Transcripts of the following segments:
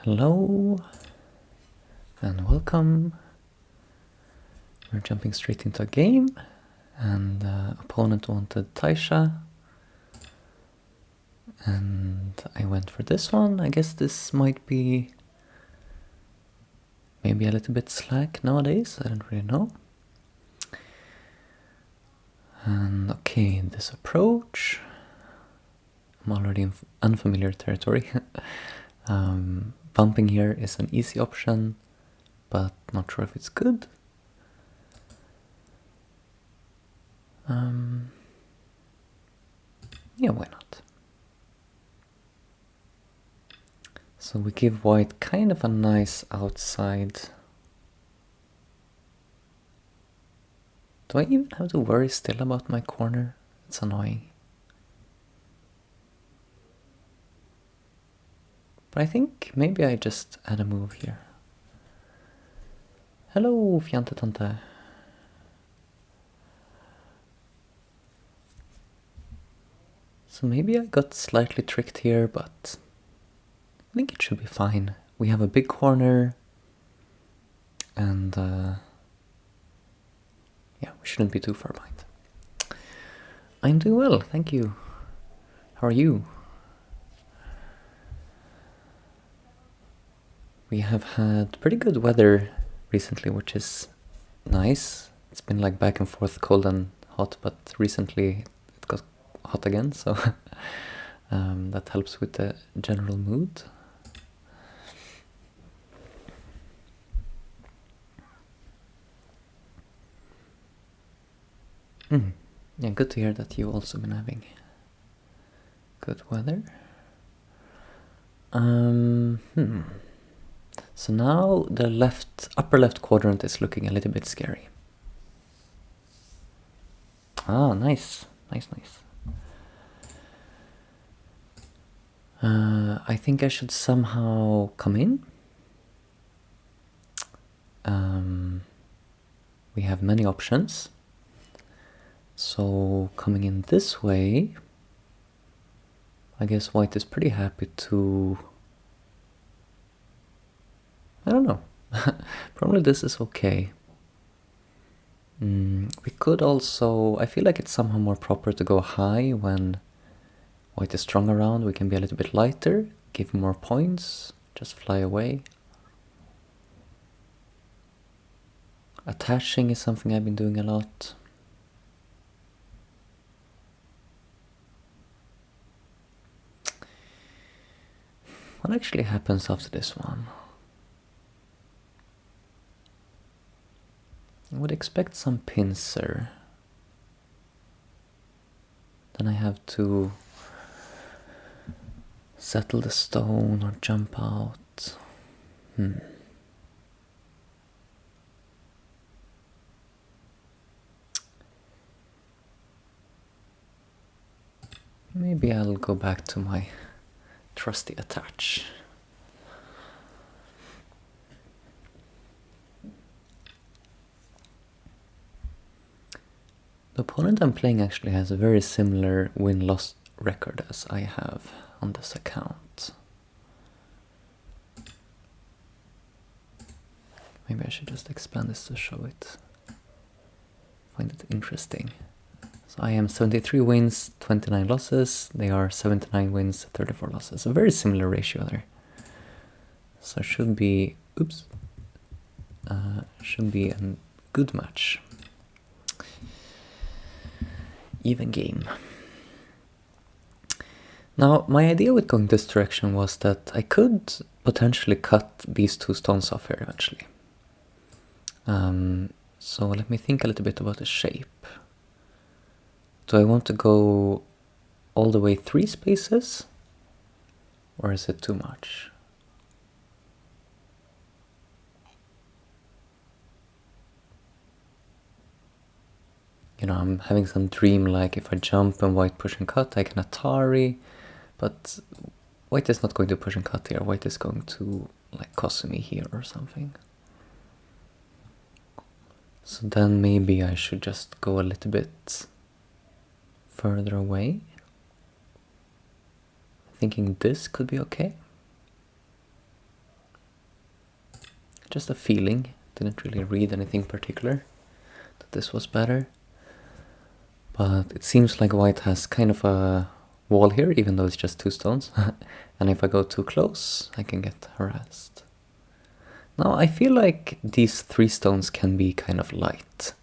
Hello and welcome. We're jumping straight into a game, and opponent wanted Taisha, and I went for this one. I guess this might be maybe a little bit slack nowadays, I don't really know. And okay, this approach, I'm already in unfamiliar territory. Bumping here is an easy option, but not sure if it's good. Yeah, why not? So we give white kind of a nice outside. Do I even have to worry still about my corner? It's annoying. But I think maybe I just add a move here. Hello, Fjante Tante. So maybe I got slightly tricked here, but I think it should be fine. We have a big corner, and yeah, we shouldn't be too far behind. I'm doing well, thank you. How are you? We have had pretty good weather recently, which is nice. It's been like back and forth, cold and hot, but recently it got hot again, so that helps with the general mood. Yeah, good to hear that you've also been having good weather. So now the upper left quadrant is looking a little bit scary. Ah, nice. I think I should somehow come in. We have many options. So coming in this way, I guess white is pretty happy to... I don't know. Probably this is okay. We could also... I feel like it's somehow more proper to go high when white is strong around. We can be a little bit lighter, give more points, just fly away. Attaching is something I've been doing a lot. What actually happens after this one? I would expect some pincer. Then I have to settle the stone or jump out. Maybe I'll go back to my trusty attach. The opponent I'm playing actually has a very similar win-loss record as I have on this account. Maybe I should just expand this to show it. Find it interesting. So I am 73 wins, 29 losses. They are 79 wins, 34 losses. A very similar ratio there. So should be, should be a good match. Even game. Now, my idea with going this direction was that I could potentially cut these two stones off here eventually. So let me think a little bit about the shape. Do I want to go all the way 3 spaces? Or is it too much? You know, I'm having some dream like if I jump and white push and cut, I can Atari. But white is not going to push and cut here. White is going to like Kosumi here or something. So then maybe I should just go a little bit further away. Thinking this could be okay. just a feeling. Didn't really read anything particular that this was better. But it seems like white has kind of a wall here, even though it's just 2 stones. And if I go too close, I can get harassed. Now, I feel like these 3 stones can be kind of light.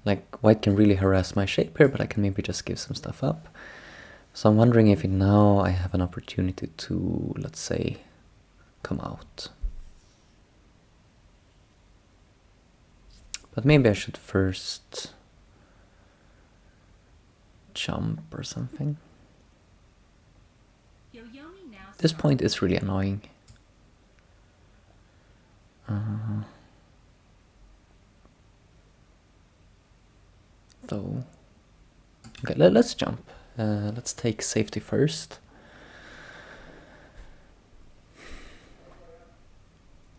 Like, white can really harass my shape here, but I can maybe just give some stuff up. So I'm wondering if now I have an opportunity to, let's say, come out. But maybe I should first jump or something. This point is really annoying. Though. Okay, let's jump. Let's take safety first.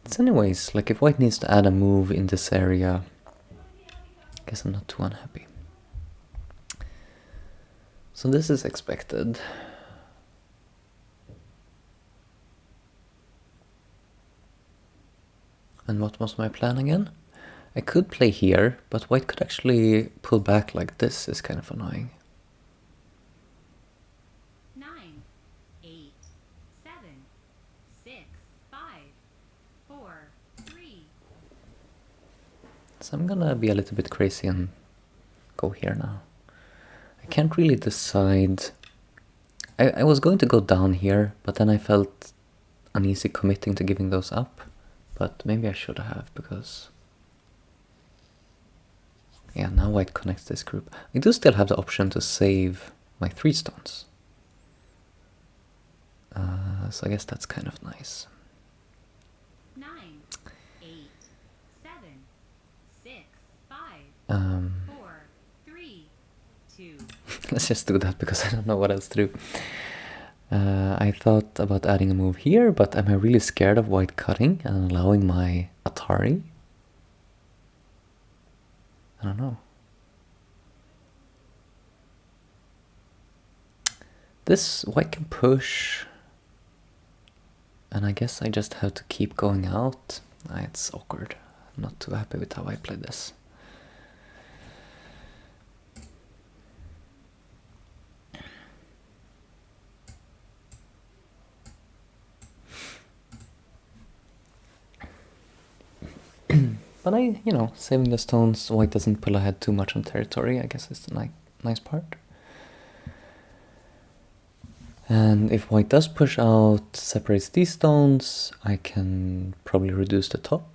It's anyways, like if white needs to add a move in this area, I guess I'm not too unhappy. So this is expected. And what was my plan again? I could play here, but white could actually pull back like this. Is kind of annoying. 9, 8, 7, 6, 5, 4, 3. So I'm gonna be a little bit crazy and go here now. I can't really decide. I was going to go down here, but then I felt uneasy committing to giving those up. But maybe I should have, because... yeah, now white connects this group. I do still have the option to save my 3 stones. So I guess that's kind of nice. 9, 8, 7, 6, 5, 4, 3, 2. Let's just do that because I don't know what else to do. I thought about adding a move here, but am I really scared of white cutting and allowing my Atari? I don't know. This white can push, and I guess I just have to keep going out. It's awkward. I'm not too happy with how I played this. But saving the stones so white doesn't pull ahead too much on territory, I guess is the nice part. And if white does push out, separates these stones, I can probably reduce the top.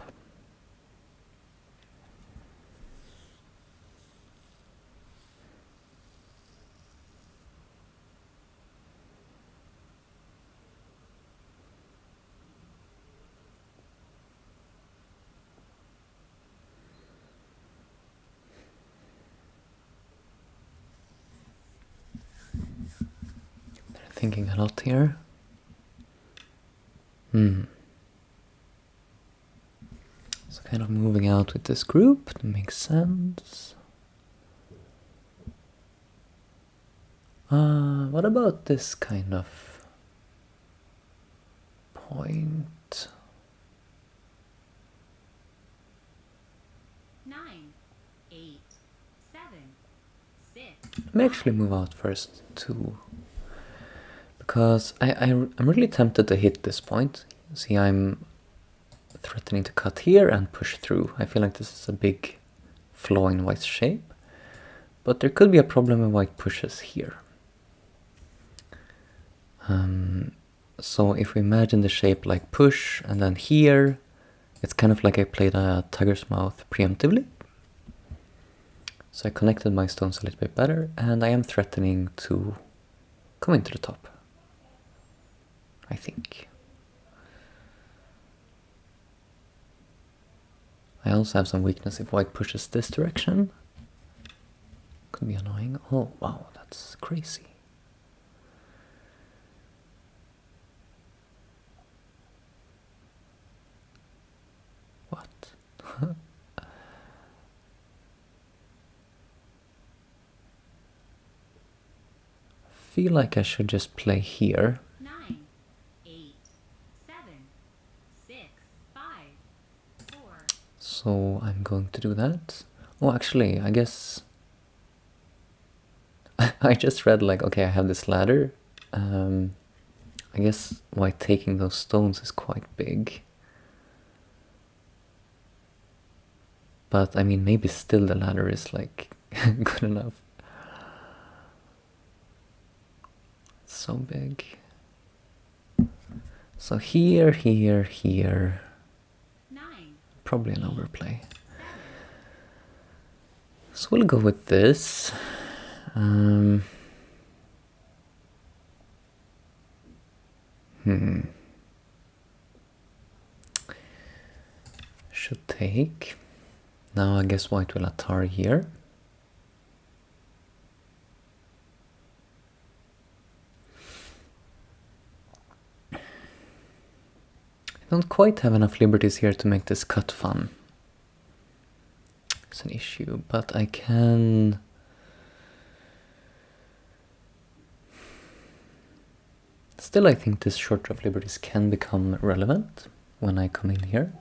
Thinking a lot here. So kind of moving out with this group, that makes sense. What about this kind of point? 9, 8, 7, 6. Let me actually move out first too. Because I'm really tempted to hit this point. See, I'm threatening to cut here and push through. I feel like this is a big flaw in white's shape. But there could be a problem when white pushes here. So if we imagine the shape like push and then here, it's kind of like I played a tiger's mouth preemptively. So I connected my stones a little bit better, and I am threatening to come into the top, I think. I also have some weakness if white pushes this direction. Could be annoying. Oh, wow, that's crazy. What? Feel like I should just play here. 9, 8, 7, 6, 5, So I'm going to do that. Oh, actually, I guess I just read like, okay, I have this ladder. I guess white taking those stones is quite big. But I mean, maybe still the ladder is like good enough. It's so big. So here, here, here. 9, Probably an overplay. 7, So we'll go with this. Should take. Now I guess white will Atari here. I don't quite have enough liberties here to make this cut fun. It's an issue, but I can... Still, I think this short draw of liberties can become relevant when I come in here.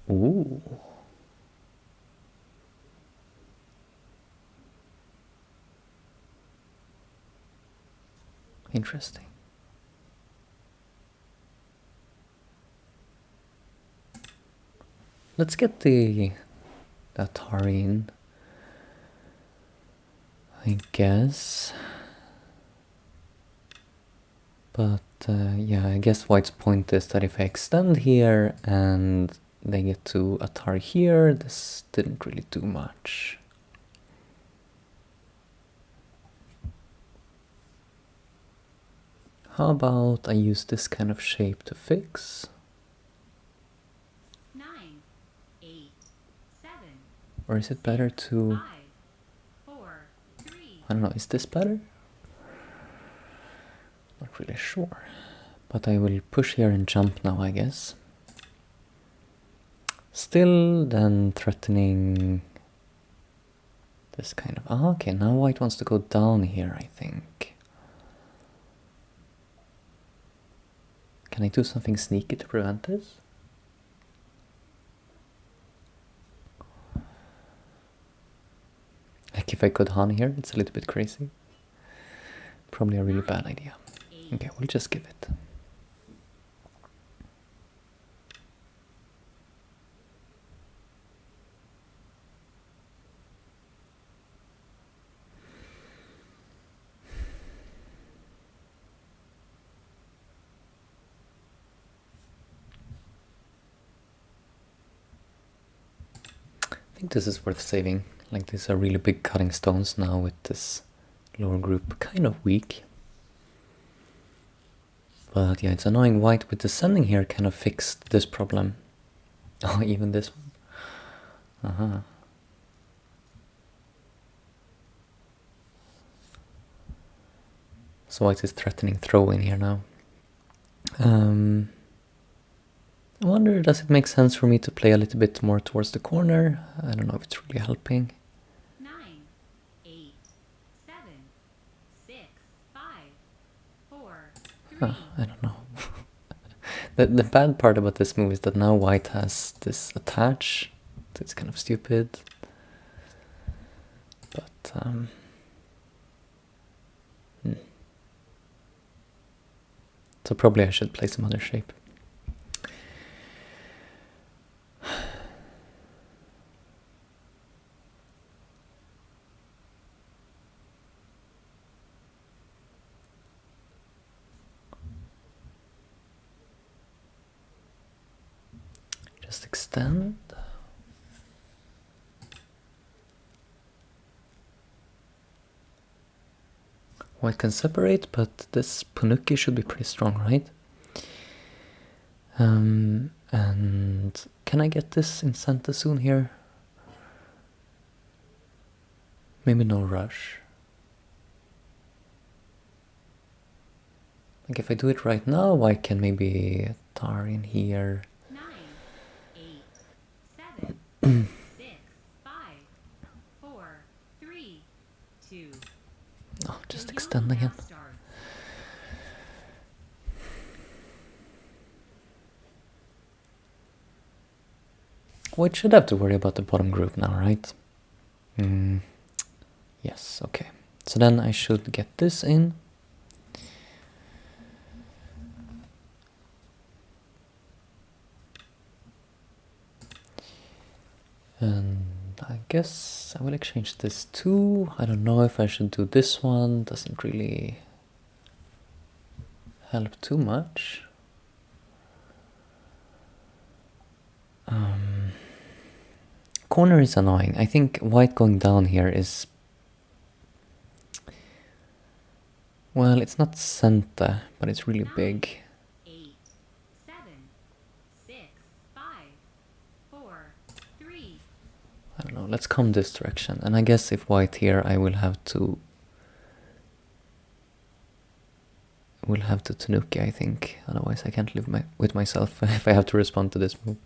Ooh. Interesting. Let's get the Atari in, I guess. But yeah, I guess white's point is that if I extend here and they get to Atari here, this didn't really do much. How about I use this kind of shape to fix? 9, 8, 7, Or is it better to... 5, 4, 3, I don't know, is this better? Not really sure. But I will push here and jump now, I guess. Still then threatening this kind of... Ah, okay, now white wants to go down here, I think. Can I do something sneaky to prevent this? Like if I could Han here, it's a little bit crazy. Probably a really bad idea. Okay, we'll just give it. I think this is worth saving. Like these are really big cutting stones now with this lower group kind of weak. But yeah, it's annoying white with descending here kind of fixed this problem. Oh, even this one. So white is threatening throw in here now. I wonder, does it make sense for me to play a little bit more towards the corner? I don't know if it's really helping. 9, 8, 7, 6, 5, 4, 3. I don't know. The bad part about this move is that now white has this attach. So it's kind of stupid. But so probably I should play some other shape. Just extend. White can separate, but this Panuki should be pretty strong, right? And can I get this in Santa soon here? Maybe no rush. Like if I do it right now, I can maybe tar in here. 9, 8, 7, 6, 5, 4, 3, 2. Oh, just extend again. White should have to worry about the bottom group now, right? Yes, okay. So then I should get this in. And I guess I will exchange this too. I don't know if I should do this one. Doesn't really help too much. Corner is annoying. I think white going down here is... Well, it's not center, but it's really big. 8, 7, 6, 5, 4, 3. I don't know, let's come this direction. And I guess if white here, I will have to... Tanuki, I think. Otherwise I can't live with myself if I have to respond to this move.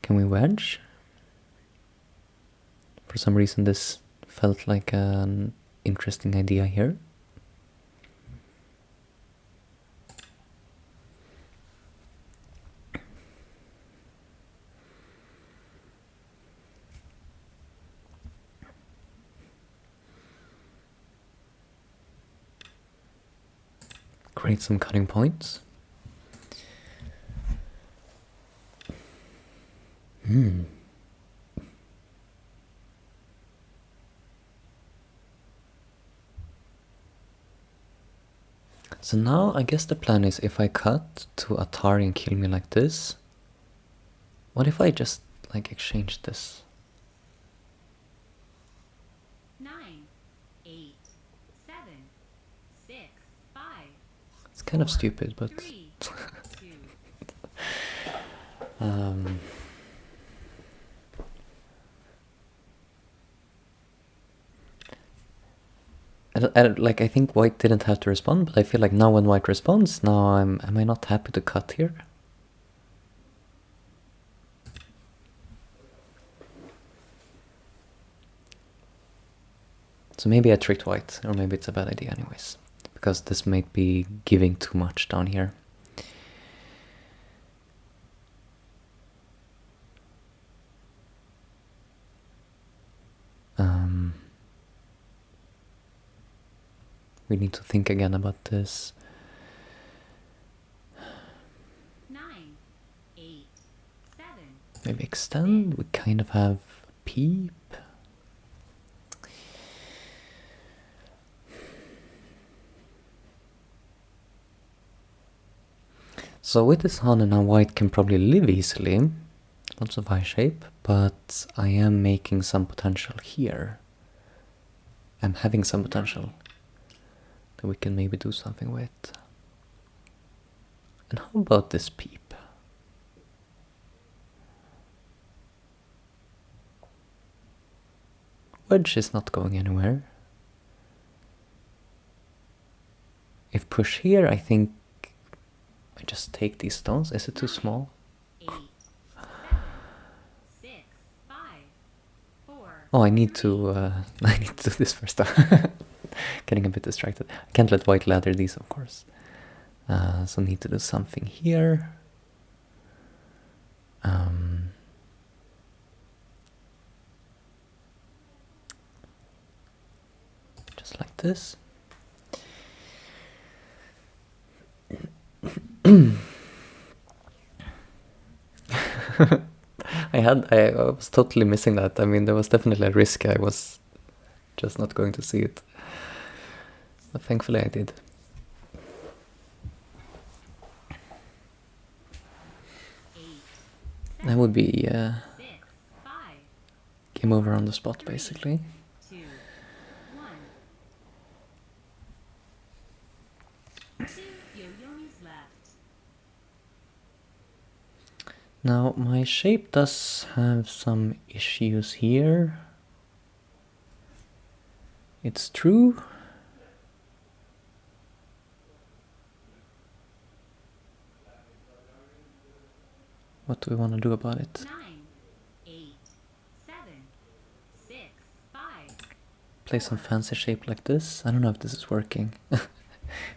Can we wedge? For some reason this felt like an interesting idea here. Create some cutting points. So now I guess the plan is if I cut to Atari and kill me like this, what if I just like exchange this? 9, 8, 7, 6, 5. It's kind of stupid, but 3, 2. I think white didn't have to respond, but I feel like now when white responds, now am I not happy to cut here? So maybe I tricked white, or maybe it's a bad idea anyways, because this might be giving too much down here. We need to think again about this. 9, 8, 7. Maybe extend. We kind of have peep. So with this Hana now white can probably live easily. Lots of high shape, but I am making some potential here. I'm having some potential that we can maybe do something with. And how about this peep? Wedge is not going anywhere. If push here, I think I just take these stones. Is it too small? 8, 7, 6, 5, 4. Oh, I need to do this first. Getting a bit distracted. I can't let white ladder these, of course. So need to do something here. Just like this. I was totally missing that. I mean, there was definitely a risk. I was just not going to see it. But thankfully I did. That would be game over on the spot, basically. 2, 1. 2 yo-yomis left. Now, my shape does have some issues here. It's true. What do we want to do about it? 9, 8, 7, 6, 5. Play some fancy shape like this? I don't know if this is working.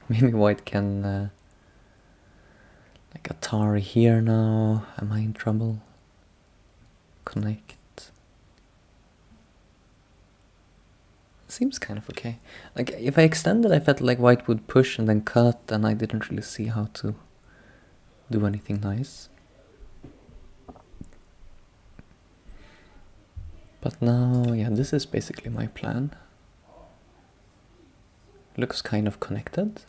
Maybe white can like like Atari here now. Am I in trouble? Connect. Seems kind of okay. Like, if I extended, I felt like white would push and then cut, and I didn't really see how to do anything nice. But now, yeah, this is basically my plan. Looks kind of connected.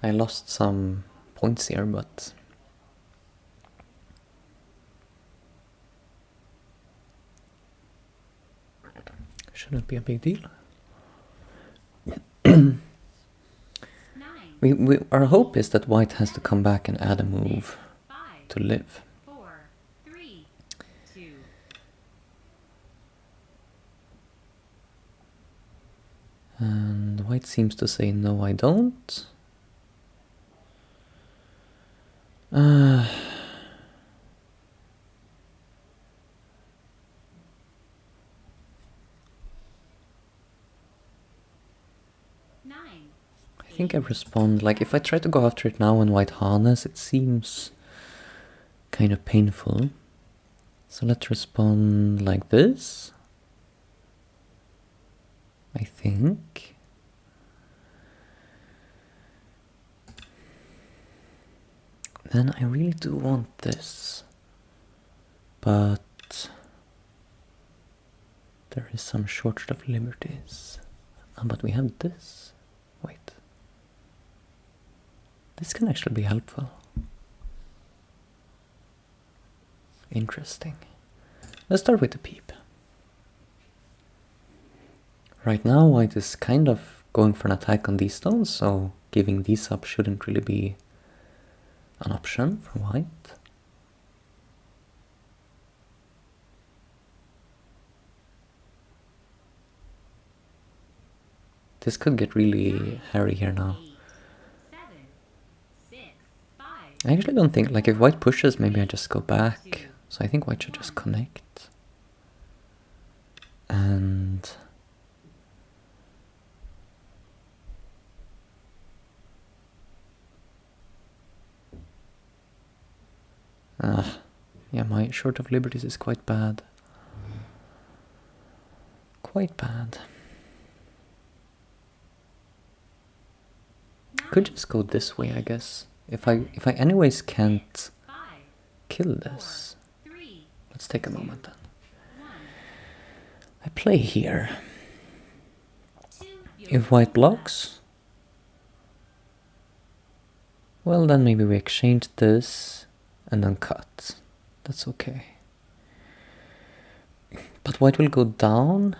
I lost some points here, but shouldn't be a big deal. Our hope is that white has to come back and add a move to live. And white seems to say, no, I don't. I think I respond, like, if I try to go after it now and white harness, it seems kind of painful. So let's respond like this, I think. Then I really do want this, but there is some shortage of liberties. But we have this. Wait. This can actually be helpful. Interesting. Let's start with the peep. Right now white is kind of going for an attack on these stones, so giving these up shouldn't really be an option for white. This could get really hairy here now. I actually don't think, like, if white pushes, maybe I just go back. So I think white should just connect. And yeah, my short of liberties is quite bad. Quite bad. Could just go this way, I guess. If I anyways can't kill this, let's take a moment then. I play here. If white blocks, well, then maybe we exchange this and then cut. That's okay. But white will go down.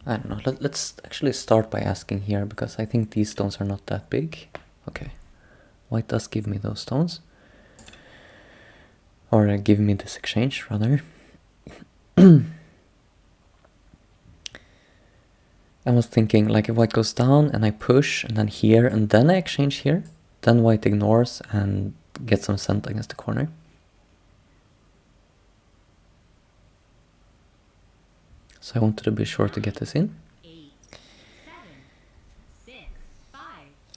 I don't know, let's actually start by asking here, because I think these stones are not that big. Okay, white does give me those stones. Or give me this exchange, rather. I was thinking, like, if white goes down and I push and then here and then I exchange here, then white ignores and gets some scent against the corner. So I wanted to be sure to get this in.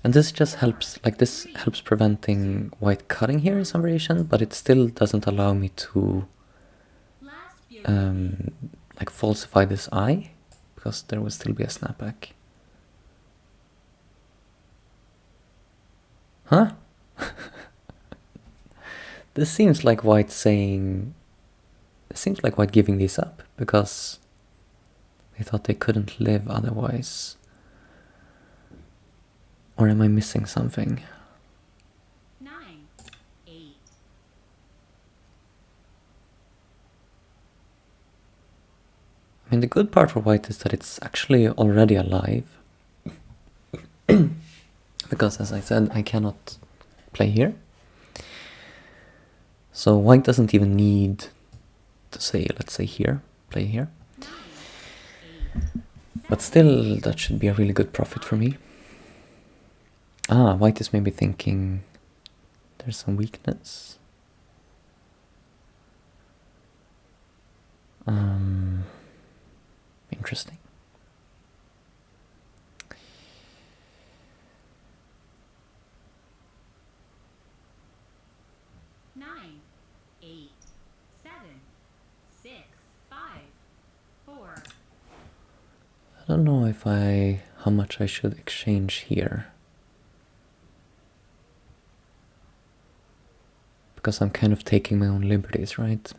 And this just helps, like, this helps preventing white cutting here in some variation, but it still doesn't allow me to like falsify this eye, because there will still be a snapback. Huh? This seems like white saying, it seems like white giving these up, because they thought they couldn't live otherwise. Or am I missing something? 9, 8. I mean, the good part for white is that it's actually already alive. Because, as I said, I cannot play here. So white doesn't even need to say, let's say here, play here. 9, 8. But still, that should be a really good profit for me. Ah, white is maybe thinking there's some weakness. Interesting. Nine, 8, 7, 6, 5, 4. I don't know if how much I should exchange here. Because I'm kind of taking my own liberties, right?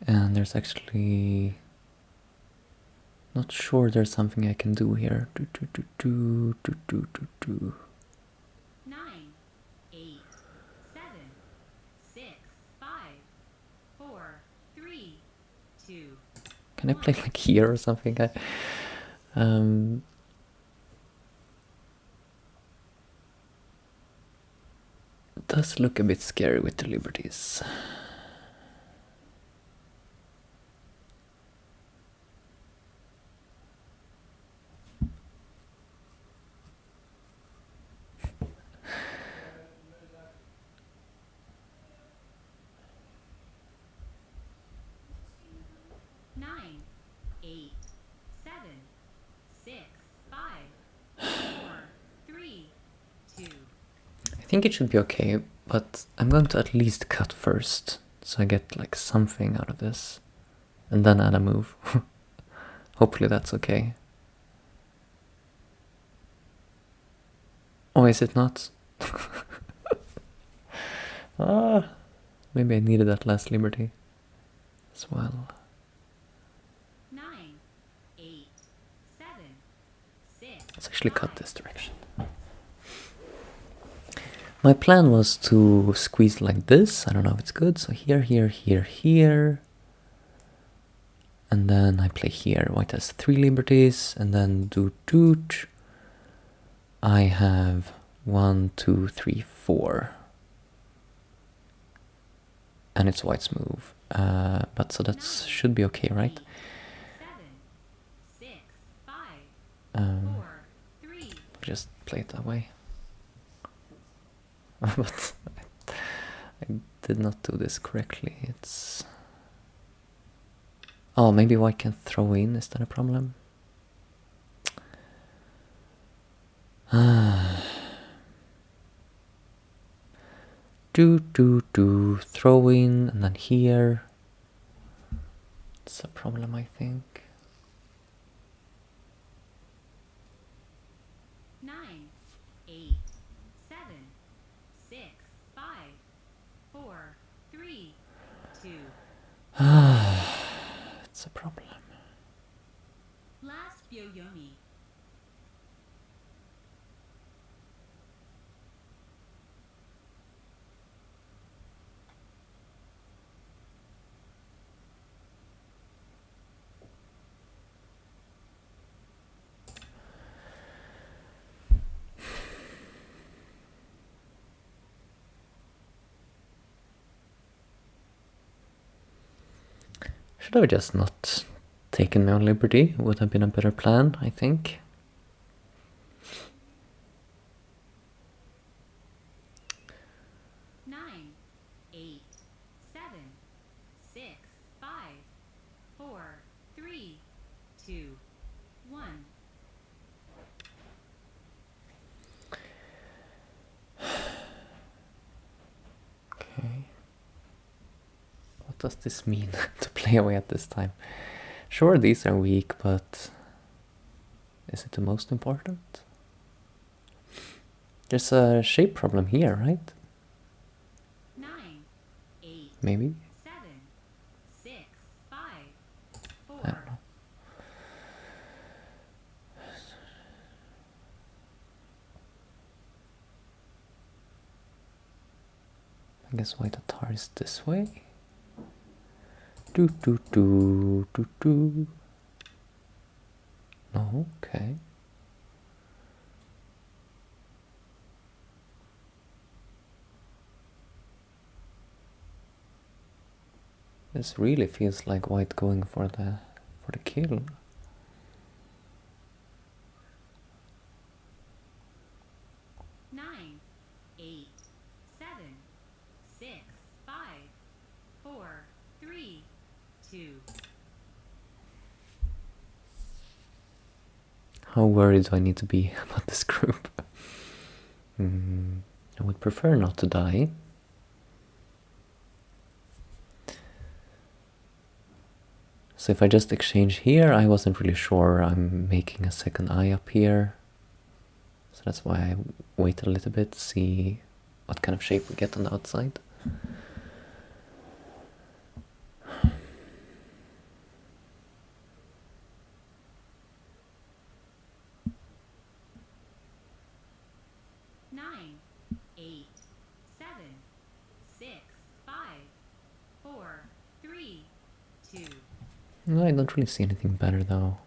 And there's actually... Not sure there's something I can do here. 9, 8, 7, 6, 5, 4, 3, 2. Can I play like here or something? It does look a bit scary with the liberties. Nine, 8, 7, 6, 5, 4, 3, 2. I think it should be okay, but I'm going to at least cut first, so I get like something out of this, and then add a move. Hopefully that's okay. Oh, is it not? Maybe I needed that last liberty as well. 9, 8, 7, 6. Let's actually cut this direction. My plan was to squeeze like this. I don't know if it's good. So here, here, here, here. And then I play here. White has 3 liberties. And then do doot. I have 1, 2, 3, 4. And it's white's move. But so that should be okay, right? 7, 6, 5, Um, 4, 3. just play it that way. But I did not do this correctly. It's... Oh, maybe white can throw in. Is that a problem? Do throw in, and then here. It's a problem, I think. 9, 8, 7, 6, 5, 4, 3, 2. It's a problem. Last Byoyomi. Should have just not taken my own liberty. Would have been a better plan, I think. Nine, 8, 7, 6, 5, 4, 3, 2, 1. Okay. What does this mean to play away at this time? Sure, these are weak, but is it the most important? There's a shape problem here, right? 9, 8, Maybe? 7, 6, 5, 4. I don't know. I guess white atar is this way. Do. No, okay. This really feels like white going for the kill. 9, 8, 7, 6, 5, 2. How worried do I need to be about this group? I would prefer not to die. So if I just exchange here, I wasn't really sure I'm making a second eye up here. So that's why I waited a little bit to see what kind of shape we get on the outside. Nine, 8, 7, 6, 5, 4, 3, 2. No, I don't really see anything better though.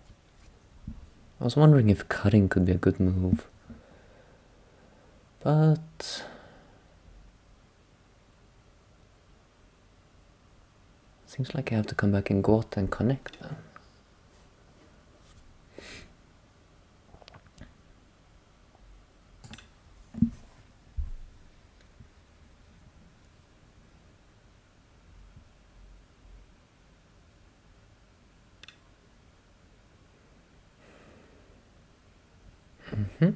I was wondering if cutting could be a good move. But seems like I have to come back in Gotha and connect then. Mm-hmm.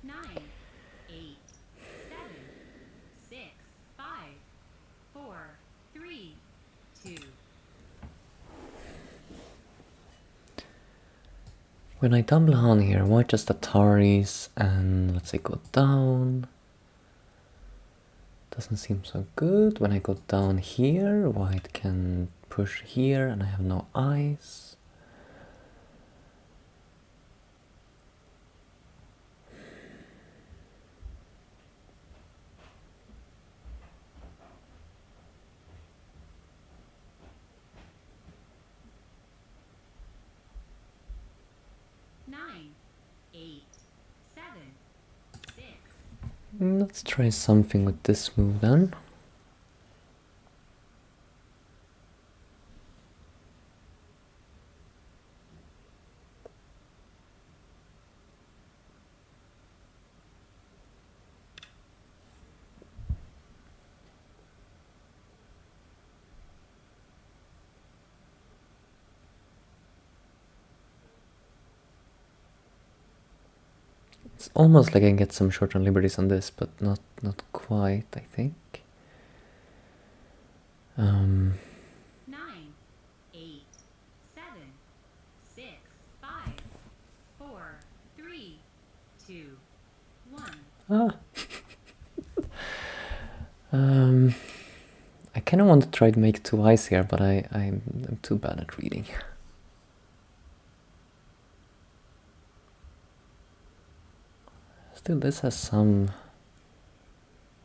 9, 8, 7, 6, 5, 4, 3, 2. When I double on here, why just Ataris and let's say go down? Doesn't seem so good. When I go down here, white can push here and I have no eyes. Nine, 8, 7, 6. Let's try something with this move then. It's almost like I can get some short-term liberties on this, but not quite, I think. 9, 8, 7, 6, 5, 4, 3, 2, 1. I kind of want to try to make two eyes here, but I'm too bad at reading. Still, this has some...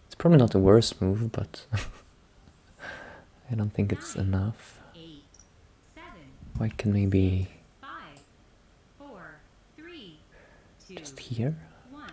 It's probably not the worst move, but I don't think it's 9, enough. 8, 7, White can maybe 5, 4, 3, 2, just here. 1.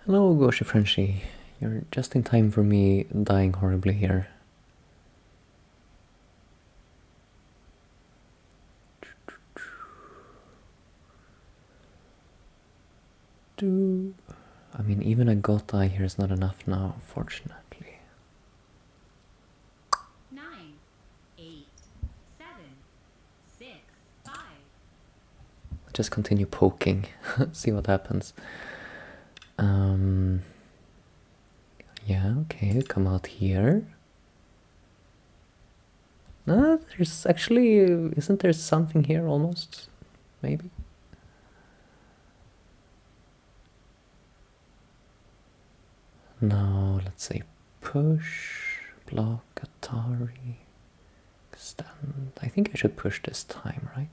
Hello, Goshi Frenchie. You're just in time for me dying horribly here. I mean, even a got eye here is not enough now, unfortunately. 9, 8, 7, 6, 5. Just continue poking, see what happens. Yeah, okay, come out here. There's actually, isn't there something here almost? Maybe? No, let's say push, block, Atari, extend. I think I should push this time, right?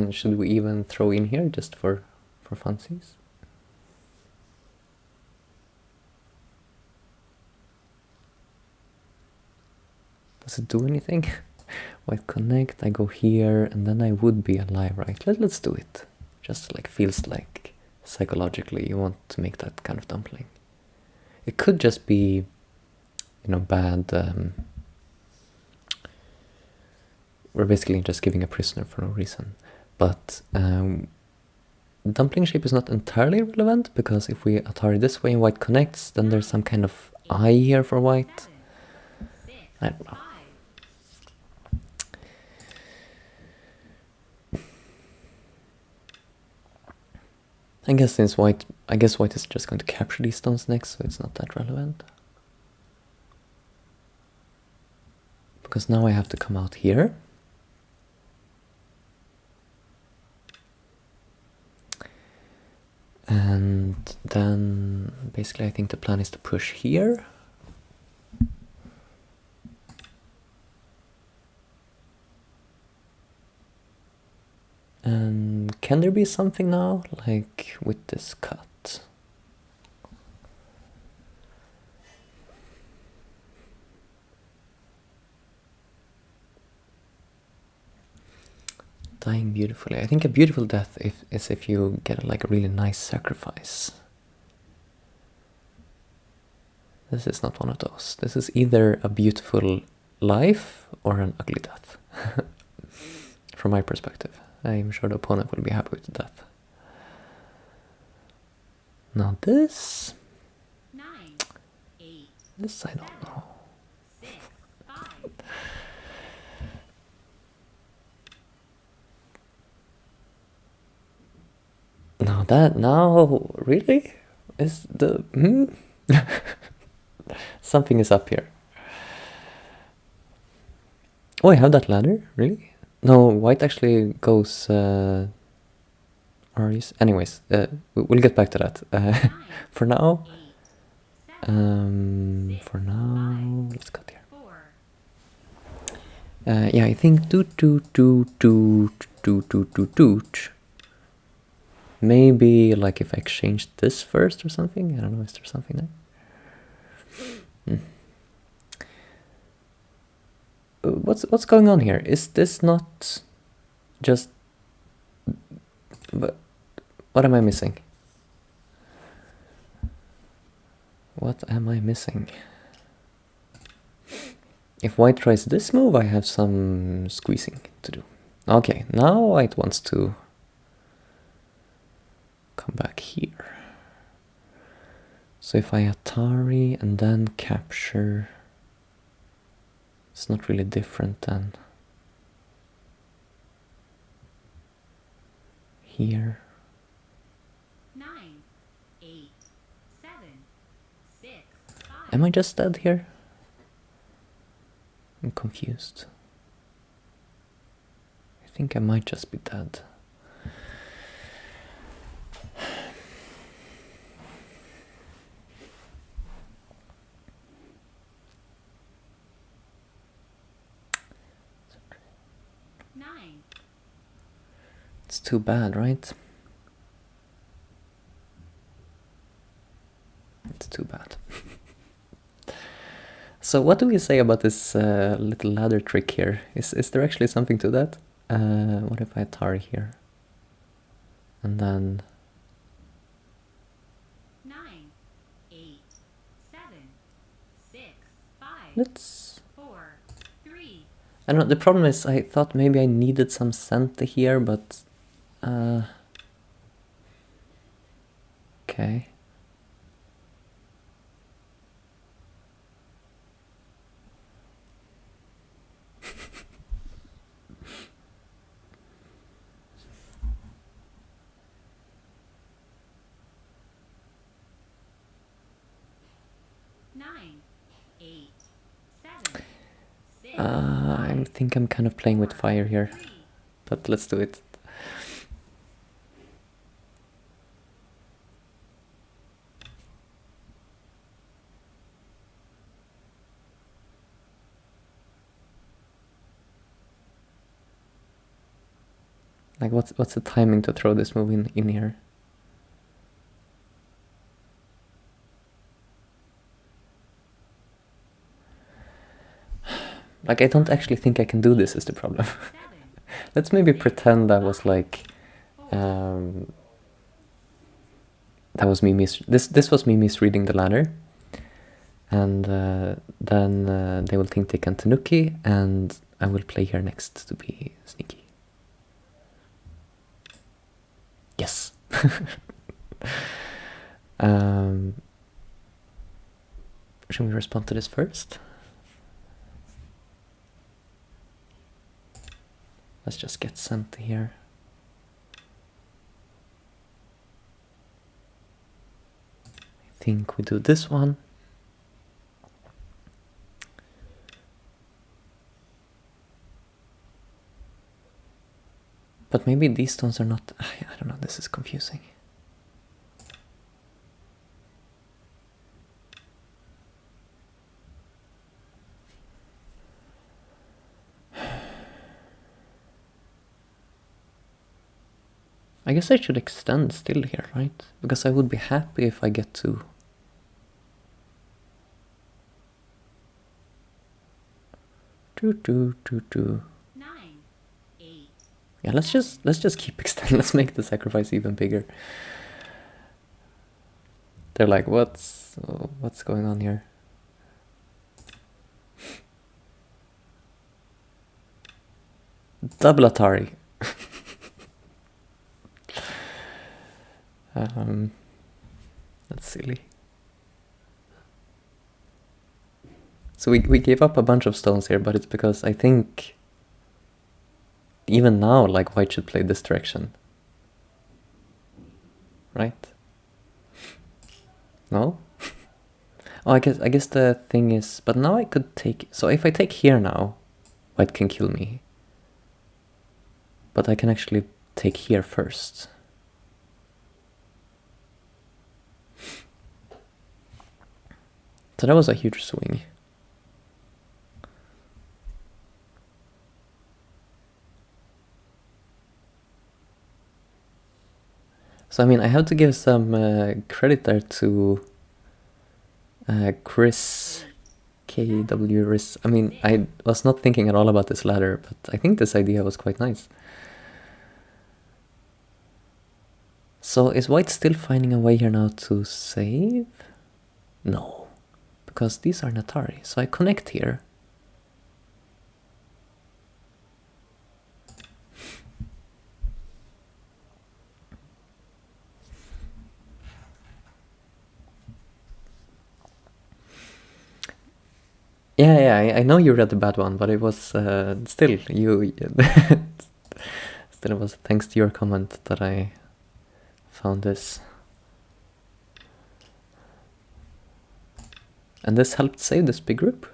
And should we even throw in here just for funsies? Does it do anything? White connect, I go here, and then I would be alive, right? Let's do it. Just like feels like psychologically you want to make that kind of dumpling. It could just be, you know, bad. We're basically just giving a prisoner for no reason. But dumpling shape is not entirely relevant, because if we Atari this way and white connects, then there's some kind of eye here for white. I don't know. I guess white is just going to capture these stones next, so it's not that relevant. Because now I have to come out here. And then basically I think the plan is to push here. And can there be something now, like with this cut? Dying beautifully. I think a beautiful death is if you get like a really nice sacrifice. This is not one of those. This is either a beautiful life or an ugly death. From my perspective. I'm sure the opponent will be happy with the death. Now this... 9, 8, This I don't know. 6, 5. Now really? Is the... Something is up here. Oh, I have that ladder? Really? No, white actually goes... anyways, we'll get back to that. For now... for now... Let's cut here. 4. Yeah, I think doot. Maybe like if I exchange this first or something. I don't know, is there something there? What's going on here? Is this not just... But what am I missing? What am I missing? If white tries this move, I have some squeezing to do. Okay, now white wants to come back here. So if I Atari and then capture, it's not really different than here. 9, 8, 7, 6, 5. Am I just dead here? I'm confused. I think I might just be dead. It's too bad, right? It's too bad. So what do we say about this little ladder trick here? Is there actually something to that? What if I Atari here? And then... 9, 8, 7, 6, 5. Let's... 4, 3. I don't know, the problem is I thought maybe I needed some center here, but... Okay. I think I'm kind of playing with fire here, but let's do it. Like, what's the timing to throw this move in here? Like, I don't actually think I can do this is the problem. Let's maybe pretend that was like, that was me this was me misreading the ladder, and then they will think they can Tanuki, and I will play here next to be sneaky. Yes. Should we respond to this first? Let's just get sent here. I think we do this one. But maybe these stones are not... I don't know, this is confusing. I guess I should extend still here, right? Because I would be happy if I get to... Nine, 8. Yeah, let's just keep extending. Let's make the sacrifice even bigger. They're like, what's going on here? Double Atari. That's silly. So we gave up a bunch of stones here, but it's because I think even now, like, white should play this direction. Right? No? Oh, I guess the thing is, but now I could take, so if I take here now, white can kill me. But I can actually take here first. So that was a huge swing. So I mean, I have to give some credit there to Chris KW Riss. I mean, I was not thinking at all about this ladder, but I think this idea was quite nice. So is white still finding a way here now to save? No, because these are Natari. So I connect here. Yeah, I know you read the bad one, but it was still you. Still, it was thanks to your comment that I found this, and this helped save this big group.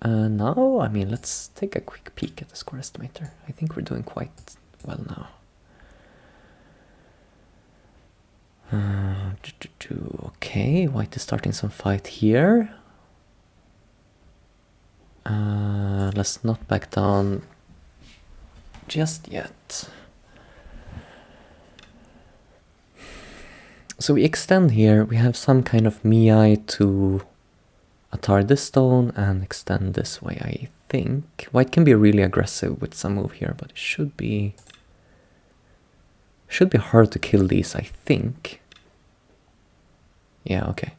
Now, I mean, let's take a quick peek at the score estimator. I think we're doing quite well now. Okay, white is starting some fight here. Let's not back down just yet. So we extend here, we have some kind of Miai to Atar this stone and extend this way, I think. White can be really aggressive with some move here, but it should be hard to kill these, I think. Yeah, okay.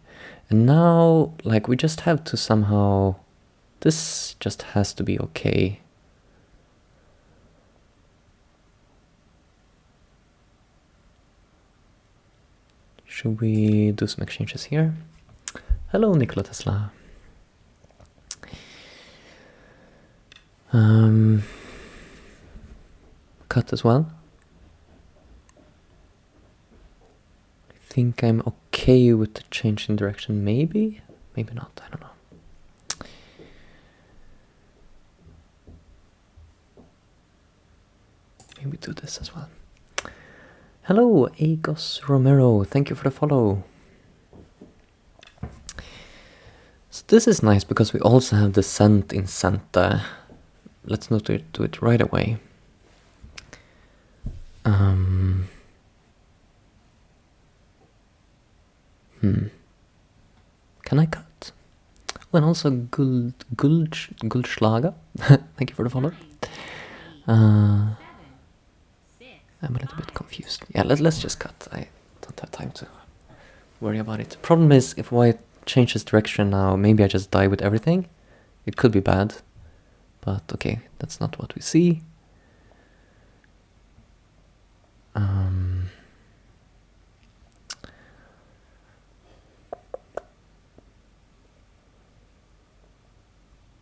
And now, like, we just have to somehow... This just has to be okay. Should we do some exchanges here? Hello, Nikola Tesla. Cut as well. I think I'm okay with the change in direction, maybe? Maybe not, I don't know. Maybe do this as well. Hello, Agos Romero. Thank you for the follow. So this is nice because we also have the scent in Santa. Let's not do it right away. Can I cut? Oh, and also Guldschlager. Thank you for the follow. 9, 8, 7, 6, I'm a little bit confused. Yeah, let's just cut. I don't have time to worry about it. Problem is, if white changes direction now, maybe I just die with everything. It could be bad. But okay, that's not what we see.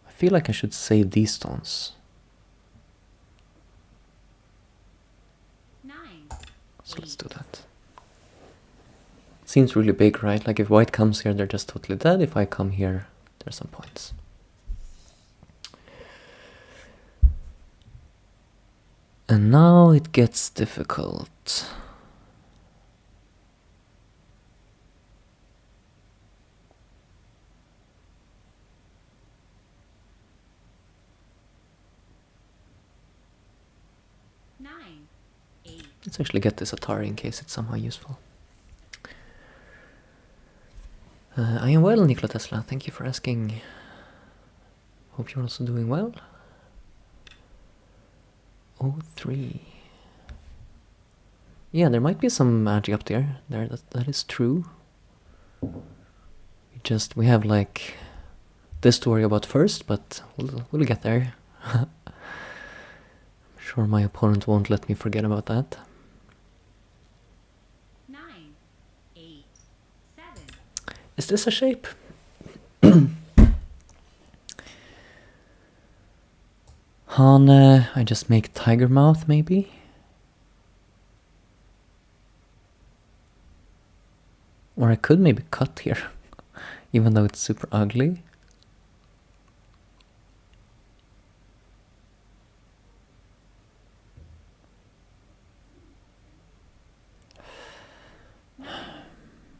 I feel like I should save these stones. 9, So let's do that. Seems really big, right? Like if white comes here, they're just totally dead. If I come here, there's some points. And now it gets difficult. nine, 8, Let's actually get this Atari in case it's somehow useful. I am well, Nikola Tesla. Thank you for asking. Hope you're also doing well. 03. Yeah, there might be some magic up there. That is true. We have like this to worry about first, but we'll get there. I'm sure my opponent won't let me forget about that. 9, 8, 7, Is this a shape? Hane, I just make tiger mouth maybe? Or I could maybe cut here, even though it's super ugly.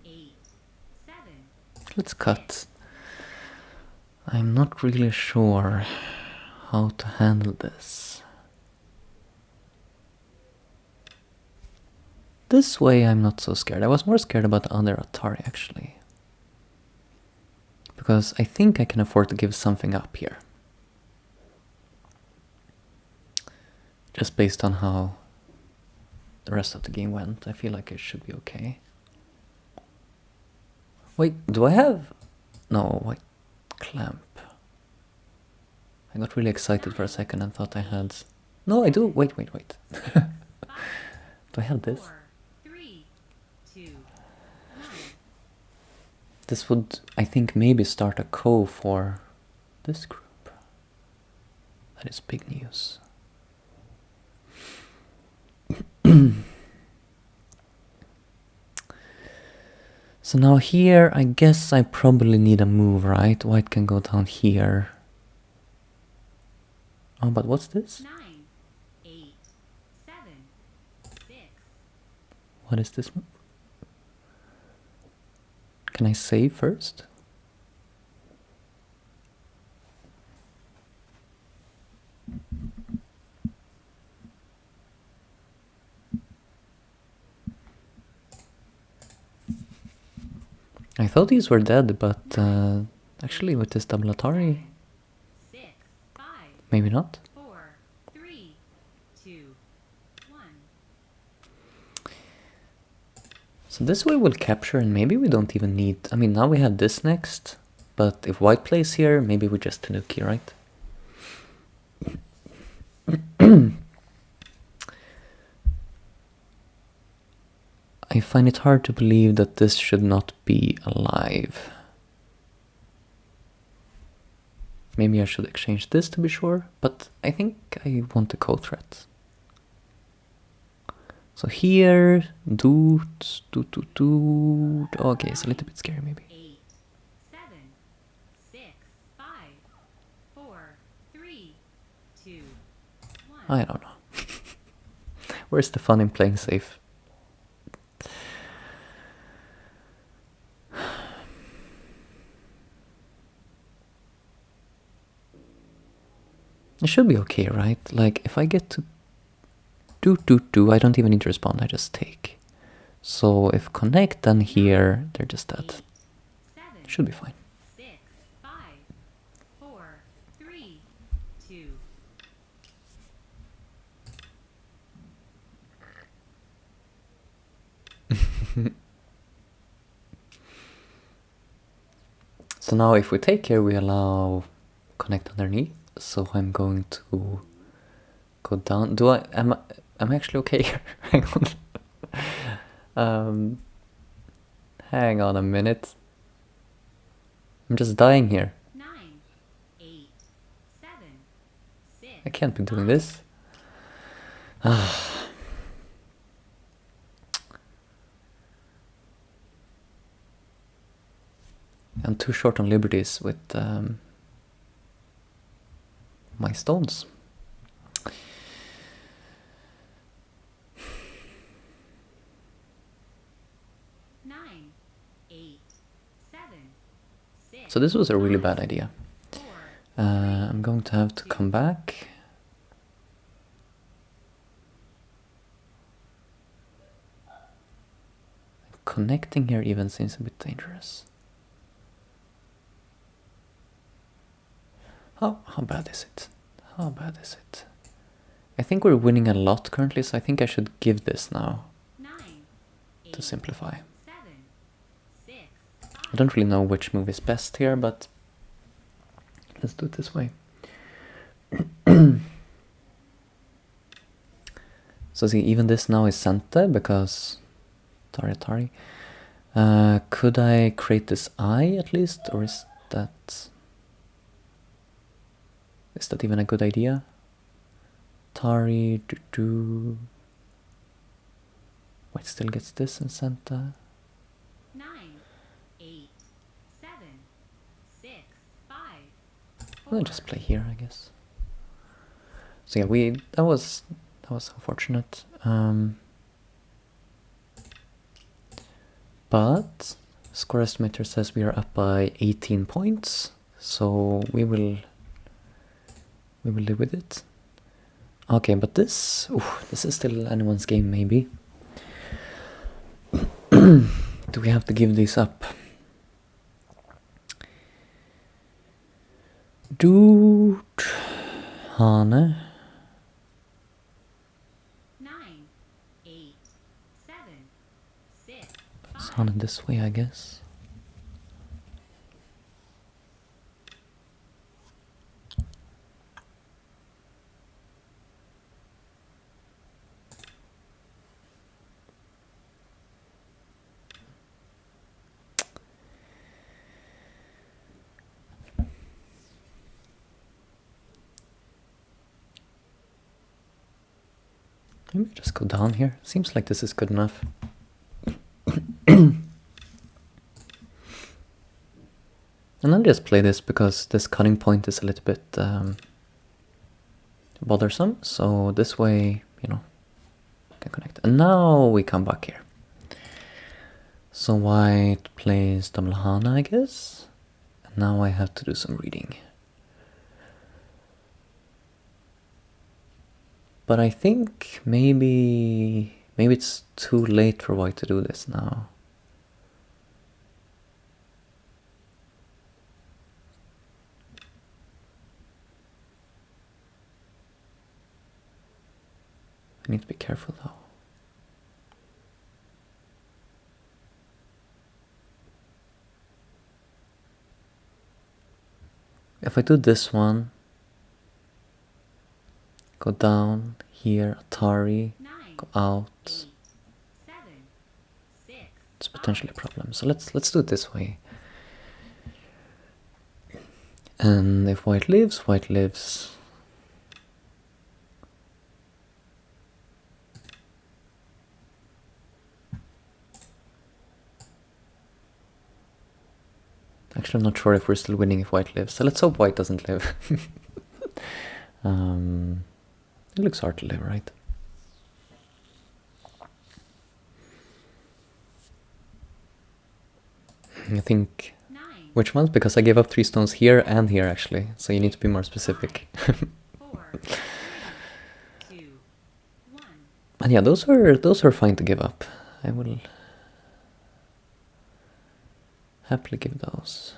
eight, 7, Let's cut. I'm not really sure how to handle this. This way I'm not so scared. I was more scared about the other Atari actually. Because I think I can afford to give something up here. Just based on how the rest of the game went, I feel like it should be okay. Wait, do I have... No, wait, clamp. I got really excited for a second and thought I had... No, I do. Wait. 5, Do I have this? 4, 3, 2, 1. This would, I think, maybe start a co for this group. That is big news. So now here, I guess I probably need a move, right? White can go down here. Oh, but what's this? 9, 8, 7, 6, What is this move? Can I save first? I thought these were dead, but actually with this double Atari, 6, 5, maybe not. 4, 3, 2, 1. So this way we'll capture and maybe we don't even need... I mean, now we have this next, but if white plays here, maybe we just Tanuki, right? I find it hard to believe that this should not be alive. Maybe I should exchange this to be sure, but I think I want the co-threat. So here, doot. Okay, it's a little bit scary maybe. 8, 7, 6, 5, 4, 3, 2, 1. I don't know. Where's the fun in playing safe? It should be okay, right? Like, if I get to do, I don't even need to respond, I just take. So if connect, then here, they're just dead. 7, Should be fine. 6, 5, 4, 3, 2. So now if we take here, we allow connect underneath. So I'm going to go down. Am I actually okay here? Hang on. Hang on a minute. I'm just dying here. 9, 8, 7, 6. I can't be doing this. I'm too short on liberties with my stones. Nine, 8, 7, 6. So this was a really bad idea. 4, I'm going to have to come back. Connecting here even seems a bit dangerous. How bad is it? How bad is it? I think we're winning a lot currently, so I think I should give this now 9, to 8, simplify. 7, 6, I don't really know which move is best here, but let's do it this way. So see, even this now is Sente because Atari. Could I create this eye at least, or is that even a good idea? Atari, White still gets this in Santa. 9, 8, 7, 6, 5, 4. I'll just play here, I guess. So yeah, that was unfortunate. But score estimator says we are up by 18 points, so we will live with it. Okay, but this is still anyone's game, maybe. Do we have to give these up? Dude, Hane. 9, 8, 7, 6, It's 5. Hane this way, I guess. Maybe just go down here. Seems like this is good enough. And I'll just play this because this cutting point is a little bit bothersome. So this way, you know, can connect. And now we come back here. So white plays double Hana, I guess. And now I have to do some reading. But I think maybe it's too late for white to do this now. I need to be careful though. If I do this one, go down here, Atari, 9, go out, 8, 7, 6. it's potentially a problem. So let's do it this way. And if white lives, white lives. Actually, I'm not sure if we're still winning if white lives. So let's hope white doesn't live. It looks hard to live, right? I think... 9, Which ones? Because I gave up 3 stones here and here, actually. So you need to be more specific. 4, 3, 2, 1. And yeah, those were fine to give up. I will... Happily give those.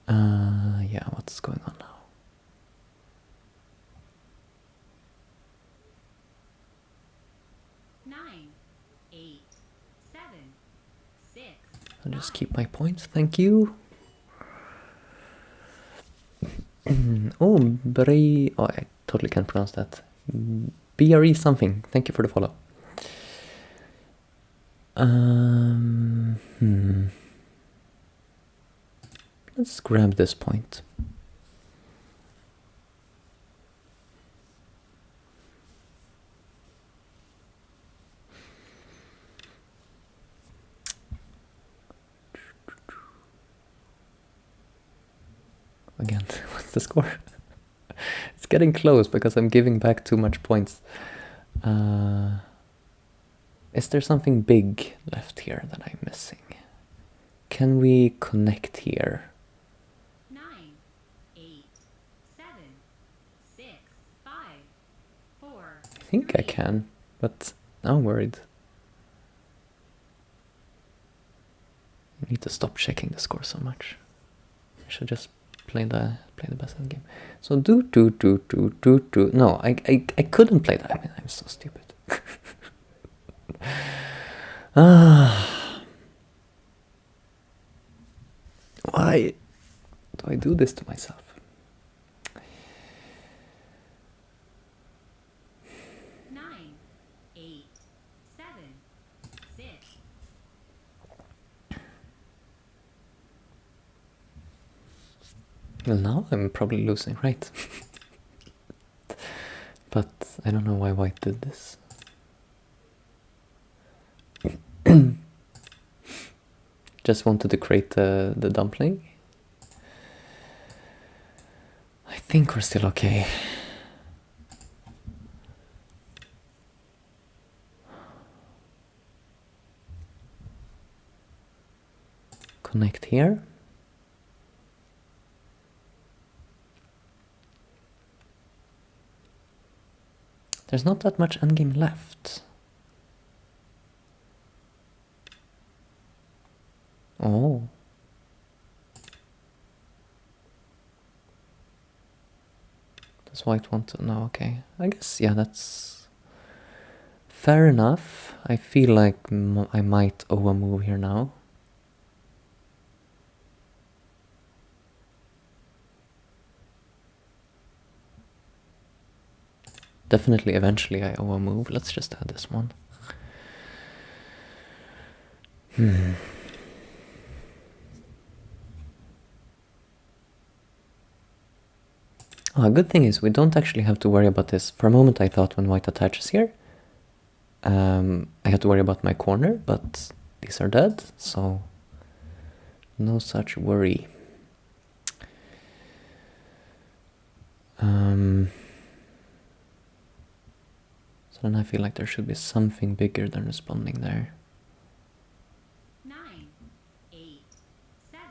Yeah, what's going on now? Nine, eight, seven, six. I'll just keep my points, thank you. Oh, Bre... Oh, I totally can't pronounce that. BRE something, thank you for the follow. Let's grab this point. Again, what's the score? It's getting close because I'm giving back too much points. Is there something big left here that I'm missing? Can we connect here? 9, 8, 7, 6, 5, 4. I think I can, but now I'm worried. I need to stop checking the score so much. I should just play the best of the game. So do. No, I couldn't play that. I mean, I'm so stupid. Why do I do this to myself? 9, 8, 7, 6. Well, now I'm probably losing, right? But I don't know why white did this. Just wanted to create the dumpling. I think we're still okay. Connect here. There's not that much endgame left. Oh. Does white want to? No, okay. I guess, yeah, that's fair enough. I feel like I might owe a move here now. Definitely, eventually I owe a move. Let's just add this one. Oh, a good thing is we don't actually have to worry about this. For a moment I thought when white attaches here, I had to worry about my corner, but these are dead, so no such worry. So then I feel like there should be something bigger than responding there. 9, 8, 7,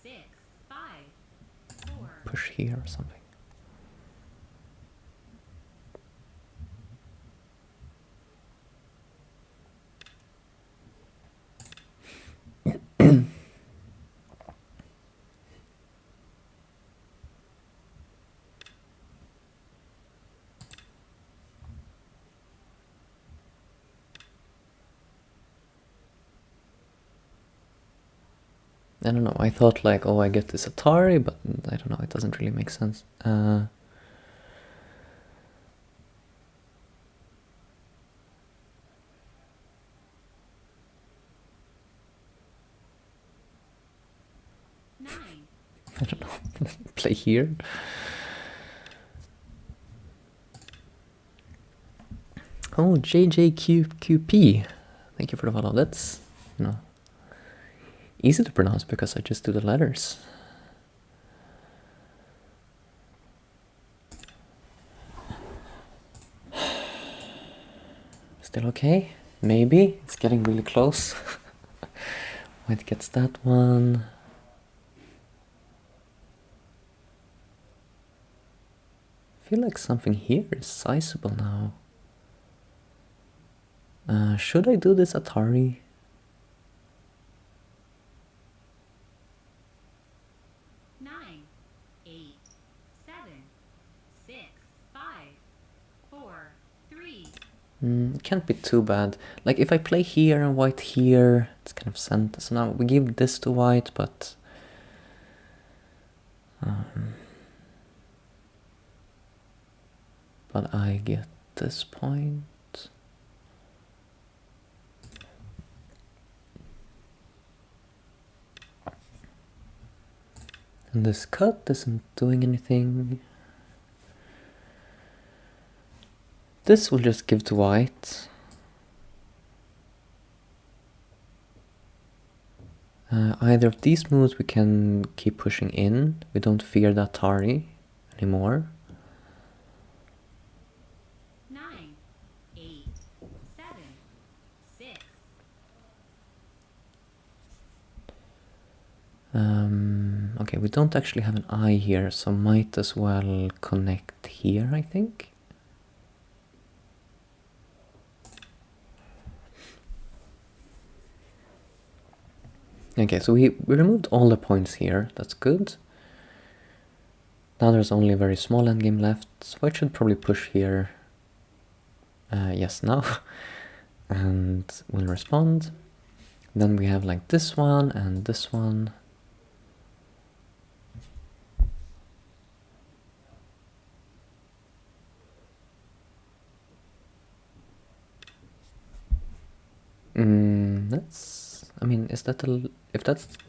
6, 5, 4. Push here or something. I don't know, I thought like, oh, I get this Atari, but I don't know, it doesn't really make sense. 9, I don't know, play here. Oh, JJQQP, thank you for the follow. That's, you know, easy to pronounce because I just do the letters. Still okay? Maybe. It's getting really close. White gets that one. I feel like something here is sizable now. Should I do this Atari? Nine, eight, seven, six, five, four, three. It can't be too bad. Like if I play here and white here, it's kind of sent. So now we give this to white, but I get this point. And this cut isn't doing anything. This will just give to white. Either of these moves we can keep pushing in. We don't fear the Atari anymore. Nine, eight, seven, six. Okay, we don't actually have an eye here, so might as well connect here, I think. Okay, so we removed all the points here. That's good. Now there's only a very small endgame left, so I should probably push here. Yes, now. And we'll respond. Then we have like this one and this one. That's, I mean, is that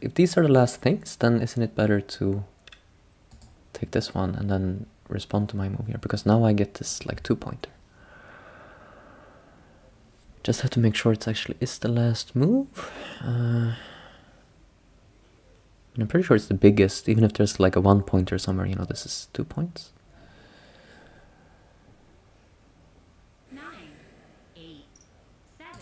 if these are the last things, then isn't it better to take this one and then respond to my move here? Because now I get this like 2-pointer. Just have to make sure it actually is the last move. And I'm pretty sure it's the biggest, even if there's like a 1-pointer somewhere, you know, this is 2 points. 9, 8, 7.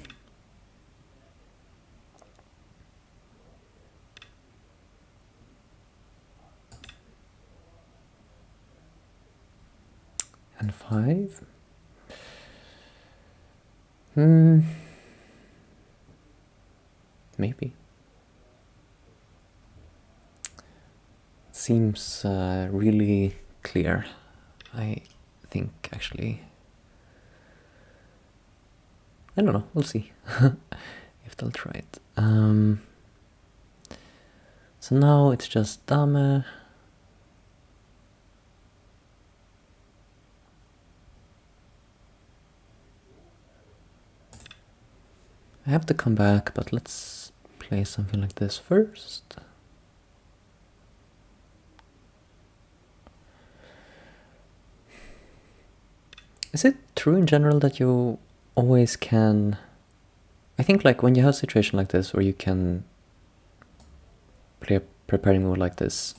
And 5. Maybe. Seems really clear, I think, actually. I don't know, we'll see if they'll try it. So now it's just dame. I have to come back, but let's play something like this first. Is it true in general that you always can... I think like when you have a situation like this where you can play a preparing move like this,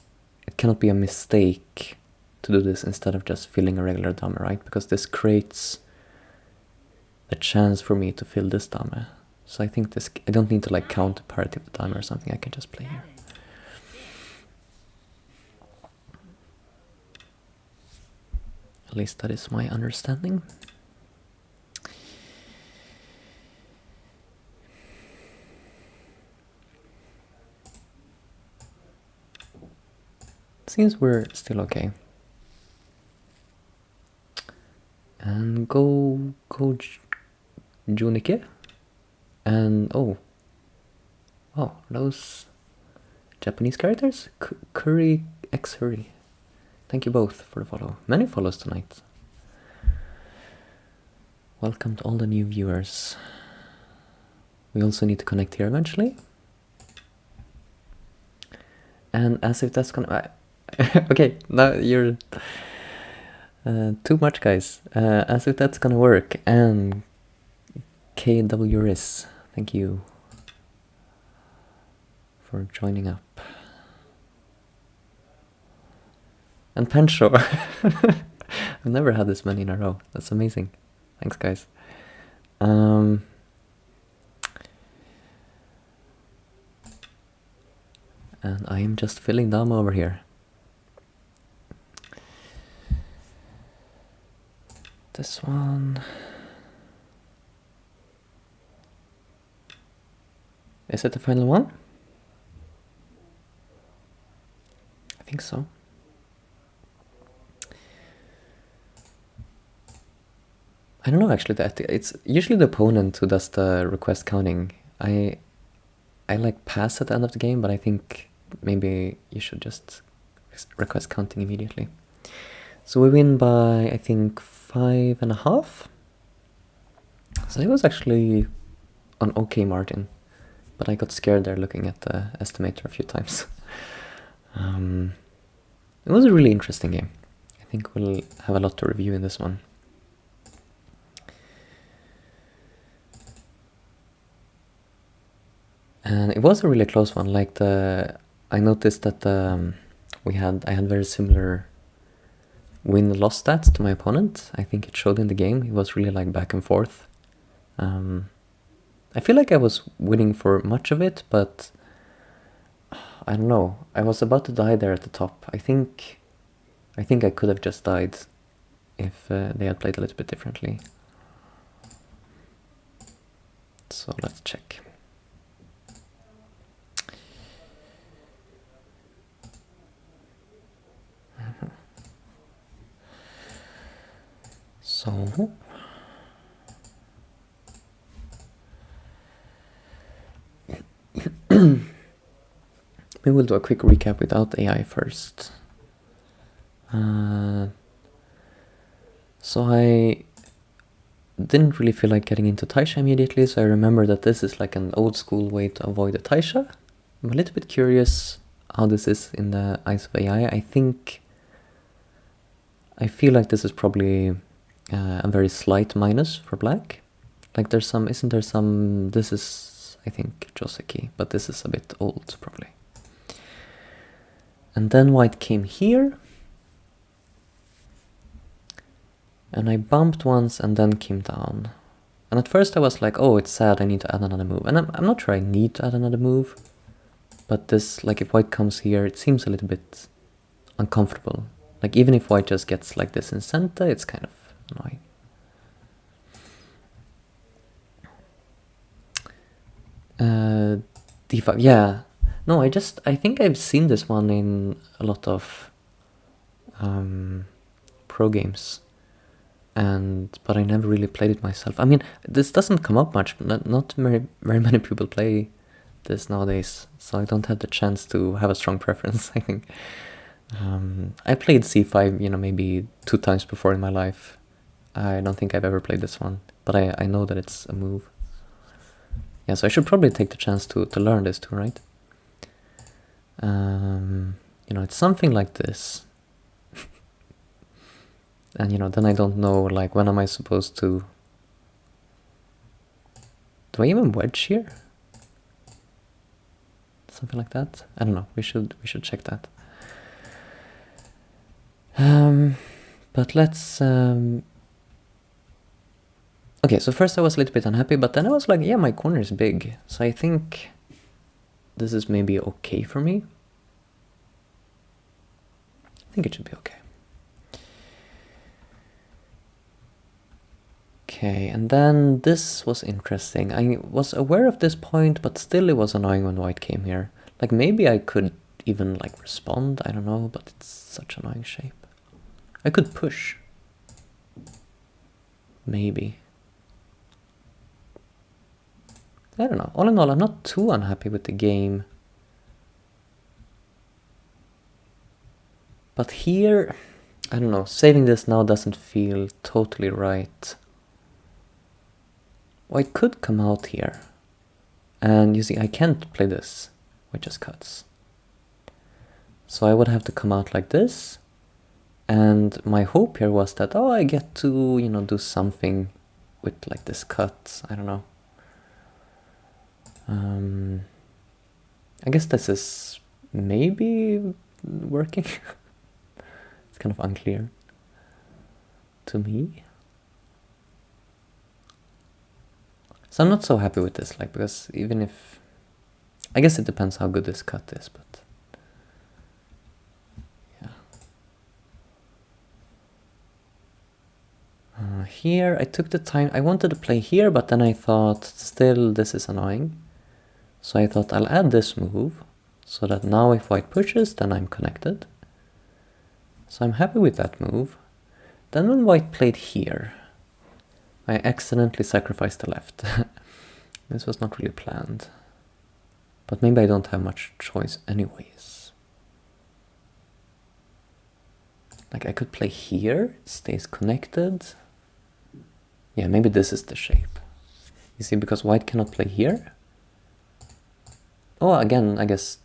it cannot be a mistake to do this instead of just filling a regular dame, right? Because this creates a chance for me to fill this dame. So I think this, I don't need to like count the parity of the dame or something, I can just play here. 7, 6. At least that is my understanding. Seems we're still okay. And go Junike. And oh, those Japanese characters? Curry X Hurry. Thank you both for the follow. Many follows tonight. Welcome to all the new viewers. We also need to connect here eventually. And as if that's gonna... okay, now you're... too much, guys. As if that's gonna work. And KWRIS, thank you for joining up. And Pencho. I've never had this many in a row. That's amazing. Thanks, guys. And I am just filling dame over here. This one. Is it the final one? I think so. I don't know actually, that it's usually the opponent who does the request counting. I like pass at the end of the game, but I think maybe you should just request counting immediately. So we win by, I think, 5.5. So it was actually an okay margin, but I got scared there looking at the estimator a few times. It was a really interesting game. I think we'll have a lot to review in this one. And it was a really close one. Like I noticed that I had very similar win-loss stats to my opponent. I think it showed in the game. It was really like back and forth. I feel like I was winning for much of it, but I don't know. I was about to die there at the top. I think I could have just died if they had played a little bit differently. So let's check. So we will do a quick recap without AI first. So I didn't really feel like getting into Taisha immediately, so I remember that this is like an old school way to avoid a Taisha. I'm a little bit curious how this is in the eyes of AI. I feel like this is probably a very slight minus for black. Like there's some, isn't there some, this is, I think, Joseki, but this is a bit old probably. And then white came here. And I bumped once and then came down. And at first I was like, oh, it's sad, I need to add another move. And I'm not sure I need to add another move. But this, like if white comes here, it seems a little bit uncomfortable. Like even if white just gets like this in center, it's kind of annoying. D5, yeah. No, I think I've seen this one in a lot of pro games. But I never really played it myself. I mean, this doesn't come up much, but not very many people play this nowadays, so I don't have the chance to have a strong preference, I think. I played C5, maybe 2 times before in my life. I don't think I've ever played this one, but I know that it's a move. Yeah, so I should probably take the chance to learn this too, right? It's something like this. And then I don't know, like, when am I supposed to... Do I even wedge here? Something like that? I don't know. We should check that. But let's... Okay, so first I was a little bit unhappy, but then I was like, yeah, my corner is big. So I think this is maybe okay for me. I think it should be okay. Okay, and then this was interesting. I was aware of this point, but still it was annoying when white came here. Like maybe I could even like respond, I don't know, but it's such an annoying shape. I could push. Maybe. I don't know. All in all, I'm not too unhappy with the game. But here, I don't know, saving this now doesn't feel totally right. White could come out here. And you see, I can't play this. White just cuts. So I would have to come out like this. And my hope here was that, oh, I get to, do something with like this cut. I don't know. I guess this is maybe working. It's kind of unclear to me. So I'm not so happy with this, like, because even if... I guess it depends how good this cut is, but... yeah. Here, I took the time... I wanted to play here, but then I thought, still, this is annoying. So I thought I'll add this move, so that now if white pushes, then I'm connected. So I'm happy with that move. Then when white played here, I accidentally sacrificed the left. This was not really planned. But maybe I don't have much choice anyways. Like I could play here, it stays connected. Yeah, maybe this is the shape. You see, because white cannot play here. Oh, again, I guess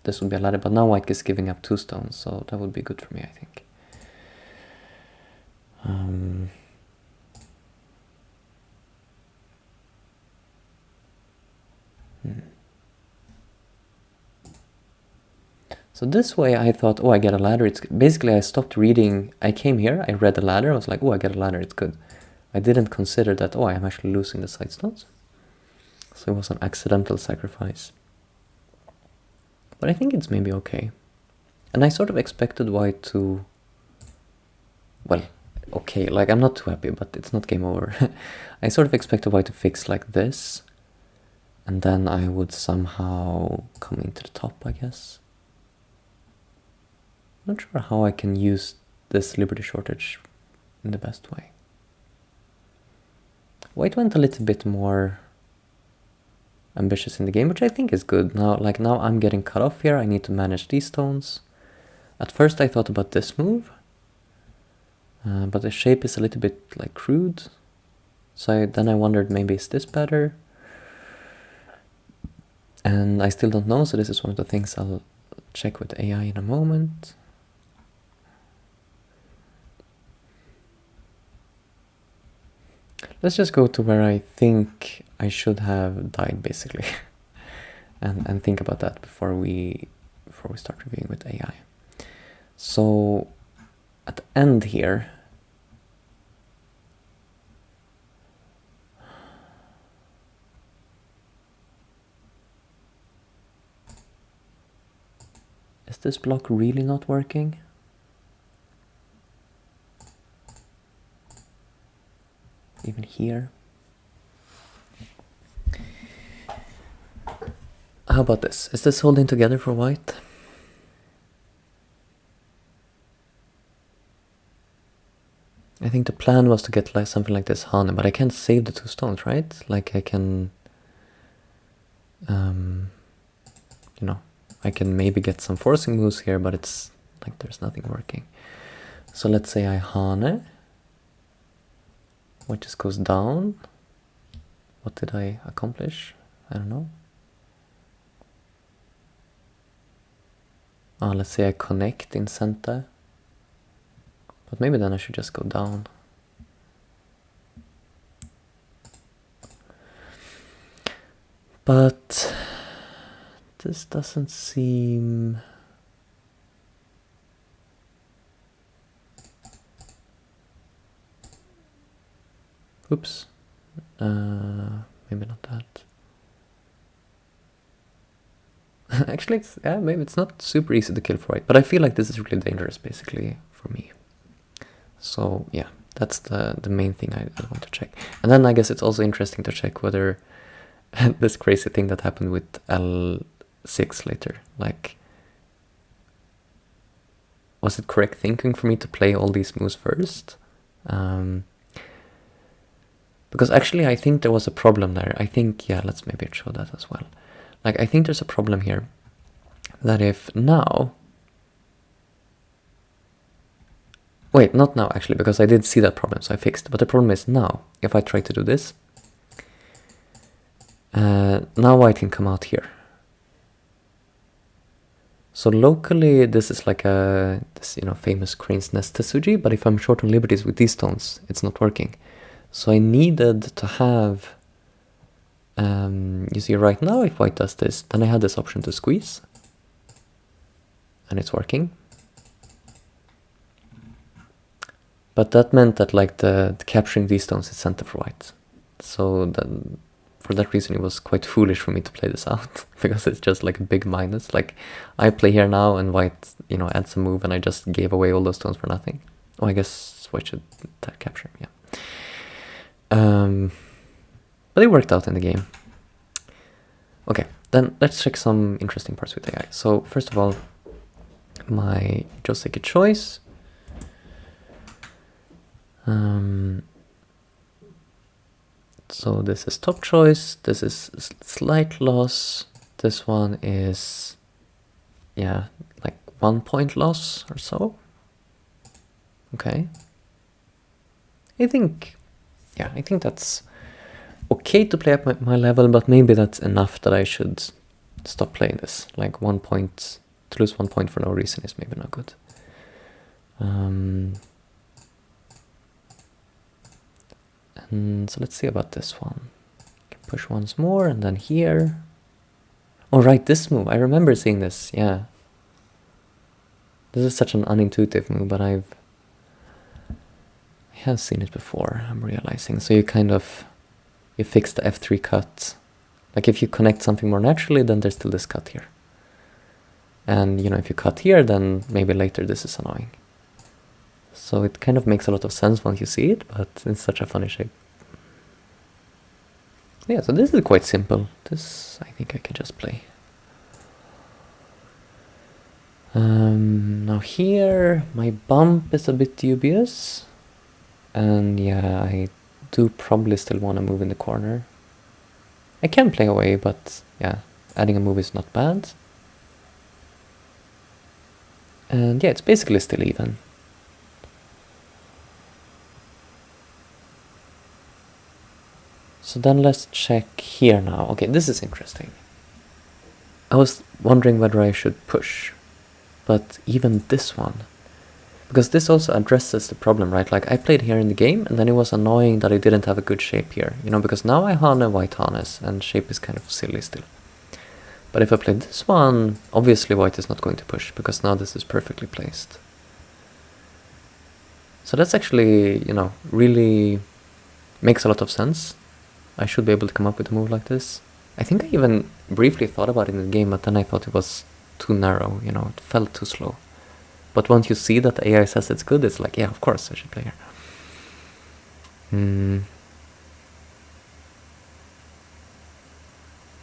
this would be a ladder, but now white is giving up 2 stones, so that would be good for me, I think. So this way I thought, oh, I get a ladder. It's basically I stopped reading. I came here, I read the ladder. I was like, oh, I get a ladder. It's good. I didn't consider that, oh, I'm actually losing the side stones. So it was an accidental sacrifice. But I think it's maybe okay. And I sort of expected white to, well, okay, like I'm not too happy, but it's not game over. I sort of expected white to fix like this. And then I would somehow come into the top, I guess. Not sure how I can use this liberty shortage in the best way. White went a little bit more ambitious in the game, which I think is good. Now I'm getting cut off here. I need to manage these stones. At first I thought about this move, but the shape is a little bit like crude. So then I wondered, maybe is this better? And I still don't know, so this is one of the things I'll check with AI in a moment. Let's just go to where I think I should have died, basically, and think about that before we start reviewing with AI. So at the end here, is this block really not working? Even here. How about this? Is this holding together for white? I think the plan was to get like something like this Hane, but I can't save the 2 stones, right? Like I can, you know, I can maybe get some forcing moves here, but it's like there's nothing working. So let's say I Hane. White just goes down. What did I accomplish? I don't know. Let's say I connect in center. But maybe then I should just go down. But this doesn't seem... Oops. Maybe not that. Actually, it's, yeah, maybe it's not super easy to kill for white, but I feel like this is really dangerous, basically, for me. So, yeah, that's the main thing I want to check. And then I guess it's also interesting to check whether this crazy thing that happened with L6 later, like, was it correct thinking for me to play all these moves first? Because actually I think there was a problem there. I think, yeah, let's maybe show that as well. Like, I think there's a problem here. That if now... Wait, not now actually, because I did see that problem, so I fixed it. But the problem is now, if I try to do this, now white can come out here. So locally, this is like this, you know, famous crane's nest Tetsuji, but if I'm short on liberties with these stones, it's not working. So I needed to have, you see right now, if white does this, then I had this option to squeeze. And it's working. But that meant that like the capturing these stones is center for white. So then, for that reason, it was quite foolish for me to play this out. Because it's just like a big minus. Like, I play here now and white, you know, adds a move and I just gave away all those stones for nothing. Oh, I guess white should capture, yeah. But it worked out in the game. Okay, Then let's check some interesting parts with AI. So first of all, my Joseki choice. So this is top choice, this is slight loss, this one is, yeah, like 1 point loss or so. Okay. I think that's okay to play at my level, but maybe that's enough that I should stop playing this. Like 1 point, to lose 1 point for no reason is maybe not good. And so let's see about this one. Can push once more and then here. Oh right, this move. I remember seeing this, yeah. This is such an unintuitive move, but I have seen it before, I'm realizing. So you fix the F3 cut. Like if you connect something more naturally, then there's still this cut here. And if you cut here, then maybe later this is annoying. So it kind of makes a lot of sense once you see it, but it's such a funny shape. Yeah, so this is quite simple. This, I think I can just play. Now here, my bump is a bit dubious. And yeah, I do probably still want to move in the corner. I can play away, but yeah, adding a move is not bad. And yeah, it's basically still even. So then let's check here now. Okay, this is interesting. I was wondering whether I should push, but even this one, because this also addresses the problem, right? Like I played here in the game and then it was annoying that I didn't have a good shape here, because now I Hane white Hanes and shape is kind of silly still. But if I play this one, obviously white is not going to push because now this is perfectly placed. So that's actually, really makes a lot of sense. I should be able to come up with a move like this. I think I even briefly thought about it in the game, but then I thought it was too narrow, it felt too slow. But once you see that the AI says it's good, it's like, yeah, of course I should play here.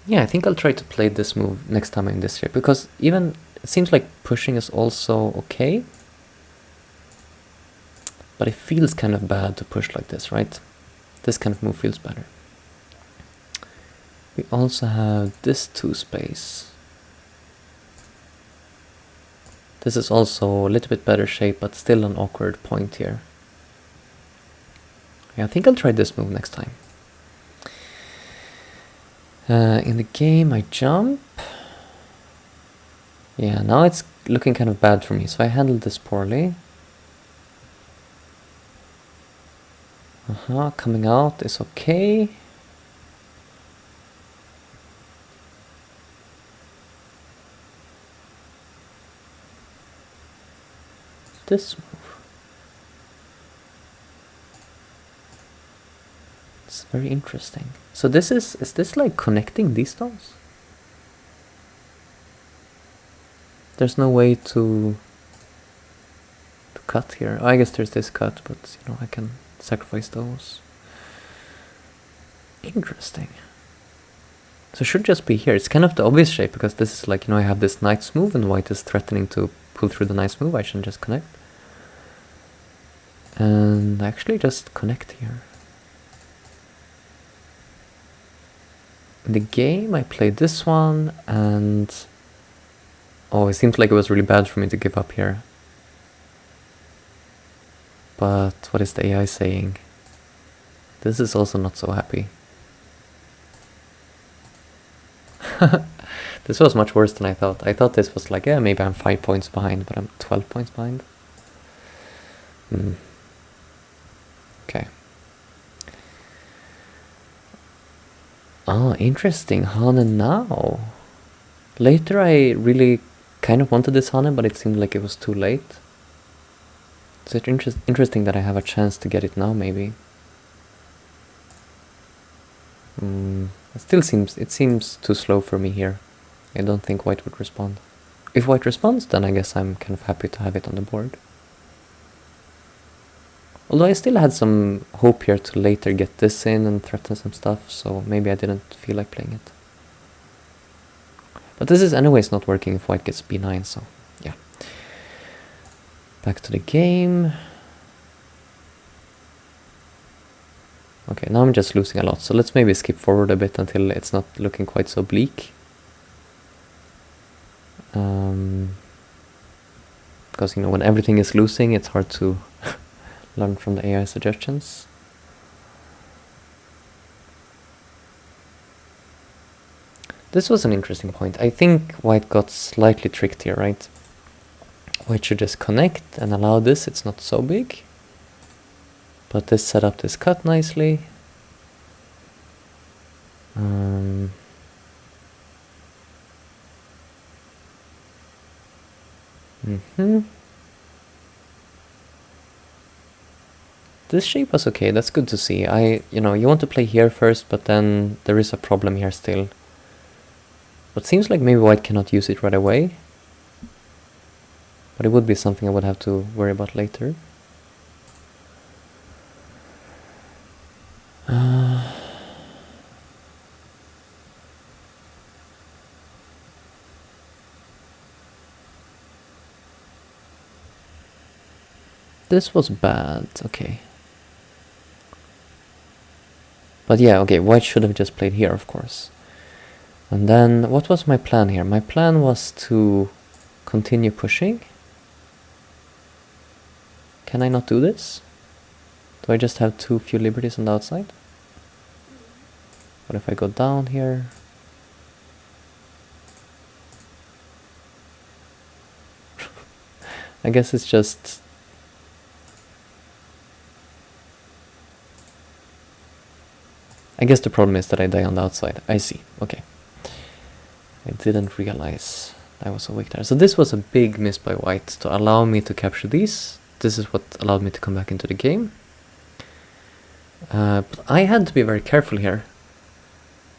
Yeah, I think I'll try to play this move next time I'm in this shape, because even it seems like pushing is also okay. But it feels kind of bad to push like this, right? This kind of move feels better. We also have this 2 space. This is also a little bit better shape, but still an awkward point here. Yeah, I think I'll try this move next time. In the game, I jump. Yeah, now it's looking kind of bad for me, so I handled this poorly. Coming out is okay. This move. It's very interesting. So this is this like connecting these stones? There's no way to cut here. I guess there's this cut, but I can sacrifice those. Interesting. So it should just be here. It's kind of the obvious shape because this is like, I have this knight's move and white is threatening to pull through the knight's move. I should just connect. And actually just connect here. In the game I played this one and it seems like it was really bad for me to give up here. But what is the AI saying? This is also not so happy. This was much worse than I thought. I thought this was like, yeah, maybe I'm 5 points behind, but I'm 12 points behind. Okay. Oh, interesting. Hane now. Later I really kind of wanted this Hane, but it seemed like it was too late. So it's interesting that I have a chance to get it now, maybe. It seems too slow for me here. I don't think white would respond. If white responds, then I guess I'm kind of happy to have it on the board. Although I still had some hope here to later get this in and threaten some stuff, so maybe I didn't feel like playing it. But this is anyways not working if white gets b9, so yeah. Back to the game. Okay, now I'm just losing a lot, so let's maybe skip forward a bit until it's not looking quite so bleak. Because, you know, when everything is losing, it's hard to learn from the AI suggestions. This was an interesting point. I think white got slightly tricked here, right? White should just connect and allow this, it's not so big. But this set up this cut nicely. This shape was okay, that's good to see. You know, you want to play here first, but then there is a problem here still. But seems like maybe white cannot use it right away. But it would be something I would have to worry about later. This was bad, okay. But yeah, okay, white should have just played here, of course. And then, what was my plan here? My plan was to continue pushing. Can I not do this? Do I just have too few liberties on the outside? What if I go down here? I guess it's just... I guess the problem is that I die on the outside. I see, okay. I didn't realize I was so weak there. So this was a big miss by white to allow me to capture these. This is what allowed me to come back into the game. But I had to be very careful here.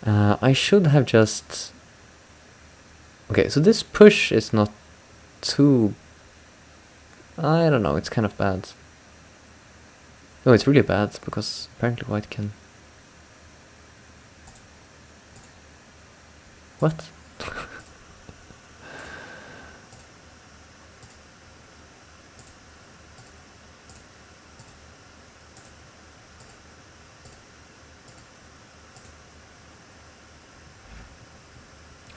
I should have just... Okay, so this push is not too... I don't know, it's kind of bad. No, it's really bad, because apparently white can... What?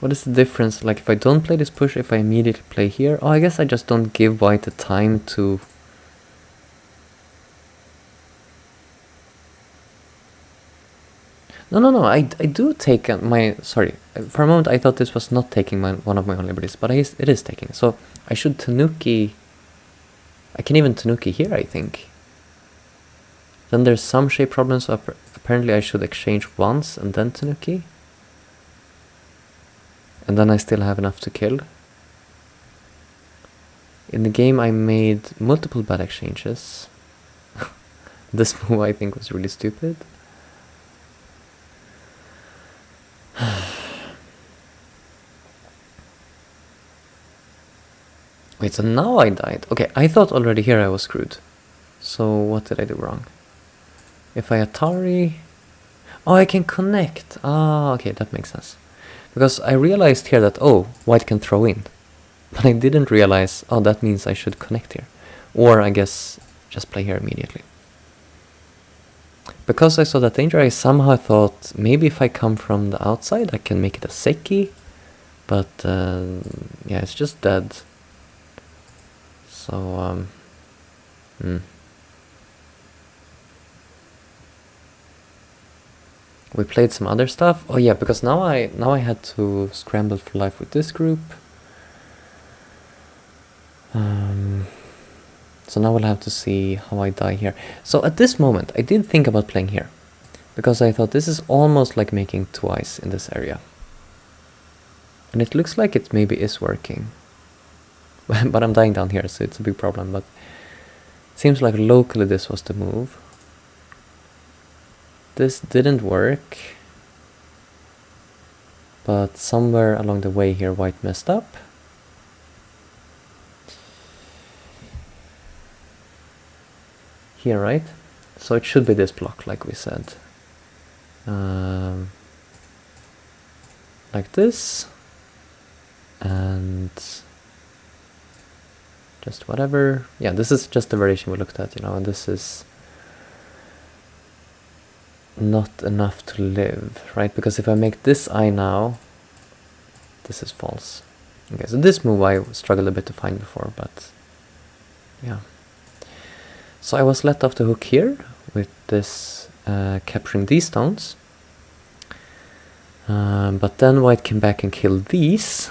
What is the difference? Like, if I don't play this push, if I immediately play here? Oh, I guess I just don't give white the time to... No, I do take my... Sorry, for a moment I thought this was not taking one of my own liberties, but it is taking. So I should Tanuki... I can even Tanuki here, I think. Then there's some shape problems, so apparently I should exchange once and then Tanuki. And then I still have enough to kill. In the game I made multiple bad exchanges. This move I think was really stupid. Wait, so now I died. Okay, I thought already here I was screwed. So what did I do wrong? If I Atari... Oh, I can connect. Ah, okay, that makes sense. Because I realized here that, oh, white can throw in. But I didn't realize, oh, that means I should connect here. Or I guess just play here immediately. Because I saw that danger, I somehow thought maybe if I come from the outside I can make it a Seki. But yeah, it's just dead. So, we played some other stuff. Oh yeah, because now I had to scramble for life with this group. So now we'll have to see how I die here. So at this moment, I did think about playing here. Because I thought this is almost like making twice in this area. And it looks like it maybe is working. But I'm dying down here, so it's a big problem. But it seems like locally this was the move. This didn't work. But somewhere along the way here, white messed up. Here, right? So it should be this block, like we said. Like this. and just whatever. Yeah, this is just the variation we looked at, you know, and this is not enough to live, right? Because if I make this eye now, this is false. Okay, so this move I struggled a bit to find before, but yeah. So I was let off the hook here with this capturing these stones. But then white came back and killed these.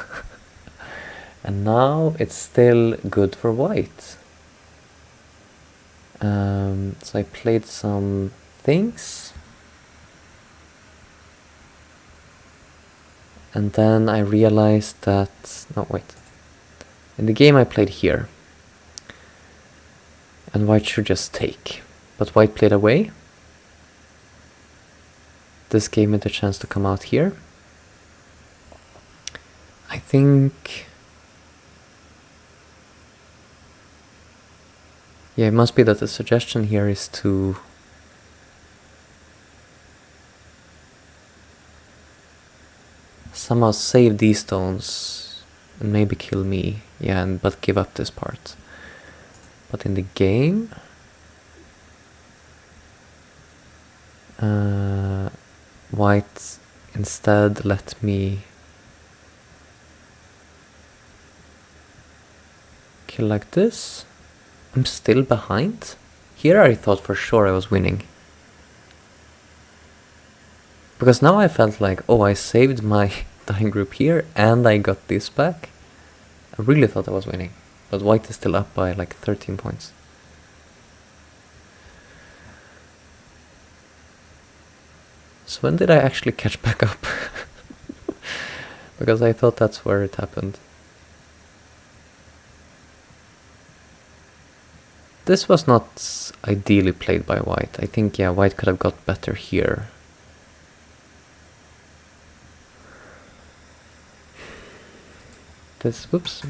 And now it's still good for white. So I played some things. And then I realized that... No, wait. In the game I played here. And white should just take. But white played away. This gave me the chance to come out here. I think... Yeah, it must be that the suggestion here is to... somehow save these stones and maybe kill me. Yeah, but give up this part. But in the game... white instead let me kill like this. I'm still behind. Here I thought for sure I was winning. Because now I felt like, oh, I saved my dying group here and I got this back. I really thought I was winning. But white is still up by like 13 points. So when did I actually catch back up? Because I thought that's where it happened. This was not ideally played by white. I think, yeah, white could have got better here. This, whoops.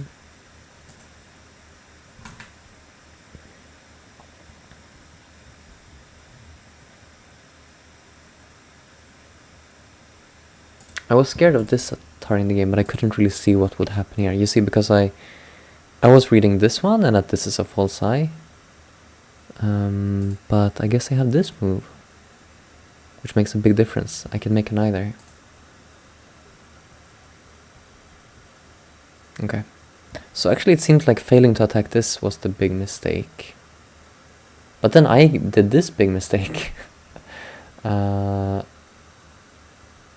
I was scared of this turn in the game, but I couldn't really see what would happen here. You see, because I was reading this one, and that this is a false eye. But I guess I have this move, which makes a big difference. I can make an eye there. Okay. So actually it seems like failing to attack this was the big mistake. But then I did this big mistake.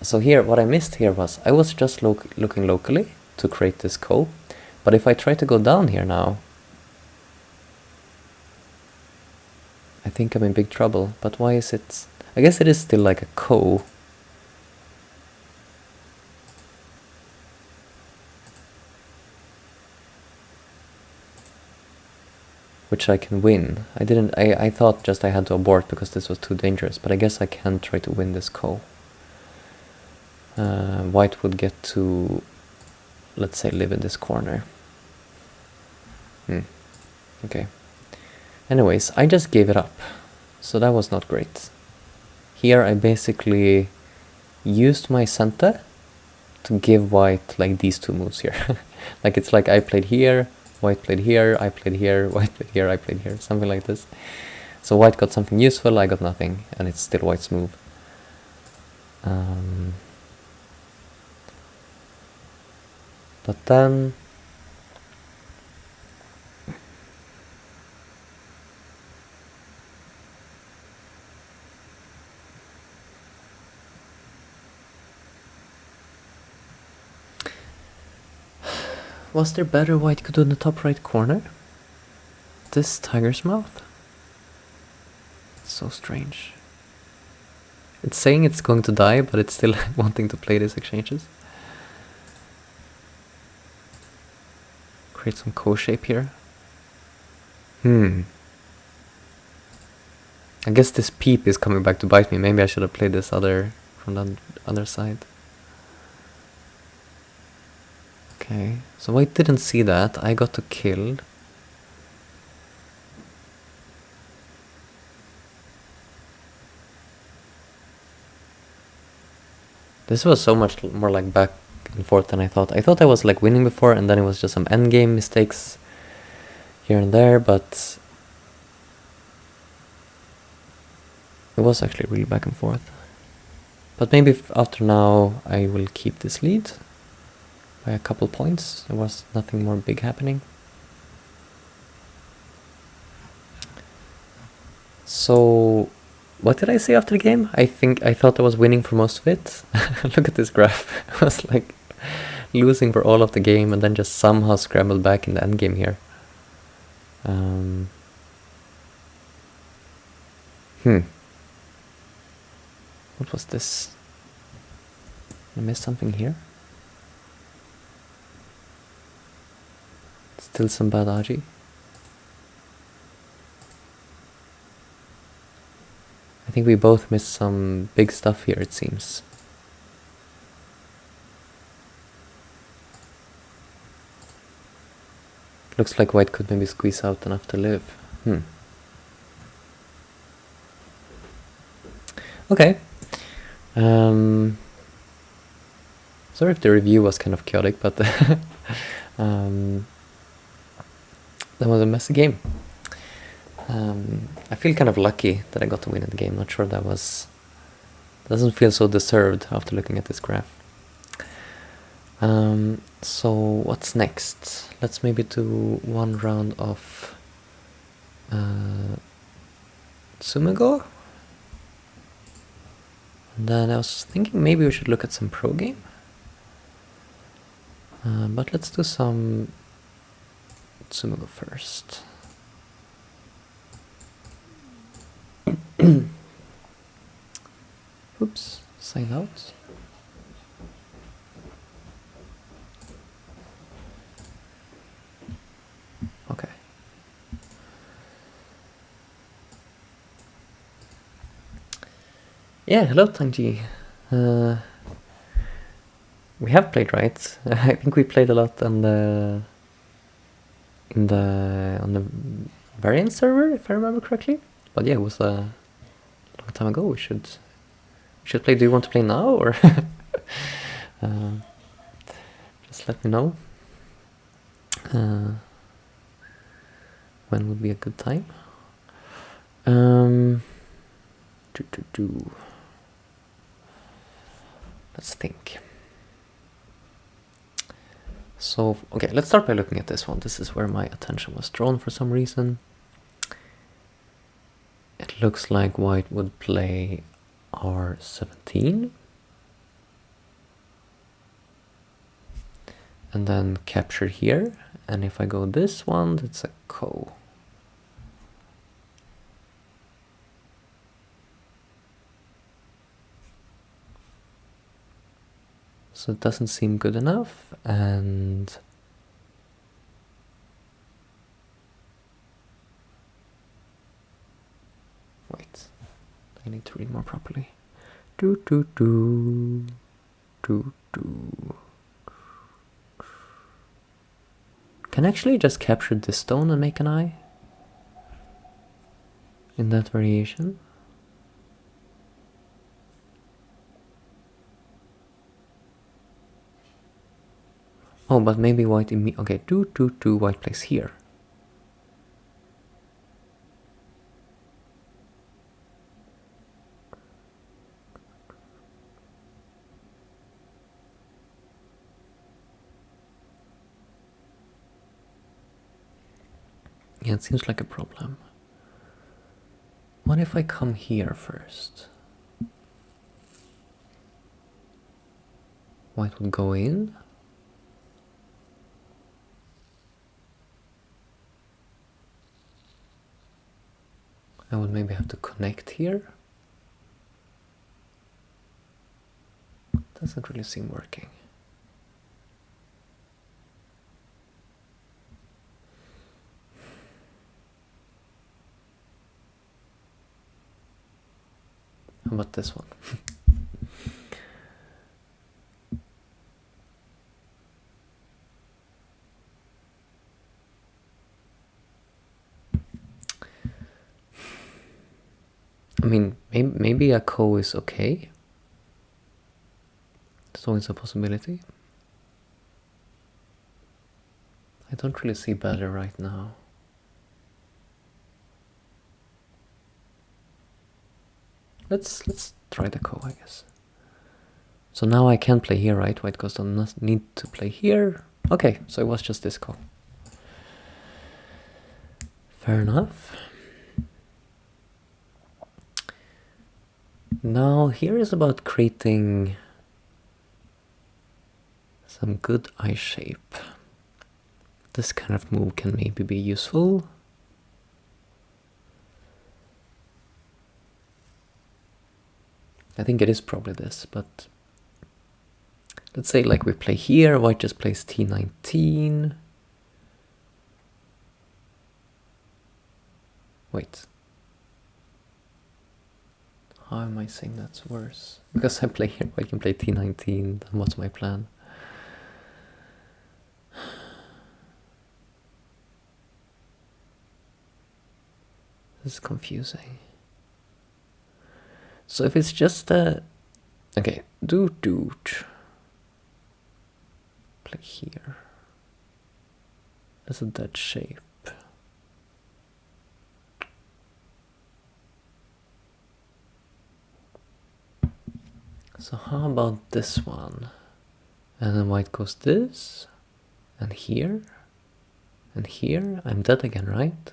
So here, what I missed here was, I was just looking locally to create this ko. But if I try to go down here now, I think I'm in big trouble. But why is it... I guess it is still like a ko. Which I can win. I thought just I had to abort because this was too dangerous. But I guess I can try to win this ko. White would get to, let's say, live in this corner. Okay. Anyways, I just gave it up. So that was not great. Here I basically used my center to give white like these two moves here. Like it's like I played here, white played here, I played here, white played here, I played here. Something like this. So white got something useful, I got nothing. And it's still white's move. But then... Was there better white could do in the top right corner? This tiger's mouth? It's so strange. It's saying it's going to die, but it's still wanting to play these exchanges. Create some co-shape here. I guess this peep is coming back to bite me. Maybe I should have played this other from the other side. Okay, so white didn't see that. I got to kill. This was so much more like and forth than I thought. I thought I was like winning before, and then it was just some endgame mistakes here and there, but it was actually really back and forth. But maybe after now I will keep this lead by a couple points. There was nothing more big happening. So, what did I say after the game? I thought I was winning for most of it. Look at this graph. I was like losing for all of the game and then just somehow scrambled back in the end game here. What was this? I missed something here. Still some bad Aji. I think we both missed some big stuff here, it seems. Looks like white could maybe squeeze out enough to live. Okay. Sorry if the review was kind of chaotic, but that was a messy game. I feel kind of lucky that I got to win in the game. Not sure that was... doesn't feel so deserved after looking at this graph. So what's next? Let's maybe do one round of Tsumego. And then I was thinking maybe we should look at some pro game. But let's do some Tsumego first. Oops, sign out. Okay. Yeah, hello Tangji. We have played, right? I think we played a lot on the on the variant server, if I remember correctly. But yeah, it was a long time ago. We should play. Do you want to play now, or just let me know when would be a good time. Let's think. So, okay, let's start by looking at this one. This is where my attention was drawn for some reason. It looks like white would play R17 and then capture here, and if I go this one, it's a ko. So it doesn't seem good enough, and wait, I need to read more properly. Can I actually just capture this stone and make an eye in that variation? Oh, but maybe white okay, white plays here. Yeah, it seems like a problem. What if I come here first? White would go in. I would maybe have to connect here. Doesn't really seem working. How about this one? I mean, maybe a ko is okay. There's always a possibility. I don't really see better right now. Let's try the ko, I guess. So now I can play here, right? White goes don't need to play here. Okay, so it was just this ko. Fair enough. Now here is about creating some good eye shape. This kind of move can maybe be useful. I think it is probably this, but let's say like we play here, white just plays t19. Wait. How am I saying that's worse? Because I play here, I can play t19, then what's my plan? This is confusing. So if it's just a... Okay, doot. Play here. That's a dead shape. So how about this one? And then white goes this, and here, and here. I'm dead again, right?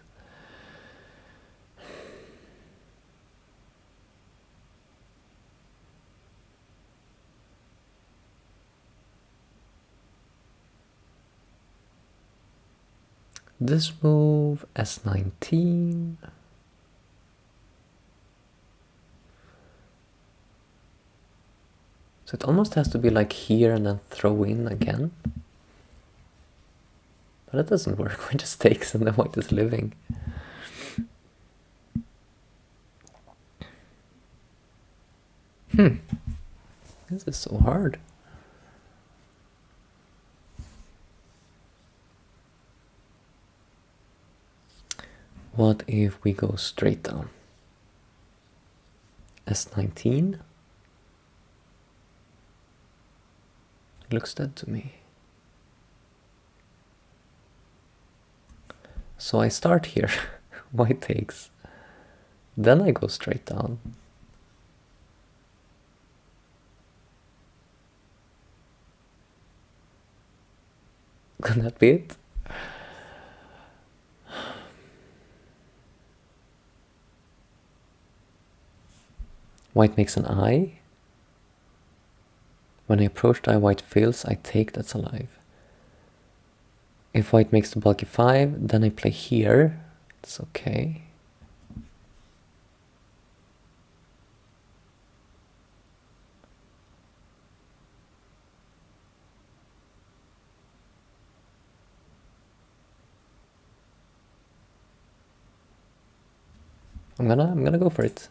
This move, s19. So it almost has to be like here and then throw in again. But it doesn't work, white just takes and then white is living. This is so hard. What if we go straight down? s19. It looks dead to me. So I start here, white takes, then I go straight down. Could that be it? White makes an eye. When I approach the eye, white fails, I take, that's alive. If white makes the bulky 5, then I play here. It's okay. I'm gonna go for it.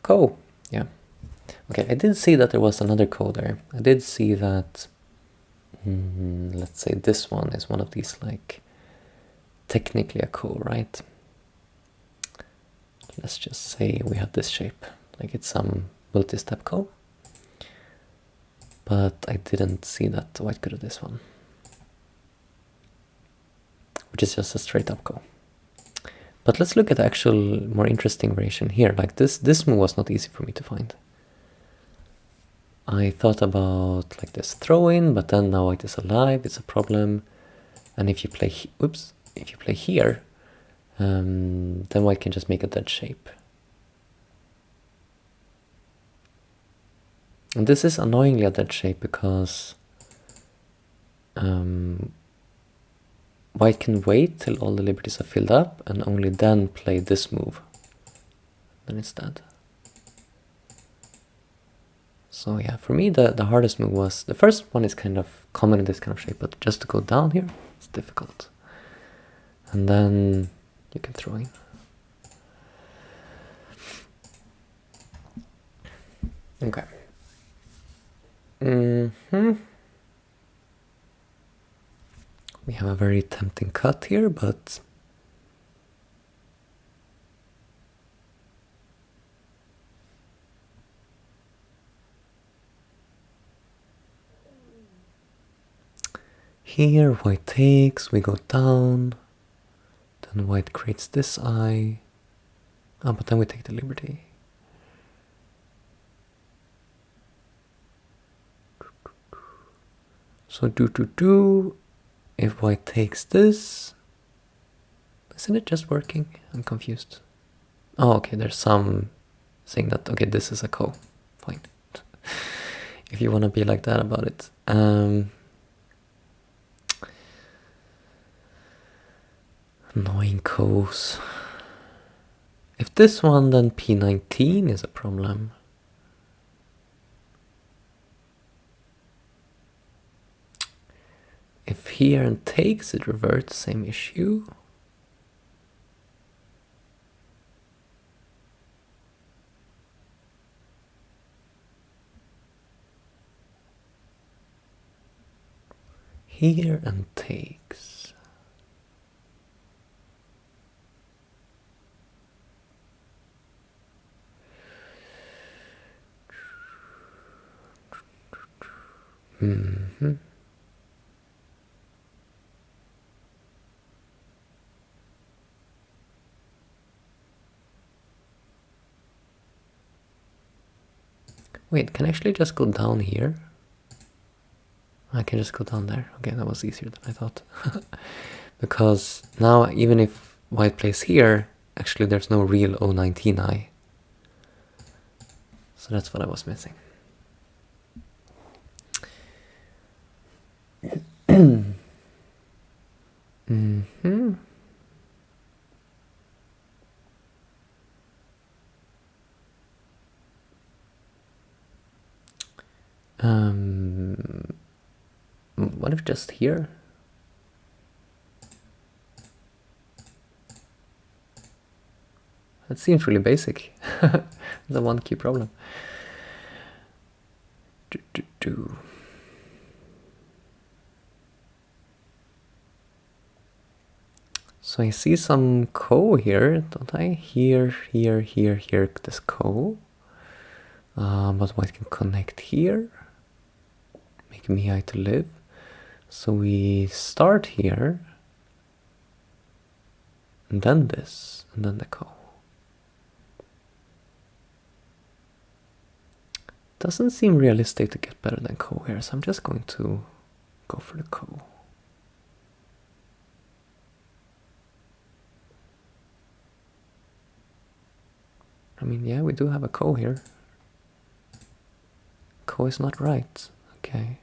Ko, yeah. Okay, I did see that there was another ko there. I did see that. Let's say this one is one of these, like, technically a ko, right? Let's just say we have this shape, like it's some multi-step ko. But I didn't see that white could do this one, which is just a straight up ko. But let's look at the actual more interesting variation here. Like this move was not easy for me to find. I thought about like this throw in, but then now white is alive, it's a problem. And if you play, if you play here, then white can just make a dead shape. And this is annoyingly a dead shape because white can wait till all the liberties are filled up and only then play this move. Then it's dead. So yeah, for me the hardest move was, the first one is kind of common in this kind of shape, but just to go down here, it's difficult. And then you can throw in. Okay. We have a very tempting cut here, but here, white takes, we go down, then white creates this eye. Ah, but then we take the liberty. So if white takes this, isn't it just working? I'm confused. Oh, okay, there's some saying that, okay, this is a ko. Fine. If you want to be like that about it. Annoying kos. If this one, then p19 is a problem. If here and takes, it reverts, same issue. Here and takes. Wait, can I actually just go down here? I can just go down there. Okay, that was easier than I thought. Because now, even if white plays here, actually there's no real O19 eye. So that's what I was missing. What if just here? That seems really basic. The one key problem. So I see some ko here, don't I? Here, this ko. But white can connect here. Make me eye to live. So we start here. And then this, and then the ko. Doesn't seem realistic to get better than ko here, so I'm just going to go for the ko. I mean, yeah, we do have a ko here. Ko is not right. Okay.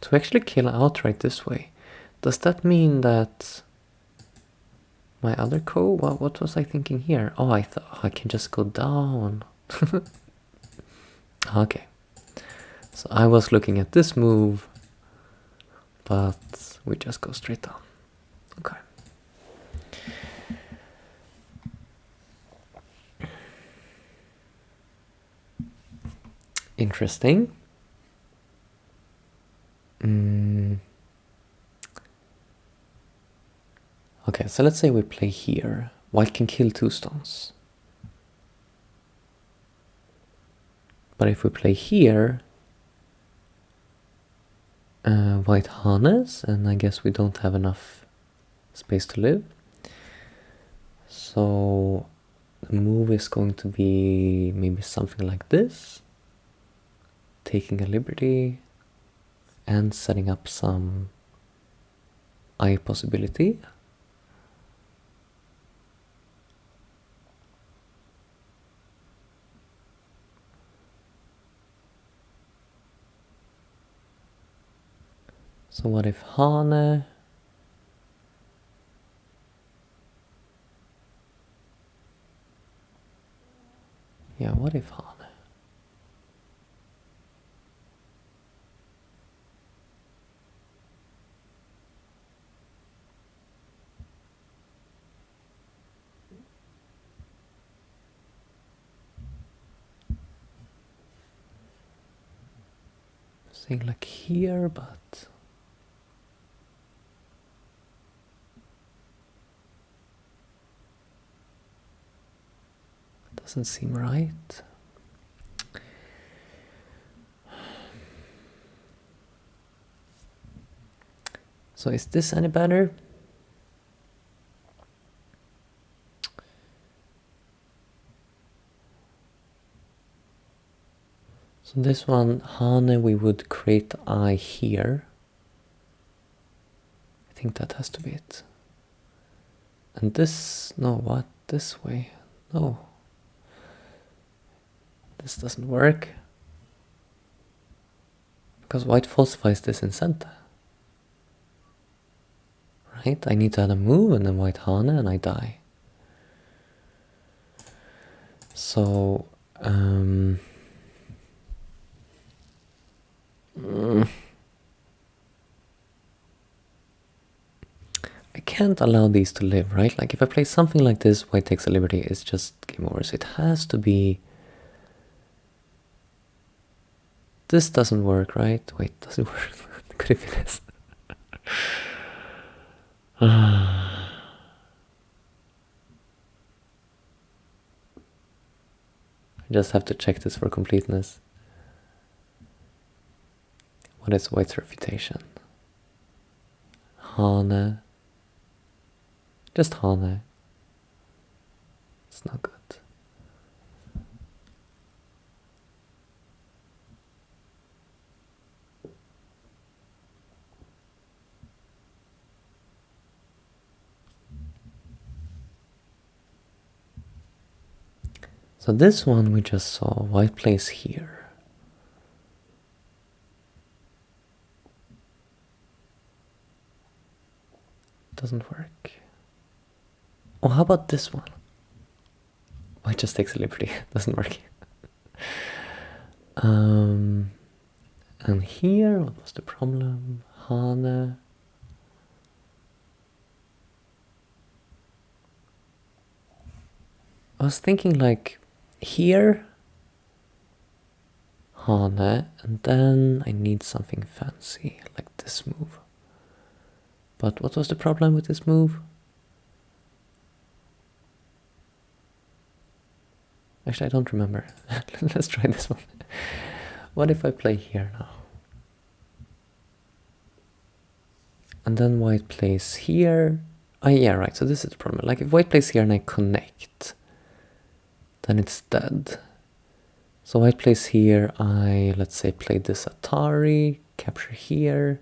To actually kill outright this way, does that mean that my other ko? What was I thinking here? Oh, I thought I can just go down. Okay. So I was looking at this move, but we just go straight down. Okay. Interesting. Okay, so let's say we play here. White can kill 2 stones. But if we play here, white harness, and I guess we don't have enough space to live. So the move is going to be maybe something like this. Taking a liberty and setting up some eye possibility. So what if Hane? Yeah, what if Hane? Saying like here, but it doesn't seem right. So is this any better? So this one, Hane, we would create I here. I think that has to be it. And this, no, what? This way? No. This doesn't work. Because white falsifies this in center. Right? I need to add a move and then white Hane and I die. So, I can't allow these to live, right? Like if I play something like this, white takes a liberty, it's just game over. So it has to be... This doesn't work, right? Wait, doesn't work. Could it be this? I just have to check this for completeness. What is white's refutation? Hane. Just Hane. It's not good. So this one we just saw, white plays here. Doesn't work. Oh, how about this one? White just takes a liberty, doesn't work. And here, what was the problem? Hane. I was thinking like here, Hane, and then I need something fancy, like this move. But what was the problem with this move? Actually, I don't remember. Let's try this one. What if I play here now? And then white plays here. Oh yeah, right, so this is the problem. Like if white plays here and I connect, then it's dead. So white plays here, let's say, play this Atari, capture here.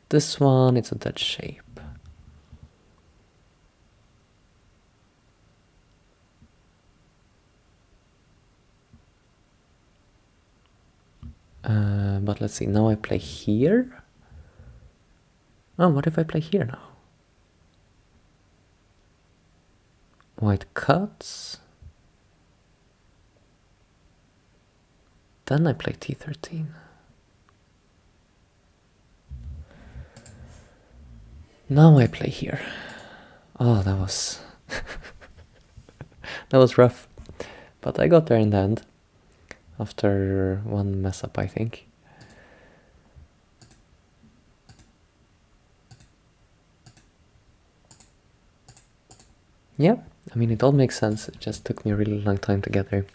This one, it's a dead shape. But let's see, now I play here. Oh, what if I play here now? White cuts. Then I play T13. Now I play here. Oh, that was... that was rough. But I got there in the end. After one mess up, I think. Yeah, I mean, it all makes sense. It just took me a really long time to get there.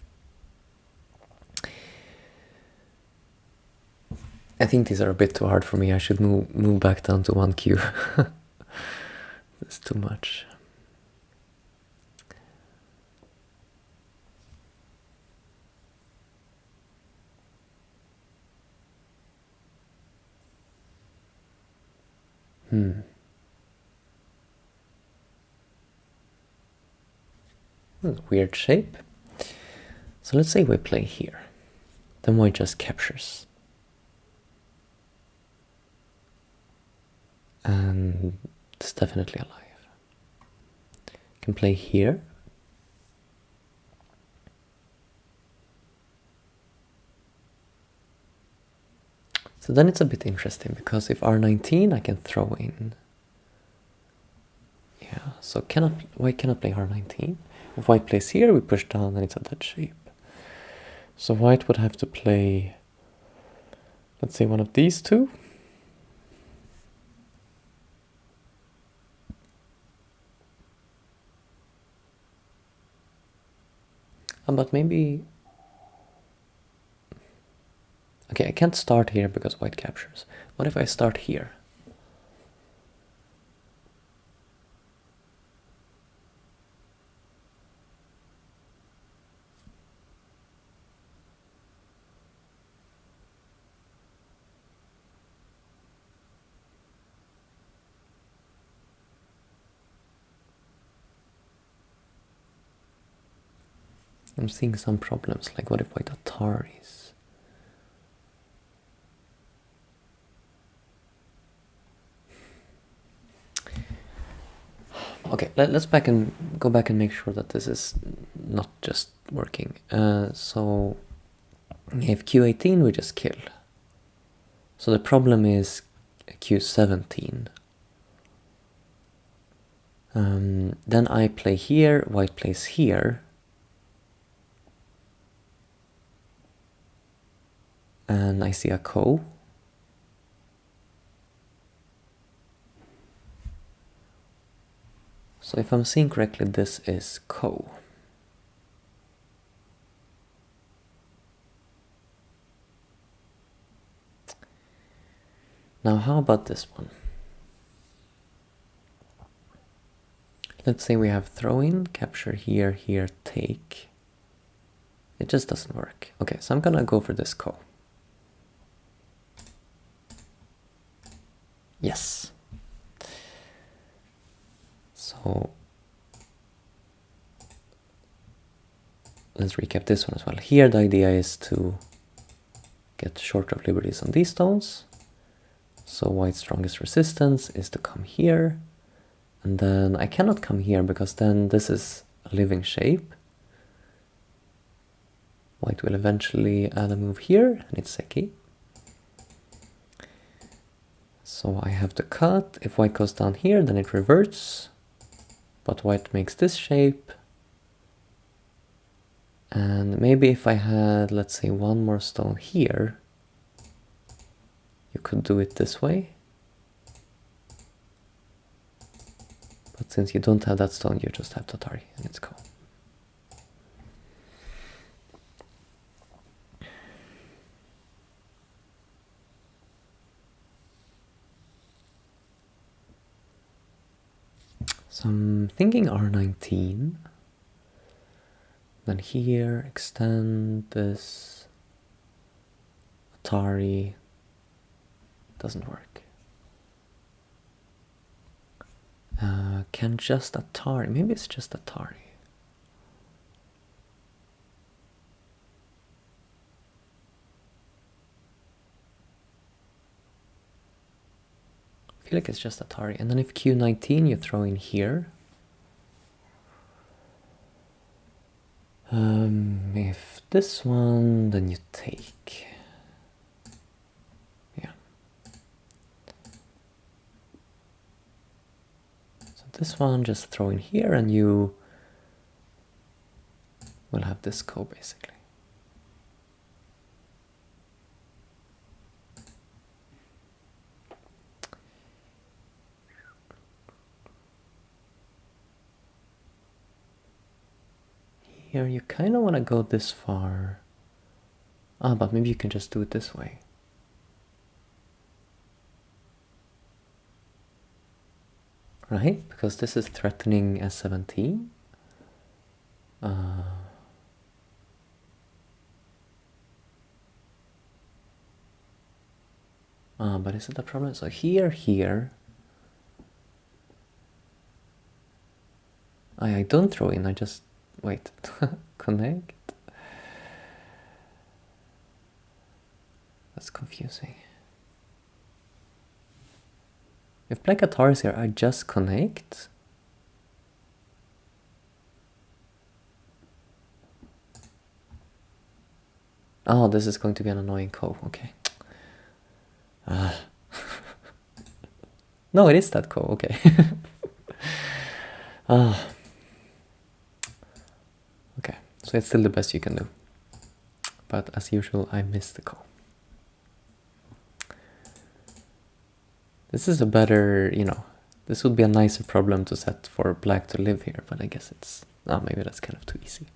I think these are a bit too hard for me. I should move back down to 1Q. It's too much. Weird shape. So let's say we play here. Then white just captures. And it's definitely alive. Can play here. So then it's a bit interesting, because if R19 I can throw in. Yeah, so white cannot play R19. If white plays here, we push down and it's a dead shape. So white would have to play Let's say one of these two. But maybe... Okay, I can't start here because white captures. What if I start here? I'm seeing some problems, like what if white Ataris? Okay, let's go back and make sure that this is not just working. So if q18 we just kill. So the problem is q17. Then I play here, white plays here. And I see a ko. So if I'm seeing correctly, this is ko. Now how about this one? Let's say we have throw in, capture here, here, take. It just doesn't work. Okay, so I'm gonna go for this ko. Yes. So let's recap this one as well. Here the idea is to get short of liberties on these stones. So white's strongest resistance is to come here. And then I cannot come here because then this is a living shape. White will eventually add a move here and it's seki. So I have to cut. If white goes down here, then it reverts. But white makes this shape. And maybe if I had, let's say, one more stone here, you could do it this way. But since you don't have that stone, you just have Tatari, and it's cool. So I'm thinking R19. Then here, extend this. Atari. Doesn't work. Can just Atari. Maybe it's just Atari. I feel like it's just Atari. And then if Q19 you throw in here. If this one, then you take. Yeah. So this one, just throw in here and you will have this ko basically. Here you kind of want to go this far. Ah, but maybe you can just do it this way. Right? Because this is threatening S17. But is it a problem? So here. I don't throw in, I just wait. Connect. That's confusing. If black Atar is here, I just connect. Oh, this is going to be an annoying ko. Okay. No, it is that ko. Okay. Okay, so it's still the best you can do. But as usual, I missed the ko. This is a better, you know, this would be a nicer problem to set for black to live here, but I guess it's, oh, maybe that's kind of too easy.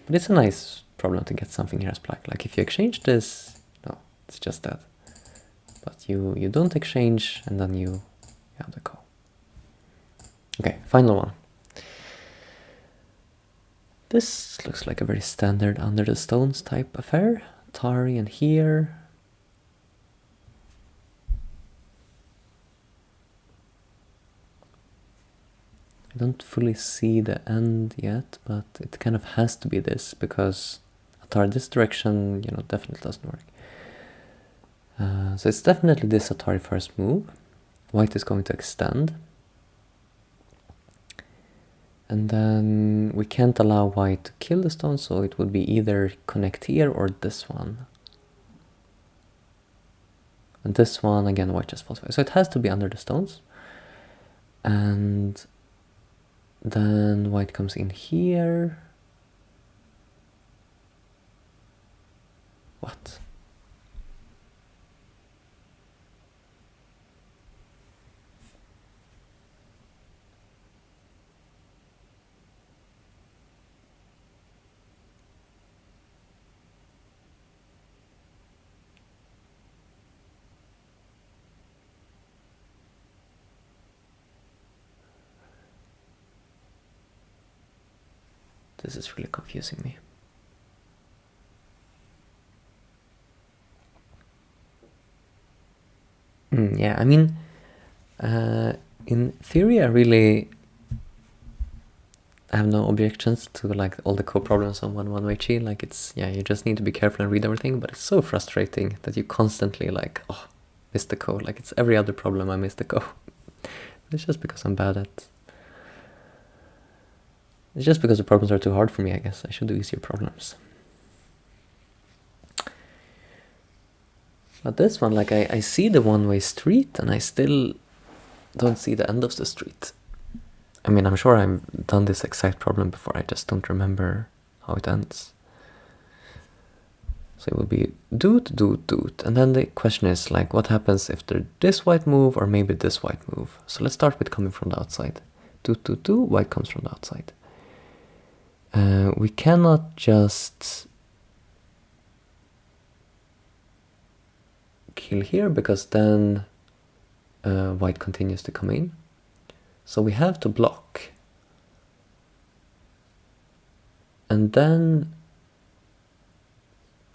But it's a nice problem to get something here as black. Like if you exchange this, no, it's just that. But you don't exchange, and then you have the call. Okay, final one. This looks like a very standard under the stones type affair. Atari and here. I don't fully see the end yet, but it kind of has to be this, because Atari this direction, you know, definitely doesn't work. So it's definitely this Atari first move. White is going to extend. And then we can't allow white to kill the stone, so it would be either connect here or this one. And this one, again, white just falls away. So it has to be under the stones. And then white comes in here. What? This is really confusing me. Yeah, I mean, in theory, I have no objections to like all the co-problems on one-way chi. Like it's, yeah, you just need to be careful and read everything, but it's so frustrating that you constantly like, oh, miss the co. Like it's every other problem I miss the co. It's just because I'm bad at... It's just because the problems are too hard for me, I guess. I should do easier problems. But this one, like I see the one-way street and I still don't see the end of the street. I mean, I'm sure I've done this exact problem before, I just don't remember how it ends. So it would be doot, doot, doot. And then the question is, like, what happens if there's this white move or maybe this white move? So let's start with coming from the outside. Doot, doot, doot, white comes from the outside. We cannot just kill here, because then white continues to come in. So we have to block. And then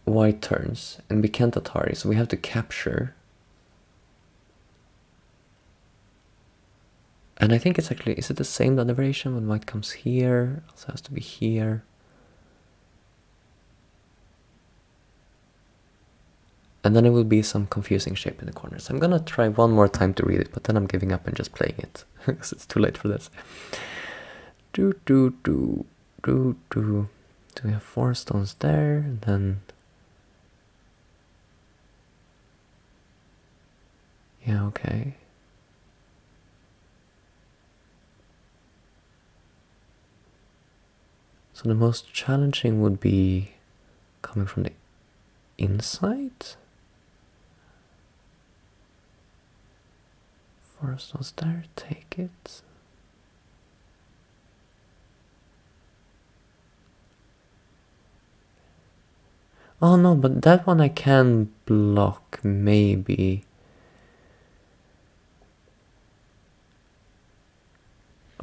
white turns, and we can't Atari, so we have to capture. And I think it's actually, is it the same, the other variation, when white comes here, also has to be here. And then it will be some confusing shape in the corners. I'm gonna try one more time to read it, but then I'm giving up and just playing it, because it's too late for this. Do, do, do, do, do. Do we have 4 stones there, and then... Yeah, okay. So the most challenging would be coming from the inside. 4 stones there, take it. Oh no, but that one I can block, maybe.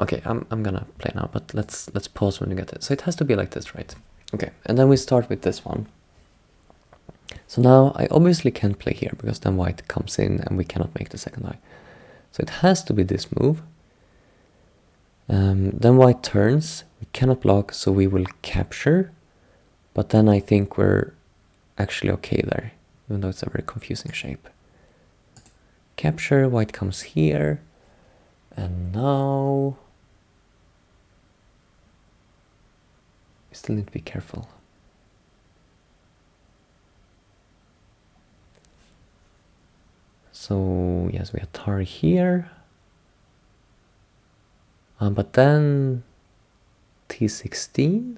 Okay, I'm gonna play now, but let's pause when you get it. So it has to be like this, right? Okay, and then we start with this one. So now I obviously can't play here, because then white comes in and we cannot make the second eye. So it has to be this move. Then white turns, we cannot block, so we will capture. But then I think we're actually okay there, even though it's a very confusing shape. Capture, white comes here, and now... we still need to be careful. So yes, we have Atari here. But then T16.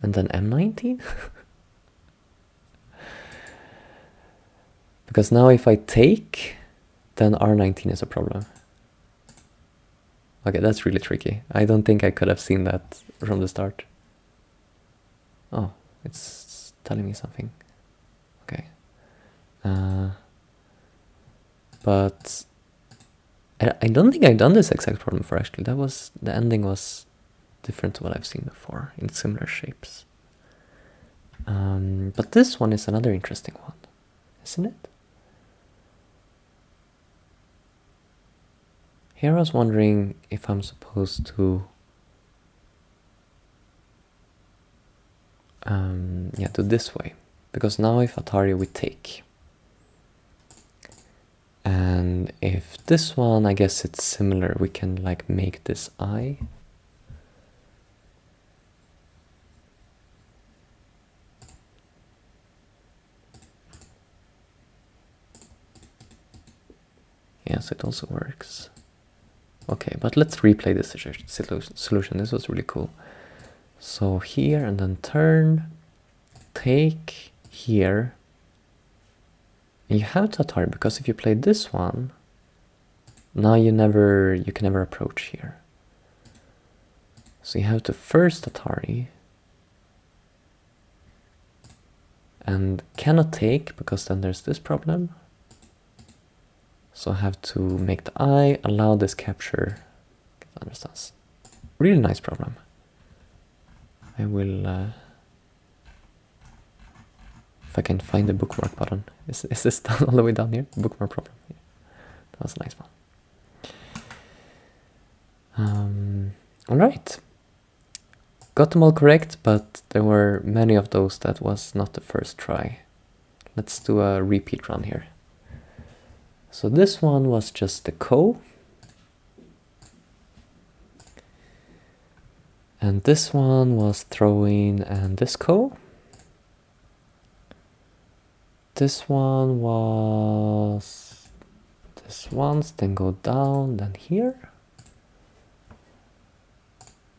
And then M19. Because now if I take, then R19 is a problem. Okay, that's really tricky. I don't think I could have seen that from the start. Oh, it's telling me something. Okay. But I don't think I've done this exact problem before, actually. The ending was different to what I've seen before in similar shapes. But this one is another interesting one, isn't it? Here I was wondering if I'm supposed to do this way, because now if Atari we take, and if this one, I guess it's similar, we can like make this I. Yes, it also works. Okay, but let's replay this solution. This was really cool. So here and then turn, take here. And you have to Atari, because if you play this one, now you can never approach here. So you have to first Atari and cannot take, because then there's this problem. So I have to make the I, allow this capture. Understands. Really nice problem. I will, if I can find the bookmark button. Is this down all the way down here? Bookmark problem. Yeah. That was a nice one. All right. Got them all correct, but there were many of those that was not the first try. Let's do a repeat run here. So this one was just the ko. And this one was throwing and this ko. This one was this once, then go down, then here.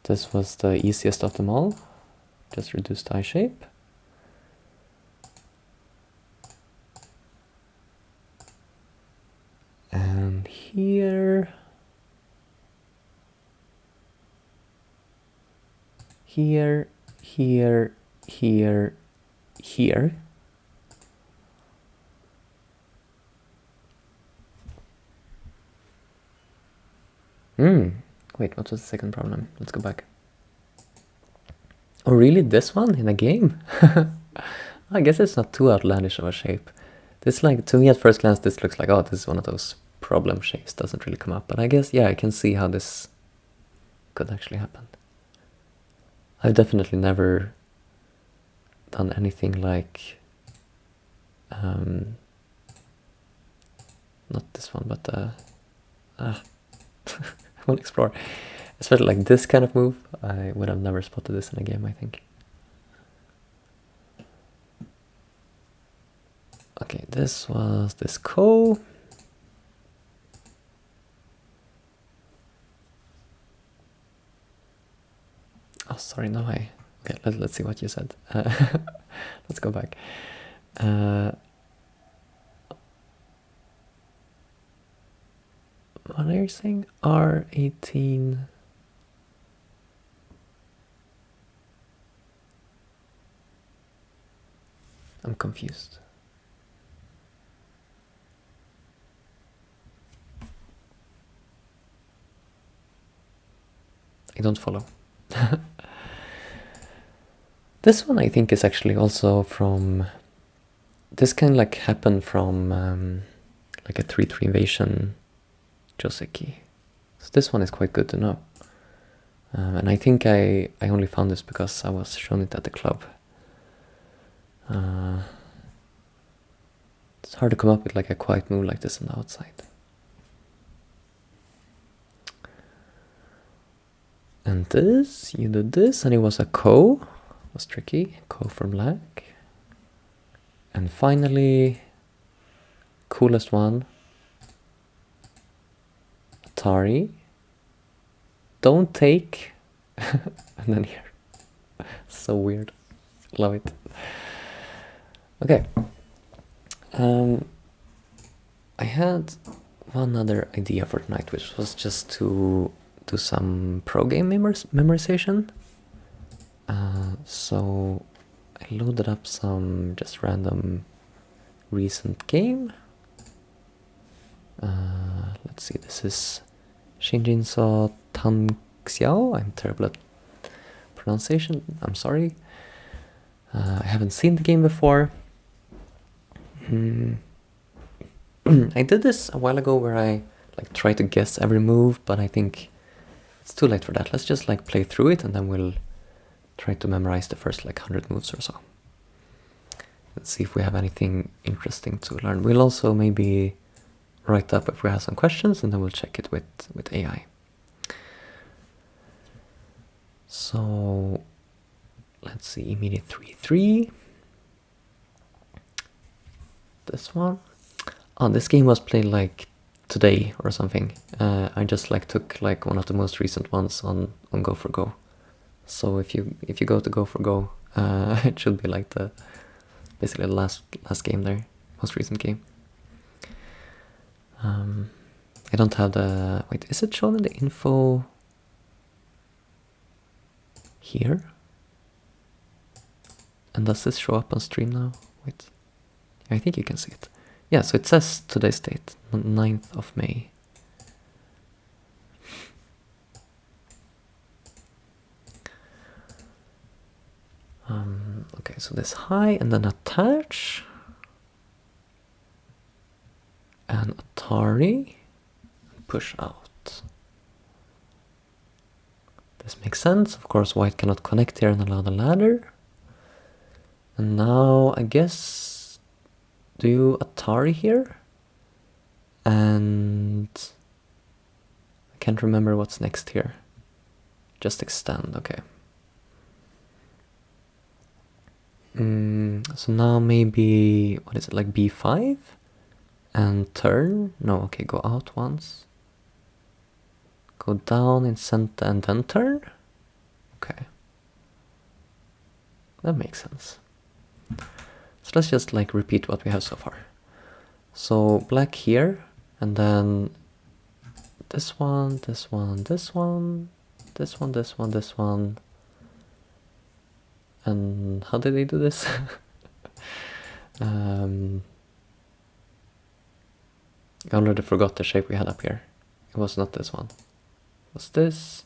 This was the easiest of them all. Just reduce the I shape. And here. Here, here, here, here. Wait, what was the second problem? Let's go back. Oh, really? This one in a game? I guess it's not too outlandish of a shape. This, like, to me at first glance, this looks like, oh, this is one of those problem shapes. Doesn't really come up. But I guess, yeah, I can see how this could actually happen. I've definitely never done anything like, not this one, but I want to explore. Especially like this kind of move, I would have never spotted this in a game, I think. Okay, this was this ko. Oh, sorry, no, okay, let's see what you said. Let's go back. What are you saying? R18. I'm confused. I don't follow. This one I think is actually also from, this can like happen from like a 3-3 invasion Joseki. So this one is quite good to know. And I think I only found this because I was shown it at the club. It's hard to come up with like a quiet move like this on the outside. And this, you do this, and it was a ko. Was tricky. Ko from black. And finally, coolest one. Atari. Don't take. And then here. So weird. Love it. Okay. I had one other idea for tonight, which was just to do some pro game memorization. So I loaded up some just random recent game. Let's see, this is Shinjinso Tanxiao. I'm terrible at pronunciation, I'm sorry. I haven't seen the game before. I did this a while ago where I like try to guess every move, but I think it's too late for that. Let's just like play through it and then we'll try to memorize the first like 100 moves or so. Let's see if we have anything interesting to learn. We'll also maybe write up if we have some questions and then we'll check it with AI. So let's see, immediate 3-3. This one. Oh, this game was played like today or something. I just like took like one of the most recent ones on Go for Go. So if you go to Go for Go, it should be like the basically the last game there, most recent game. I don't have the wait. Is it shown in the info here? And does this show up on stream now? Wait, I think you can see it. Yeah, so it says today's date, 9th of May. Okay, so this high and then attach. And Atari. Push out. This makes sense. Of course, white cannot connect here and allow the ladder. And now, I guess, do Atari here. And I can't remember what's next here. Just extend, okay. So now maybe, what is it, like b5? And turn? No, okay, go out once. Go down in center and then turn? Okay. That makes sense. So let's just like repeat what we have so far. So black here, and then this one, this one, this one, this one, this one, this one. And how did they do this? I already forgot the shape we had up here. It was not this one. It was this.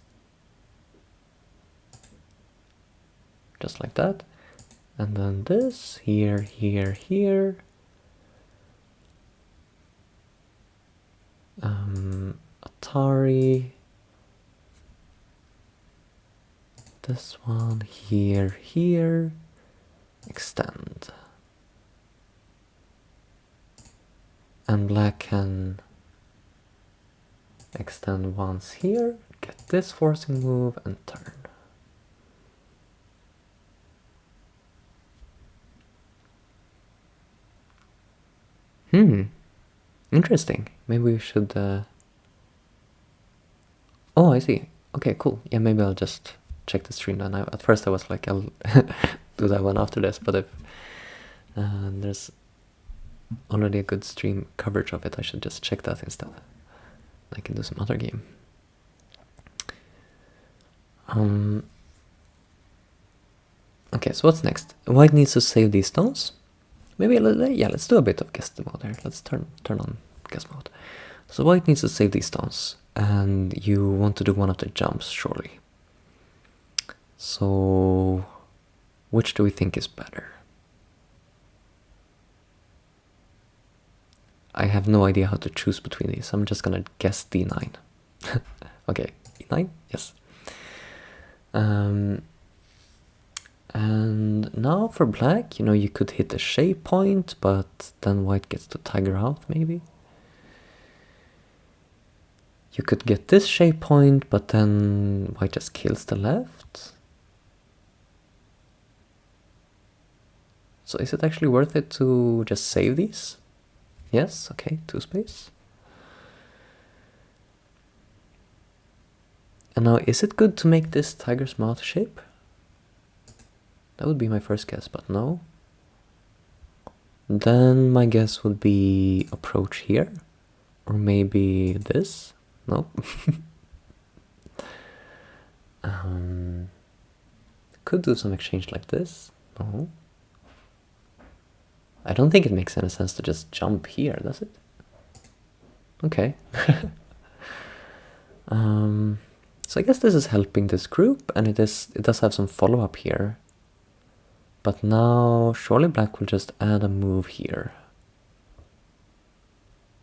Just like that. And then this, here, here, here. Atari. This one, here, here. Extend. And black can extend once here, get this forcing move and turn. Interesting. Maybe we should oh, I see. Okay, cool. Yeah, maybe I'll just check the stream then. At first I was like, I'll do that one after this, but if there's already a good stream coverage of it, I should just check that instead. I can do some other game. Okay, so what's next? White needs to save these stones. Maybe, yeah, let's do a bit of guess mode here. Let's turn on guess mode. So white needs to save these stones, and you want to do one of the jumps, surely. So, which do we think is better? I have no idea how to choose between these. I'm just gonna guess D9. Okay, E9? Yes. And now for black, you know, you could hit a shape point, but then white gets to tiger out, maybe. You could get this shape point, but then white just kills the left. So is it actually worth it to just save these? Yes, okay, 2 space. And now, is it good to make this tiger's mouth shape? That would be my first guess, but no. Then my guess would be approach here. Or maybe this? Nope. Could do some exchange like this. No. I don't think it makes any sense to just jump here, does it? Okay. So I guess this is helping this group, and it does have some follow-up here. But now surely black will just add a move here.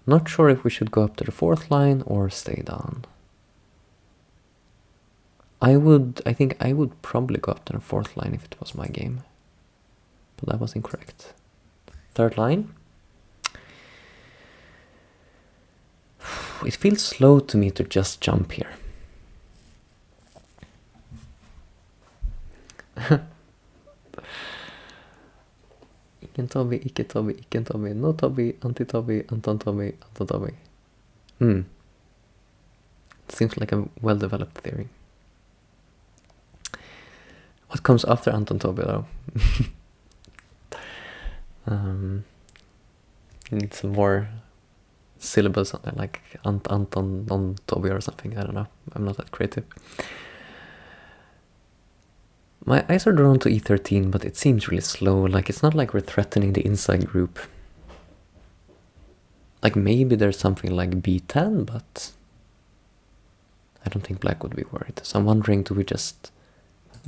Not sure if we should go up to the 4th line or stay down. I think I would probably go up to the 4th line if it was my game. But that was incorrect. 3rd line. It feels slow to me to just jump here. Iken Tobi, Ike Tobi, Iken Tobi, no Tobi, anti-Tobi, Anton Tobi, Anton Tobi. It seems like a well-developed theory. What comes after Anton Tobi though? You need some more syllables on there, like Anton on Tobi or something. I don't know. I'm not that creative. My eyes are drawn to E13, but it seems really slow. Like, it's not like we're threatening the inside group. Like, maybe there's something like B10, but I don't think black would be worried. So I'm wondering, do we just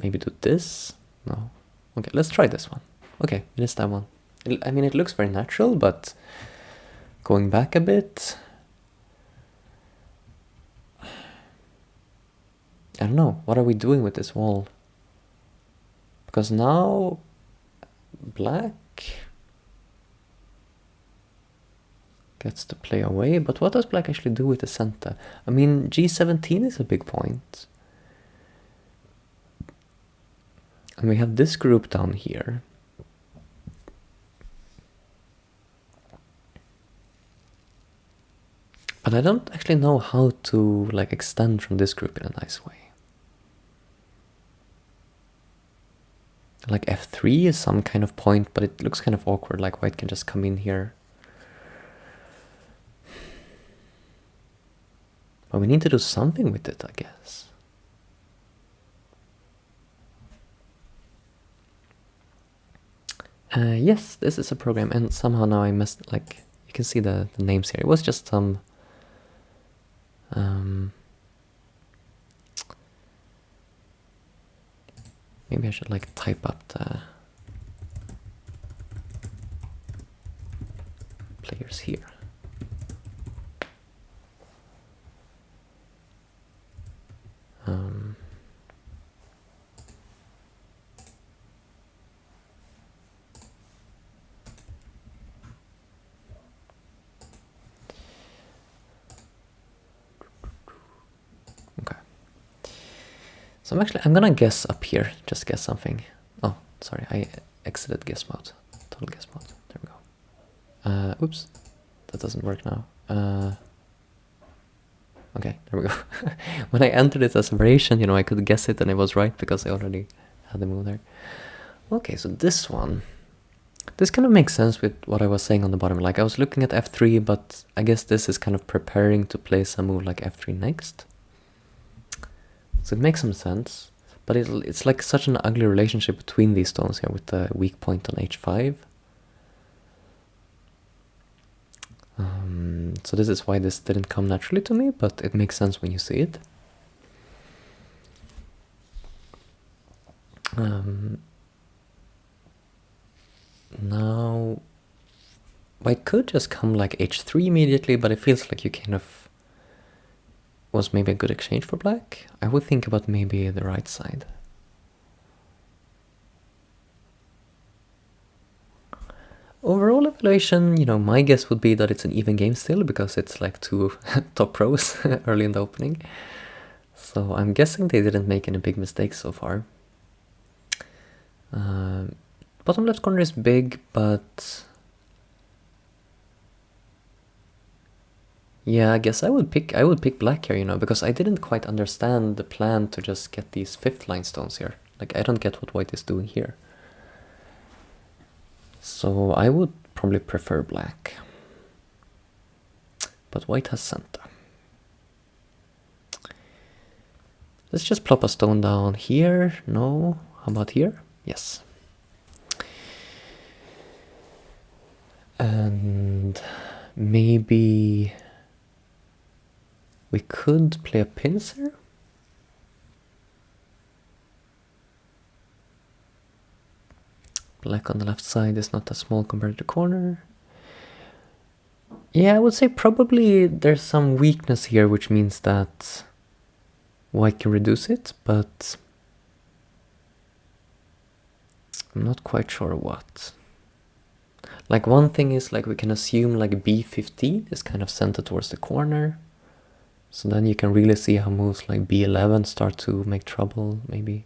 maybe do this? No. Okay, let's try this one. Okay, it is that one. I mean, it looks very natural, but going back a bit, I don't know. What are we doing with this wall? Because now black gets to play away, but what does black actually do with the center? I mean, G17 is a big point. And we have this group down here. But I don't actually know how to like extend from this group in a nice way. Like F3 is some kind of point, but it looks kind of awkward, like white can just come in here. But we need to do something with it, I guess. Yes, this is a program, and somehow now I missed, like, you can see the names here. It was just some... maybe I should like type up the players here. Okay. So I'm gonna guess up here, just guess something. Oh, sorry, I exited guess mode. Total guess mode. There we go. Oops, that doesn't work now. Okay, there we go. When I entered it as a variation, you know, I could guess it and it was right because I already had the move there. Okay, so this one. This kind of makes sense with what I was saying on the bottom. Like, I was looking at F3, but I guess this is kind of preparing to place a move like F3 next. So it makes some sense. But it's like such an ugly relationship between these stones here with the weak point on H5. So this is why this didn't come naturally to me, but it makes sense when you see it. Now, white could just come like H3 immediately, but it feels like you kind of was maybe a good exchange for black. I would think about maybe the right side. Overall evaluation, you know, my guess would be that it's an even game still, because it's like two top pros early in the opening. So I'm guessing they didn't make any big mistakes so far. Bottom left corner is big, but yeah, I guess I would pick black here, you know, because I didn't quite understand the plan to just get these 5th line stones here. Like, I don't get what white is doing here. So I would probably prefer black. But white has center. Let's just plop a stone down here. No. How about here? Yes. And maybe we could play a pincer. Black on the left side is not that small compared to the corner. Yeah, I would say probably there's some weakness here, which means that white can reduce it, but I'm not quite sure what. Like one thing is like we can assume like b15 is kind of centered towards the corner. So then you can really see how moves like b11 start to make trouble, maybe.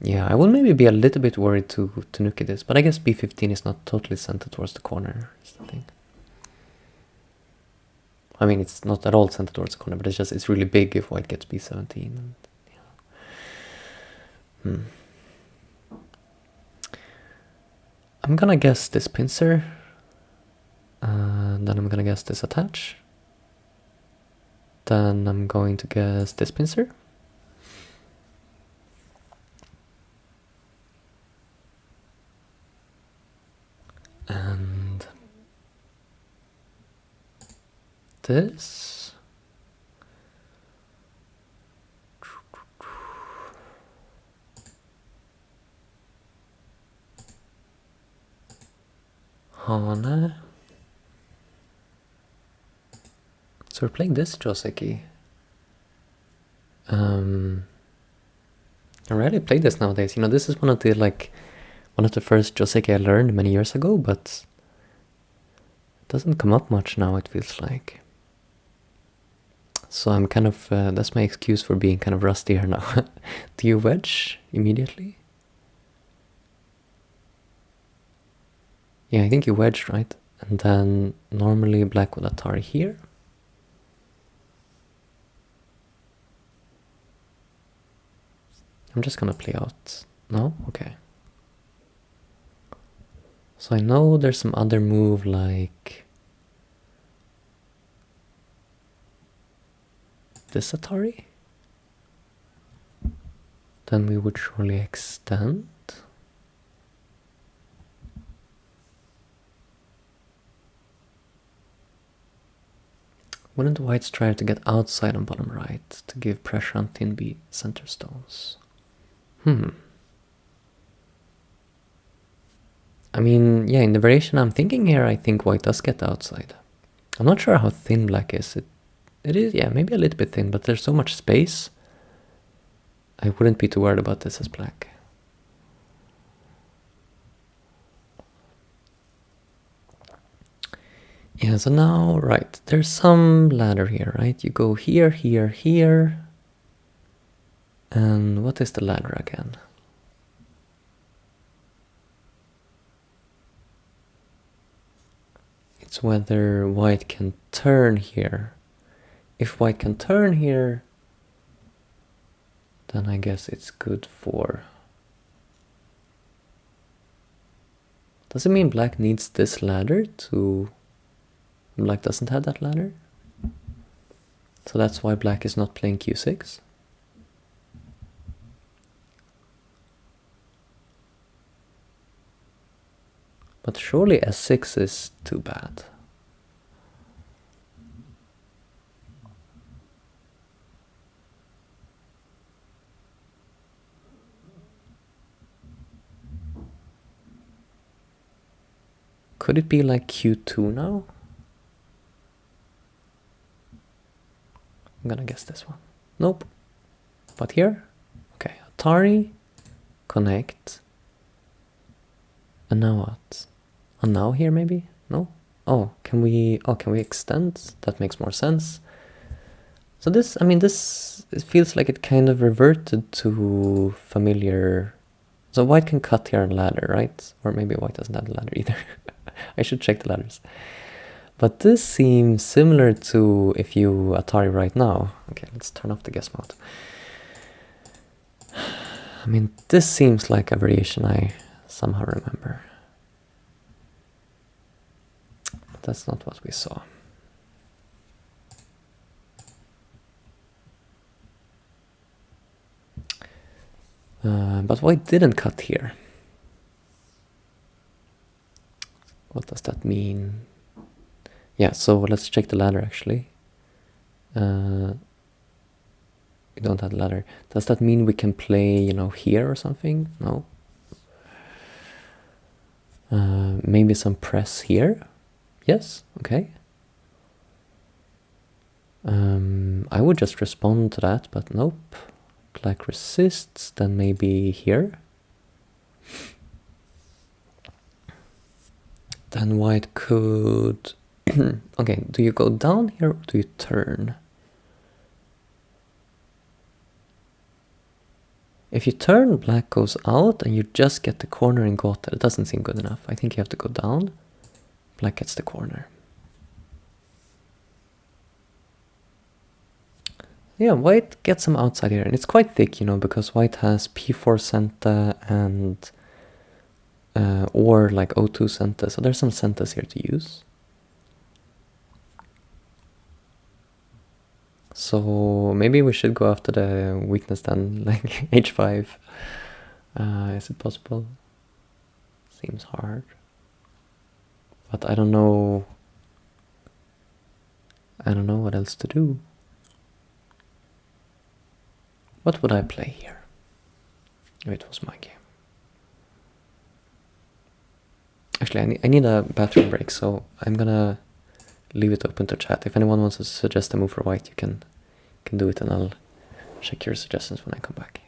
Yeah, I would maybe be a little bit worried to nuke this, but I guess b15 is not totally centered towards the corner, is the thing. I mean, it's not at all centered towards the corner, but it's really big if white gets b17. And, yeah. I'm gonna guess this pincer, then I'm gonna guess this attach, then I'm going to guess this pincer. And this. Hane. So we're playing this Joseki. I rarely play this nowadays. You know, this is one of the first Joseki I learned many years ago, but it doesn't come up much now, it feels like. So I'm kind of, that's my excuse for being kind of rusty here now. Do you wedge immediately? Yeah, I think you wedged, right? And then normally black with Atari here. I'm just gonna play out. No? Okay. So I know there's some other move like this Atari. Then we would surely extend. Wouldn't whites try to get outside on bottom right to give pressure on thin B center stones? I mean, yeah, in the variation I'm thinking here, I think white does get outside. I'm not sure how thin black is. It is, yeah, maybe a little bit thin, but there's so much space. I wouldn't be too worried about this as black. Yeah, so now, right, there's some ladder here, right? You go here, here, here. And what is the ladder again? It's whether white can turn here. If white can turn here, then I guess it's good for... Does it mean black needs this ladder to... Black doesn't have that ladder? So that's why black is not playing q6? But surely s6 is too bad. Could it be like q2 now? I'm gonna guess this one. Nope. But here? Okay, Atari, connect. And now what? And now here maybe? No? Oh, can we extend? That makes more sense. So this, I mean, this, it feels like it kind of reverted to familiar. So white can cut here on ladder, right? Or maybe white doesn't have the ladder either. I should check the ladders. But this seems similar to if you Atari right now. Okay, let's turn off the guess mode. I mean, this seems like a variation I somehow remember. But that's not what we saw. But white didn't cut here. What does that mean? Yeah, so let's check the ladder actually. We don't have the ladder. Does that mean we can play, you know, here or something? No. Maybe some press here? Yes, okay. I would just respond to that, but nope. Black resists, then maybe here. Then white could... okay, do you go down here or do you turn? If you turn, black goes out and you just get the corner in Gotha. It doesn't seem good enough. I think you have to go down. Black gets the corner. Yeah, white gets some outside here. And it's quite thick, you know, because white has P4 centa and... or like O2 centa. So there's some centas here to use. So maybe we should go after the weakness then, like H5. Is it possible? Seems hard. But I don't know. I don't know what else to do. What would I play here? If it was my game. Actually, I need a bathroom break, so I'm gonna leave it open to chat. If anyone wants to suggest a move for white, you can do it, and I'll check your suggestions when I come back.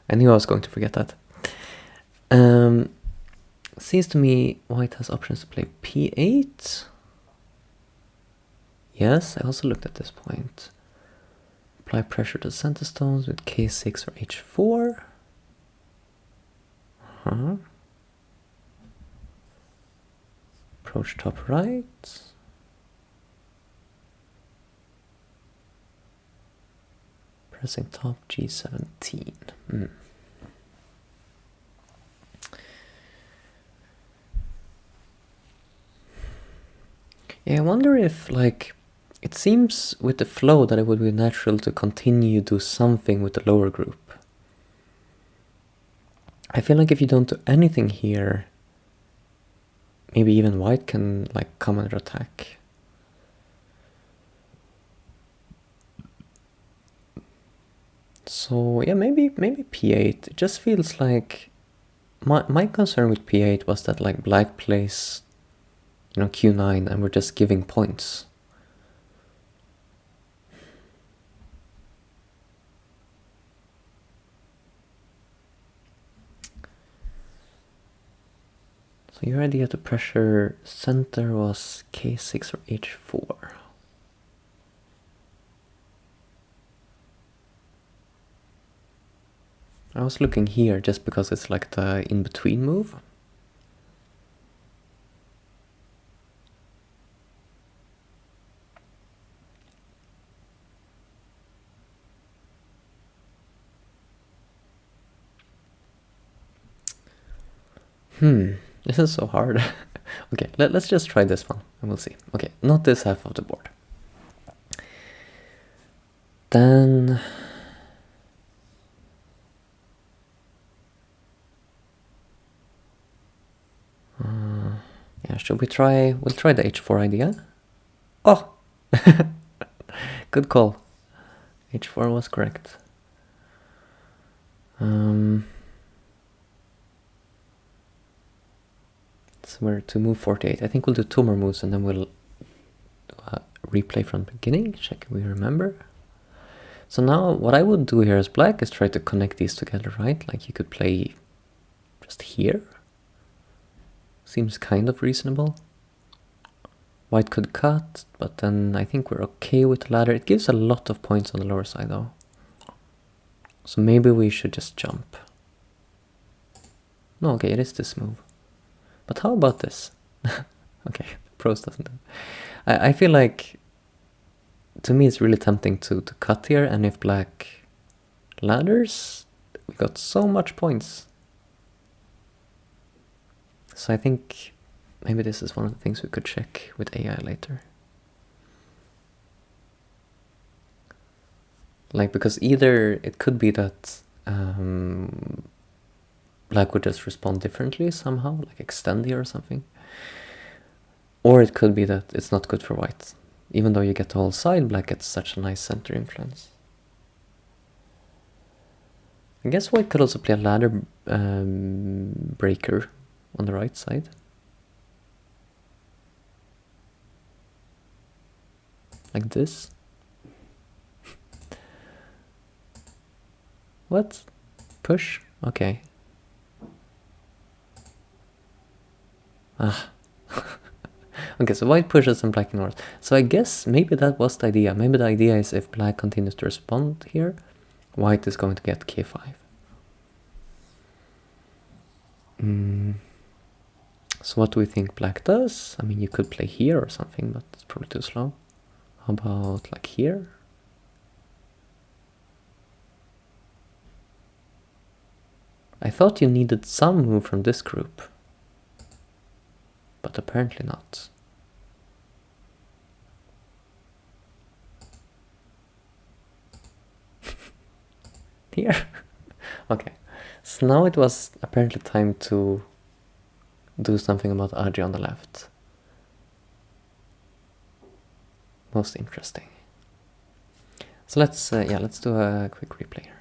I knew I was going to forget that. Seems to me white has options to play p8. Yes, I also looked at this point. Apply pressure to center stones with k6 or h4. Approach top right. Pressing top g17. Yeah, I wonder if, like, it seems with the flow that it would be natural to continue do something with the lower group. I feel like if you don't do anything here, maybe even white can, like, counter attack. So yeah, maybe p8. It just feels like my concern with p8 was that, like, black plays, you know, q9 and we're just giving points. So your idea to pressure center was k6 or h4. I was looking here just because it's like the in-between move. This is so hard. Okay, let's just try this one and we'll see. Okay, not this half of the board. Then yeah, should we try? We'll try the h4 idea. Oh, good call. h4 was correct. So we're to move 48. I think we'll do 2 more moves and then we'll replay from the beginning. Check if we remember. So now what I would do here as black is try to connect these together, right? Like you could play just here. Seems kind of reasonable. White could cut, but then I think we're okay with the ladder. It gives a lot of points on the lower side though. So maybe we should just jump. No, okay, it is this move. But how about this? Okay, pros doesn't. I feel like, to me it's really tempting to cut here, and if black ladders, we got so much points. So I think maybe this is one of the things we could check with AI later. Like, because either it could be that black would just respond differently somehow, like extend here or something. Or it could be that it's not good for white. Even though you get the whole side, black gets such a nice center influence. I guess white could also play a ladder breaker on the right side. Like this. What? Push? Okay. Ah. Okay, so white pushes and black ignores. So I guess maybe that was the idea. Maybe the idea is if black continues to respond here, white is going to get k5. So what do we think black does? I mean, you could play here or something, but it's probably too slow. How about like here? I thought you needed some move from this group, but apparently not. Here. Okay, so now it was apparently time to do something about Aji on the left. Most interesting. So let's do a quick replay here.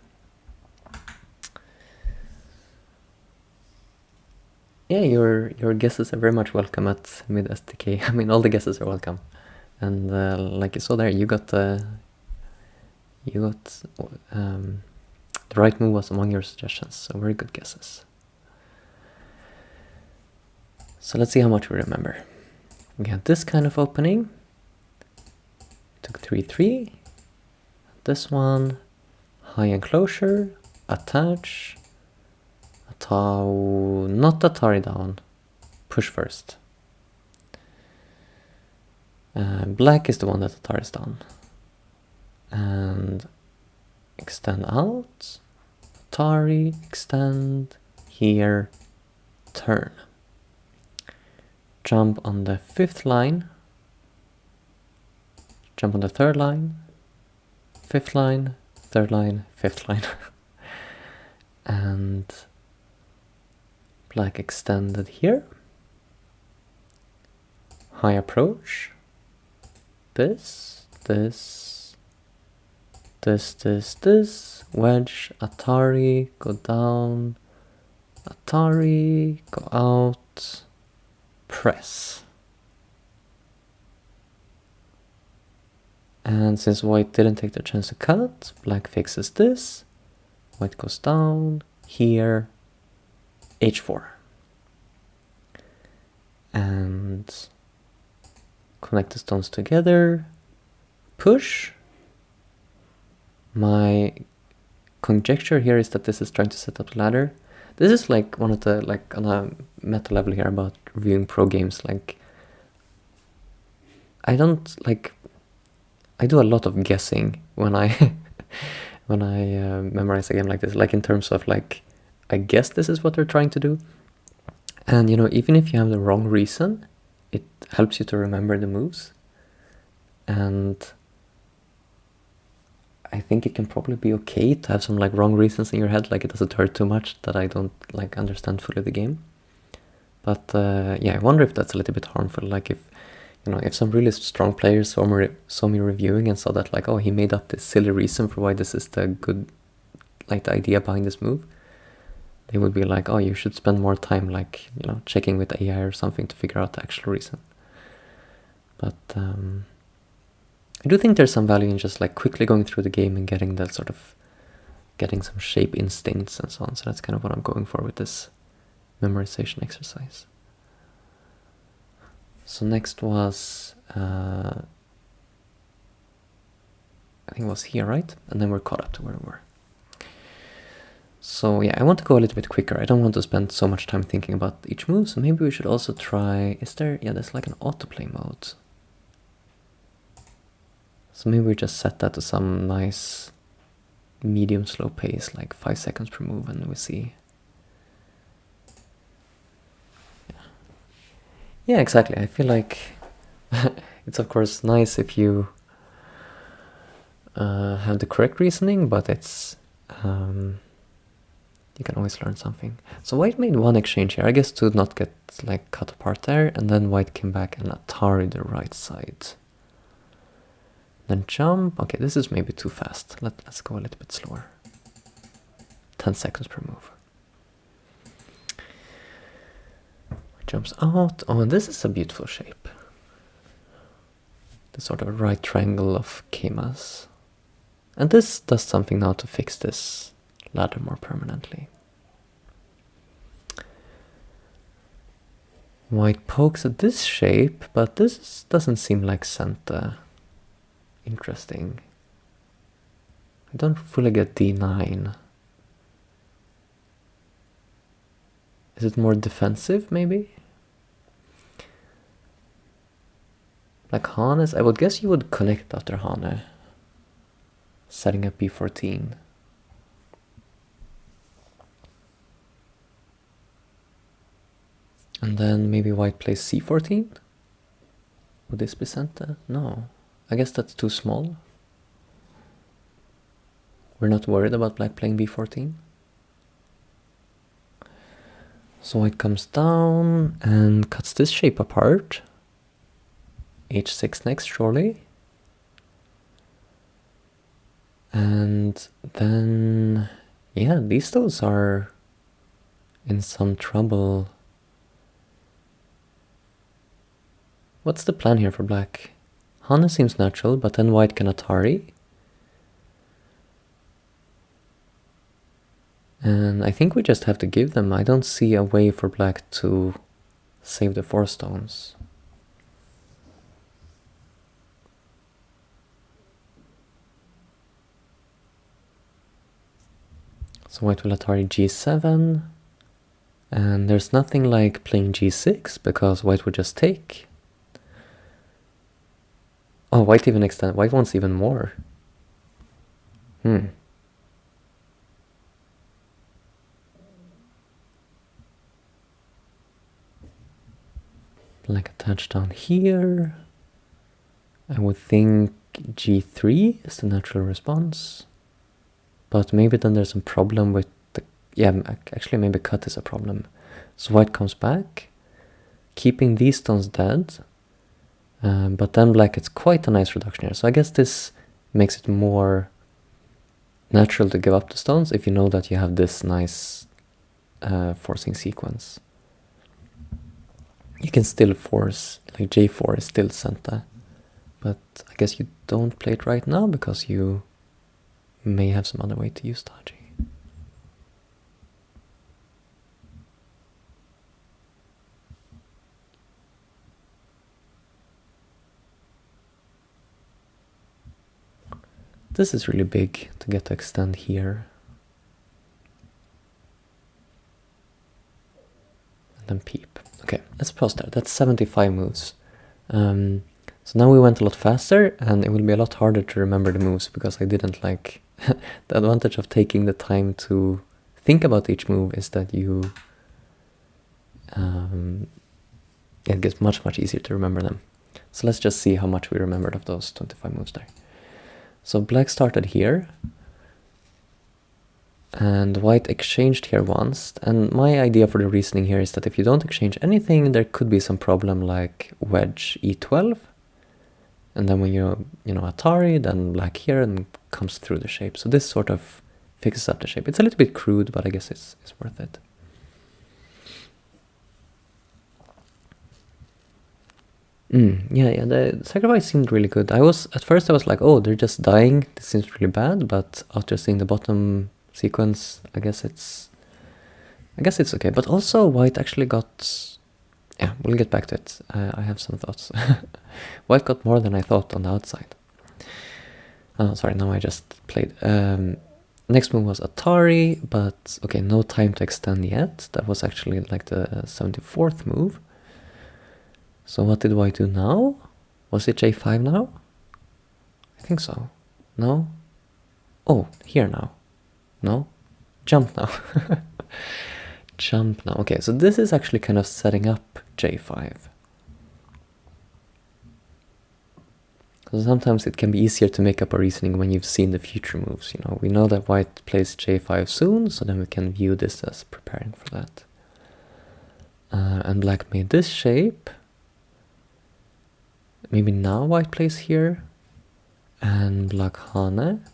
Yeah, your guesses are very much welcome at Mid SDK. I mean, all the guesses are welcome, and like you saw there, you got The right move was among your suggestions, so very good guesses. So let's see how much we remember. We had this kind of opening. Took 3-3. This one, high enclosure, attach, not Atari down, push first. Black is the one that Atari is down. And extend out, Atari, extend, here, turn. Jump on the 5th line, jump on the 3rd line, 5th line, 3rd line, 5th line. And black extended here. High approach. This, wedge, Atari, go down, Atari, go out, press. And since white didn't take the chance to cut, black fixes this, white goes down, here, h4. And connect the stones together, push. My conjecture here is that this is trying to set up the ladder. This is like one of the, like on a meta level here about reviewing pro games, like I do a lot of guessing when I memorize a game like this, like in terms of like, I guess this is what they're trying to do. And you know, even if you have the wrong reason, it helps you to remember the moves. And I think it can probably be okay to have some like wrong reasons in your head, like it doesn't hurt too much that I don't like understand fully the game. But yeah, I wonder if that's a little bit harmful, like if, you know, if some really strong players saw me reviewing and saw that like, oh, he made up this silly reason for why this is the good, like the idea behind this move, they would be like, oh, you should spend more time like, you know, checking with AI or something to figure out the actual reason. But I do think there's some value in just like quickly going through the game and getting that sort of, getting some shape instincts and so on. So that's kind of what I'm going for with this memorization exercise. So next was, I think it was here, right? And then we're caught up to where we were. So yeah, I want to go a little bit quicker. I don't want to spend so much time thinking about each move. So maybe we should also try, is there, yeah, there's like an autoplay mode. So maybe we just set that to some nice medium slow pace, like 5 seconds per move, and we see. Yeah, exactly. I feel like it's of course nice if you have the correct reasoning, but it's you can always learn something. So white made one exchange here, I guess to not get like cut apart there, and then white came back and Atari the right side. Then jump. Okay, this is maybe too fast. Let's go a little bit slower. 10 seconds per move. Jumps out. Oh, and this is a beautiful shape. The sort of right triangle of Kemas. And this does something now to fix this ladder more permanently. White pokes at this shape, but this doesn't seem like Santa. Interesting. I don't fully get D9. Is it more defensive, maybe? Like Hane's, I would guess you would connect after Hane, setting up B14. And then maybe white plays C14? Would this be Santa? No. I guess that's too small. We're not worried about black playing B14. So white comes down and cuts this shape apart. H6 next, surely. And then, yeah, these stones are in some trouble. What's the plan here for black? Hane seems natural, but then white can Atari. And I think we just have to give them. I don't see a way for black to save the 4 stones. So white will Atari g7. And there's nothing like playing g6 because white would just take. Oh, white even extend. White wants even more. Black attach down here. I would think g3 is the natural response. But maybe then there's some problem with the... Yeah, actually maybe cut is a problem. So white comes back, keeping these stones dead. But then black gets quite a nice reduction here. So I guess this makes it more natural to give up the stones if you know that you have this nice forcing sequence. You can still force, like j4 is still Senta, but I guess you don't play it right now because you may have some other way to use Taji. This is really big to get to extend here. And then peep. Okay, let's pause there. That's 75 moves. So now we went a lot faster, and it will be a lot harder to remember the moves because I didn't like... The advantage of taking the time to think about each move is that you... it gets much, much easier to remember them. So let's just see how much we remembered of those 25 moves there. So black started here, and white exchanged here once, and my idea for the reasoning here is that if you don't exchange anything, there could be some problem like wedge e12, and then when you Atari, then black here and comes through the shape. So this sort of fixes up the shape. It's a little bit crude, but I guess it's worth it. Yeah, the sacrifice seemed really good. At first I was like, oh, they're just dying. This seems really bad, but after seeing the bottom sequence, I guess it's okay. But also white actually got... Yeah, we'll get back to it. I have some thoughts. White got more than I thought on the outside. Oh, sorry, now I just played. Next move was Atari, but okay, no time to extend yet. That was actually like the 74th move. So what did white do now? Was it j5 now? I think so. No? Oh, here now. No? Jump now. Jump now. Okay, so this is actually kind of setting up j5. So sometimes it can be easier to make up a reasoning when you've seen the future moves. We know that white plays j5 soon, so then we can view this as preparing for that. And black made this shape. Maybe now white plays here, and black Hane.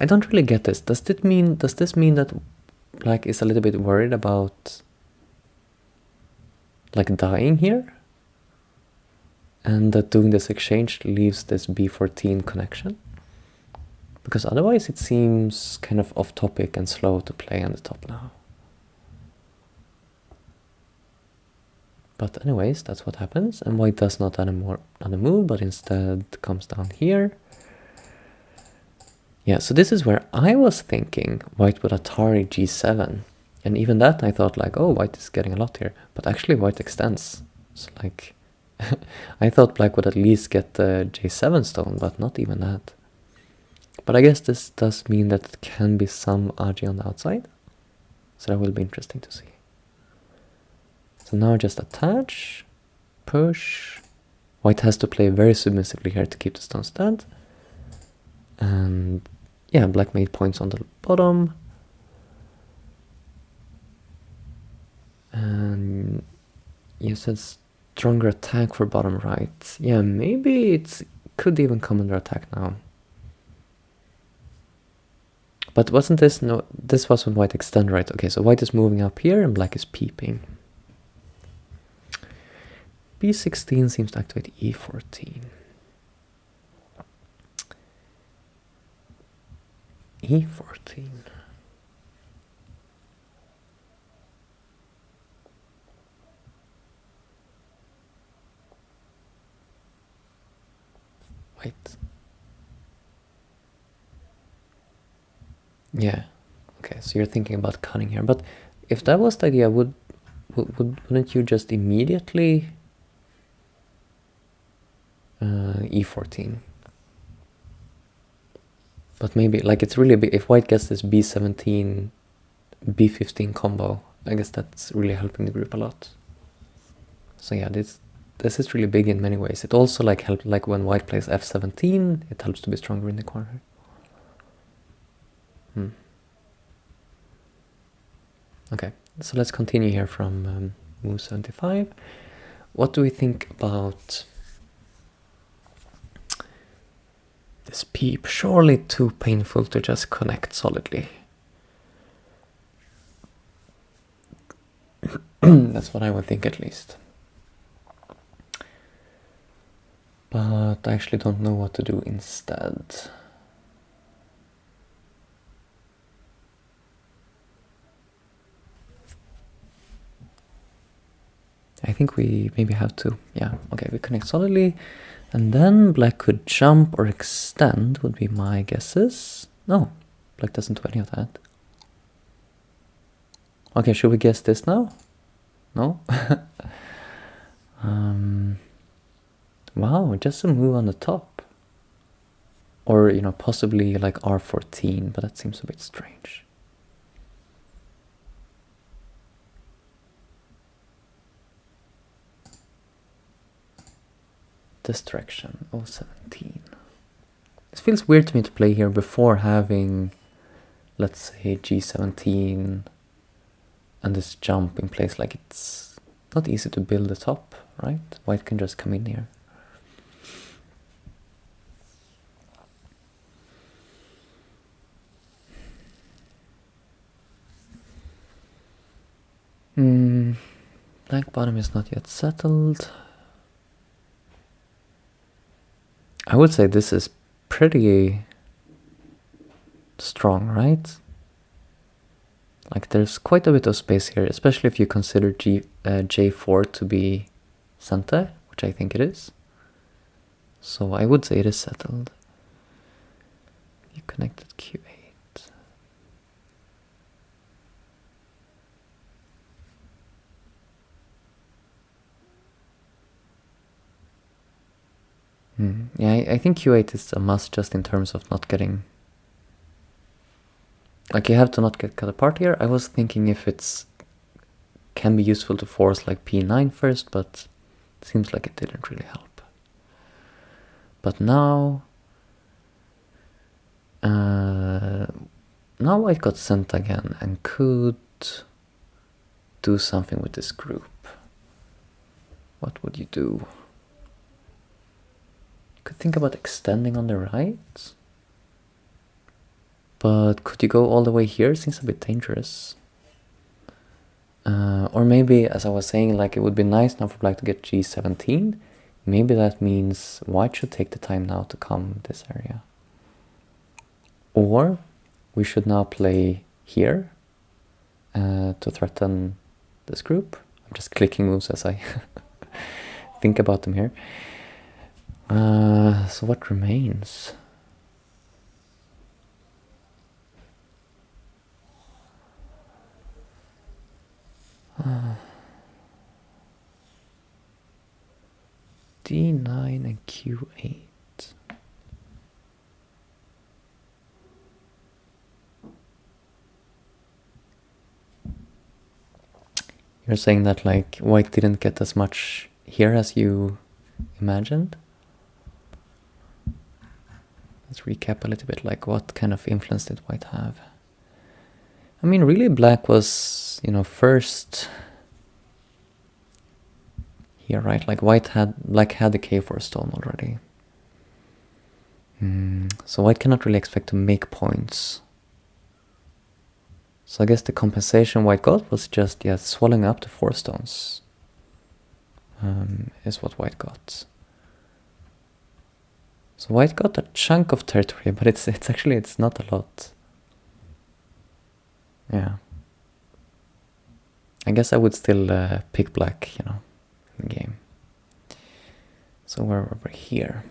I don't really get this. Does this mean that black is a little bit worried about like dying here? And that doing this exchange leaves this b14 connection? Because otherwise it seems kind of off topic and slow to play on the top now. But anyways, that's what happens, and white does not add a move, but instead comes down here. Yeah, so this is where I was thinking white would Atari g7, and even that I thought like, oh, white is getting a lot here, but actually white extends. So like, I thought black would at least get the j7 stone, but not even that. But I guess this does mean that it can be some RG on the outside, so that will be interesting to see. So now just attach, push. White has to play very submissively here to keep the stones dead. And yeah, black made points on the bottom. And you said stronger attack for bottom right. Yeah, maybe it could even come under attack now. But wasn't this... No, this was when white extend, right? Okay, so white is moving up here and black is peeping. b16 seems to activate e14. E14. Wait. Yeah. Okay, so you're thinking about cutting here, but if that was the idea, wouldn't you just immediately E14? But maybe, like, it's really big. If white gets this B17, B15 combo, I guess that's really helping the group a lot. So yeah, this is really big in many ways. It also like helped, like when white plays F17, it helps to be stronger in the corner. Okay, so let's continue here from move 75. What do we think about this peep? Surely too painful to just connect solidly. That's what I would think, at least. But I actually don't know what to do instead. I think we maybe have to, yeah, okay, we connect solidly, and then black could jump or extend, would be my guesses. No, black doesn't do any of that. Okay, should we guess this now? No? Wow, just a move on the top. Or, you know, possibly like R14, but that seems a bit strange. Distraction, 017. It feels weird to me to play here before having, let's say, G17 and this jump in place. Like, it's not easy to build the top, right? White can just come in here. Black bottom is not yet settled. I would say this is pretty strong, right? Like, there's quite a bit of space here, especially if you consider J4 to be center, which I think it is. So I would say it is settled. You connected Q8. Yeah, I think Q8 is a must just in terms of not getting... Like, you have to not get cut apart here. I was thinking if it's can be useful to force like P9 first, but it seems like it didn't really help. But now... now white got sent again and could do something with this group. What would you do? Could think about extending on the right, but could you go all the way here? Seems a bit dangerous. Or maybe, as I was saying, like, it would be nice now for black to get G17. Maybe that means white should take the time now to come this area. Or we should now play here to threaten this group. I'm just clicking moves as I think about them here. So what remains? D9 and Q8. You're saying that, like, white didn't get as much here as you imagined? Let's recap a little bit, like, what kind of influence did white have? I mean, really black was, you know, first here, right? Like, black had the K4 stone already. So white cannot really expect to make points. So I guess the compensation white got was just, yeah, swallowing up the 4 stones. Is what white got. So white got a chunk of territory, but it's actually not a lot. Yeah. I guess I would still pick black, you know, in the game. So we're over here.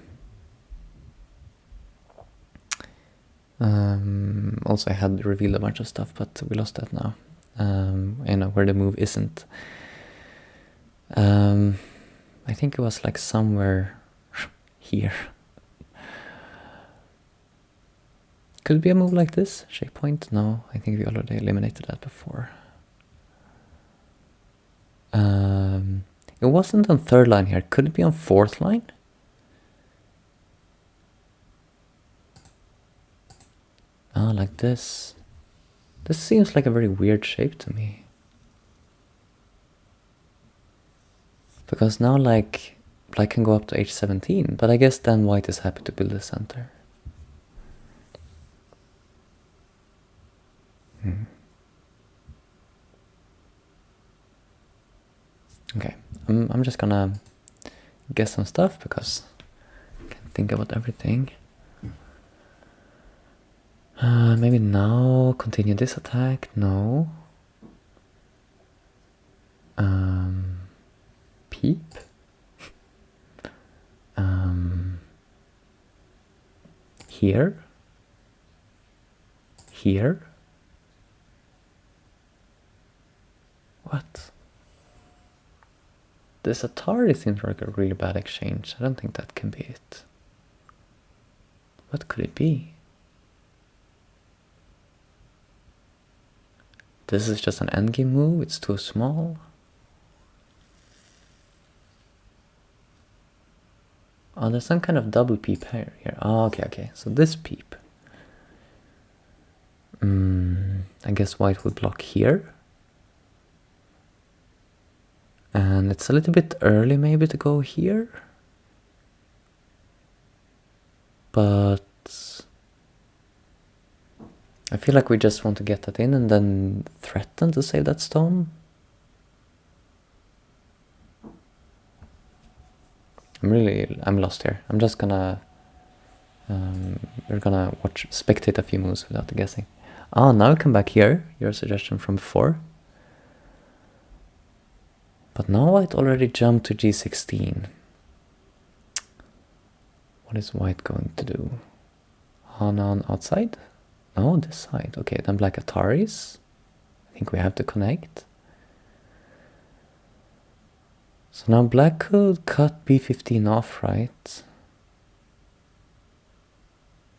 Also, I had revealed a bunch of stuff, but we lost that now. You know, where the move isn't. I think it was like somewhere here. Could it be a move like this? Shape point? No, I think we already eliminated that before. It wasn't on third line here. Could it be on fourth line? Ah, like this. This seems like a very weird shape to me. Because now, like, black can go up to h17, but I guess then white is happy to build the center. Okay, I'm just gonna guess some stuff because I can't think about everything. Maybe now continue this attack. No. Peep. Here. Here. What? This Atari seems like a really bad exchange. I don't think that can be it. What could it be? This is just an endgame move. It's too small. Oh, there's some kind of double peep here. Oh, okay. So this peep. I guess white would block here. And it's a little bit early maybe to go here. But I feel like we just want to get that in and then threaten to save that stone. I'm lost here. I'm just gonna we're gonna spectate a few moves without guessing. Ah, now we come back here. Your suggestion from before. But now white already jumped to g16. What is white going to do? On outside? No, this side. Okay, then black Ataris. I think we have to connect. So now black could cut b15 off, right?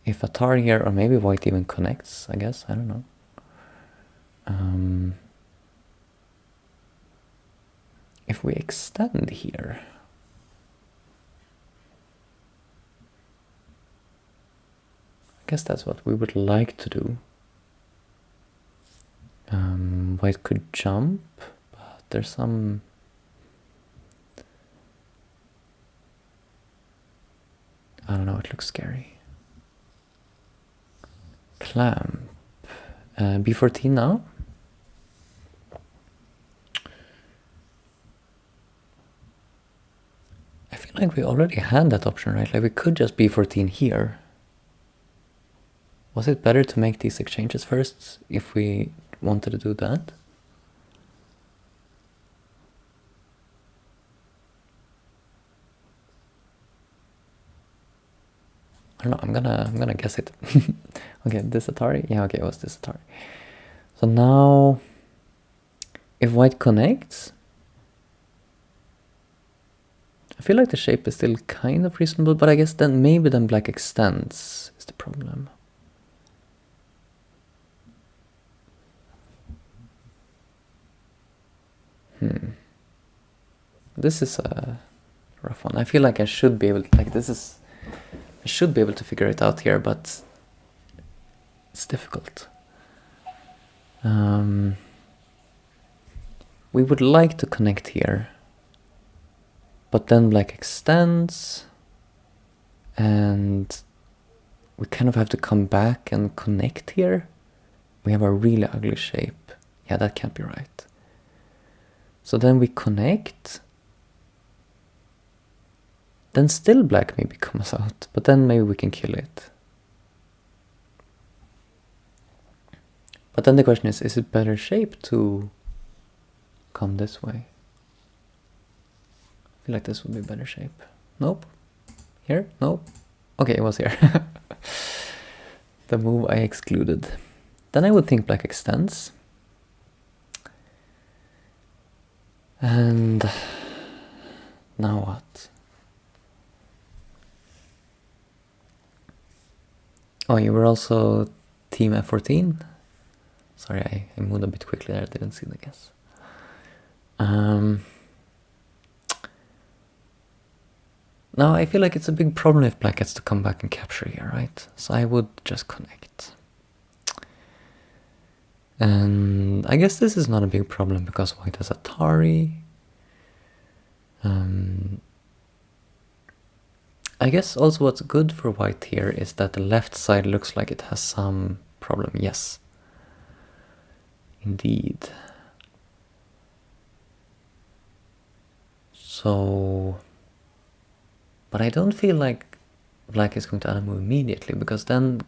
If Atari here, or maybe white even connects, I guess. I don't know. If we extend here, I guess that's what we would like to do. White could jump, but there's some... I don't know, it looks scary. Clamp. b14 now. I feel like we already had that option, right? Like we could just b14 here. Was it better to make these exchanges first if we wanted to do that? I don't know, I'm gonna guess it. Okay, this Atari? Yeah, okay, it was this Atari. So now, if white connects, I feel like the shape is still kind of reasonable, but I guess then maybe then black extends is the problem. This is a rough one. I feel like I should be able to, I should be able to figure it out here, but it's difficult. We would like to connect here, but then black extends, and we kind of have to come back and connect here. We have a really ugly shape. Yeah, that can't be right. So then we connect. Then still black maybe comes out, but then maybe we can kill it. But then the question is it better shape to come this way? I feel like this would be better shape. Nope. Here? Nope. Okay, it was here. The move I excluded. Then I would think black extends. And now what? Oh, you were also team F14? Sorry, I moved a bit quickly there, I didn't see the guess. Now I feel like it's a big problem if black gets to come back and capture here, right? So I would just connect. And I guess this is not a big problem because white has Atari. I guess also what's good for white here is that the left side looks like it has some problem. Yes, indeed. So, but I don't feel like black is going to add a move immediately, because then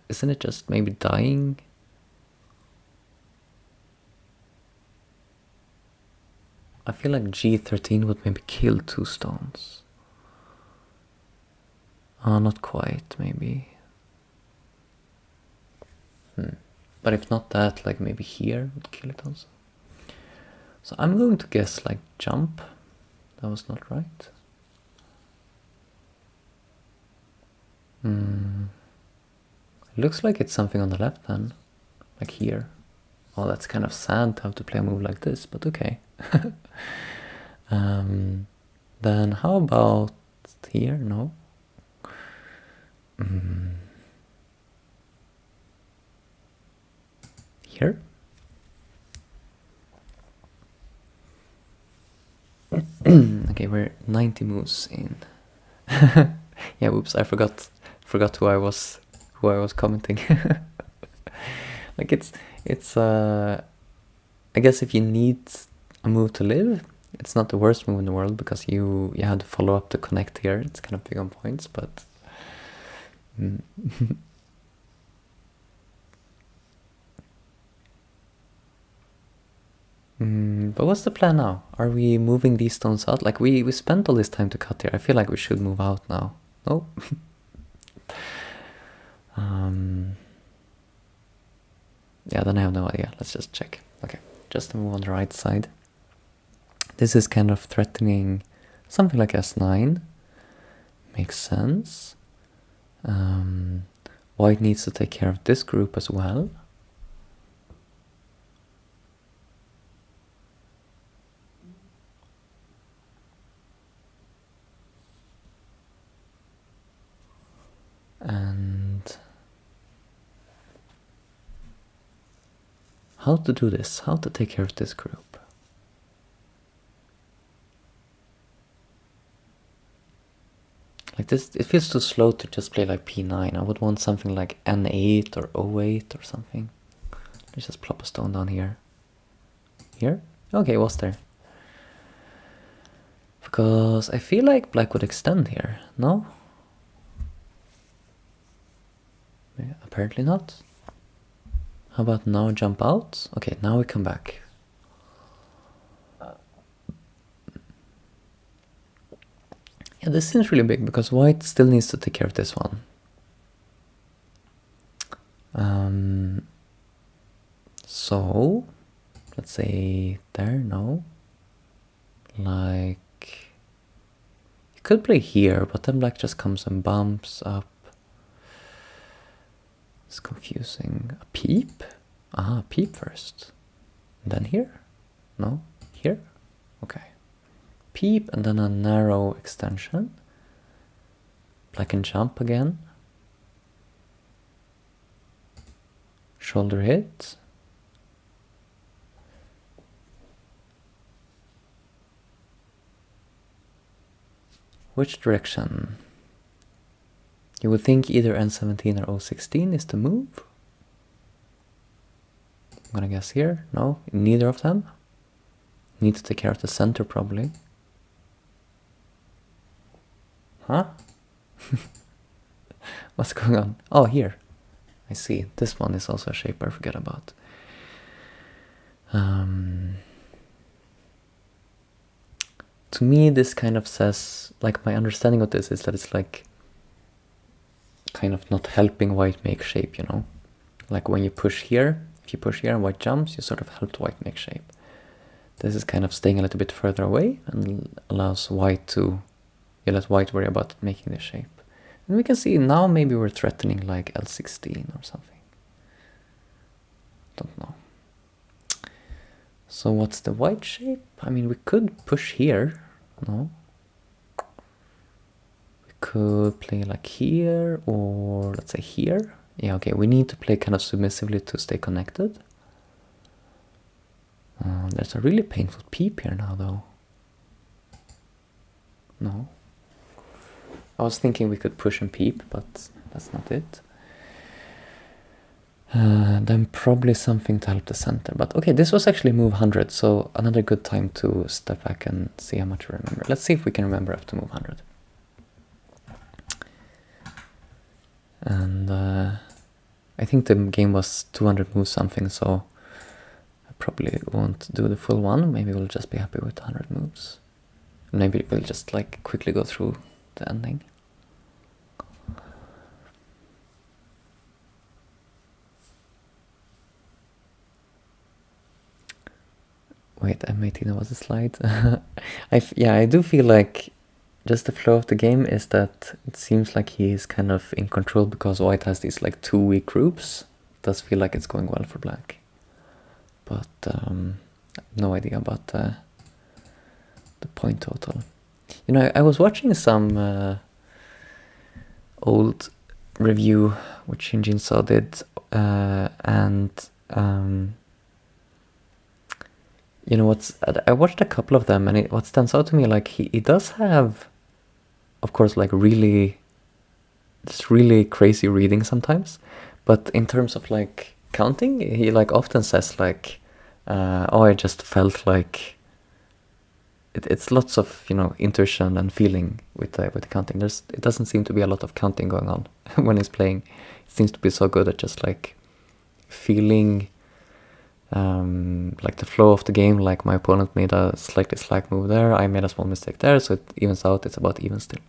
isn't it just maybe dying? I feel like G13 would maybe kill 2 stones. Not quite, maybe. But if not that, like maybe here would kill it also. So I'm going to guess like jump. That was not right. It looks like it's something on the left then. Like here. Oh, that's kind of sad to have to play a move like this, but okay. Then how about here? No. Here? Okay, we're 90 moves in. Yeah, whoops, I forgot who I was commenting. Like it's I guess if you need a move to live, it's not the worst move in the world, because you have to follow up to connect here. It's kind of big on points, but but what's the plan now? Are we moving these stones out? Like we spent all this time to cut here. I feel like we should move out now. No? Yeah, then I have no idea. Let's just check. Okay, just to move on the right side. This is kind of threatening something like S9. Makes sense. White needs to take care of this group as well. And how to do this? How to take care of this group? Like this, it feels too slow to just play like P9. I would want something like N8 or O8 or something. Let's just plop a stone down here. Here? Okay, it was there. Because I feel like black would extend here, no? Yeah, apparently not. How about now jump out? Okay, now we come back. Yeah, this seems really big because white still needs to take care of this one. So let's say there, no. Like you could play here, but then black just comes and bumps up. It's confusing. A peep? Ah, peep first. And then here? No? Here? Okay. Peep and then a narrow extension. Black can jump again. Shoulder hit. Which direction? You would think either N17 or O16 is the move. I'm gonna guess here. No, neither of them. Need to take care of the center probably. Huh? What's going on? Oh, here. I see. This one is also a shape I forget about. To me, this kind of says, like, my understanding of this is that it's like kind of not helping white make shape, you know? Like when you push here, if you push here and white jumps, you sort of help white make shape. This is kind of staying a little bit further away and allows white to, you let white worry about making the shape. And we can see now maybe we're threatening like L16 or something. Don't know. So what's the white shape? I mean, we could push here, no? We could play like here, or let's say here. Yeah, okay, we need to play kind of submissively to stay connected. There's a really painful peep here now, though. No. I was thinking we could push and peep, but that's not it. Then probably something to help the center. But okay, this was actually move 100, so another good time to step back and see how much we remember. Let's see if we can remember after move 100. And I think the game was 200 moves something, so I probably won't do the full one. Maybe we'll just be happy with 100 moves. Maybe we'll just like quickly go through the ending. Wait, M18, that was a slide. Yeah, I do feel like just the flow of the game is that it seems like he is kind of in control because white has these like 2 weak groups. It does feel like it's going well for black. But no idea about the point total. You know, I was watching some old review which Shinjin Saw did, and you know, I watched a couple of them, and what stands out to me, like he does have, of course, like really crazy reading sometimes, but in terms of like counting, he like often says like, oh, I just felt like it's lots of, you know, intuition and feeling with the counting. It doesn't seem to be a lot of counting going on when he's playing. It seems to be so good at just like feeling like the flow of the game. Like my opponent made a slightly slack move there, I made a small mistake there, so it evens out. It's about even still.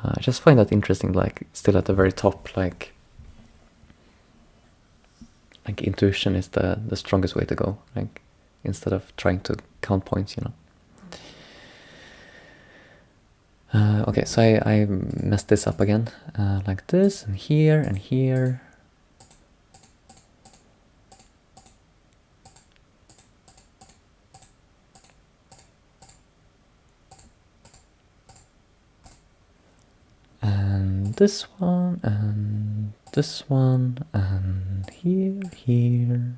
I just find that interesting, like still at the very top, like intuition is the strongest way to go, like instead of trying to count points, you know. Okay, so I messed this up again, like this, and here, and here. And this one, and this one, and here.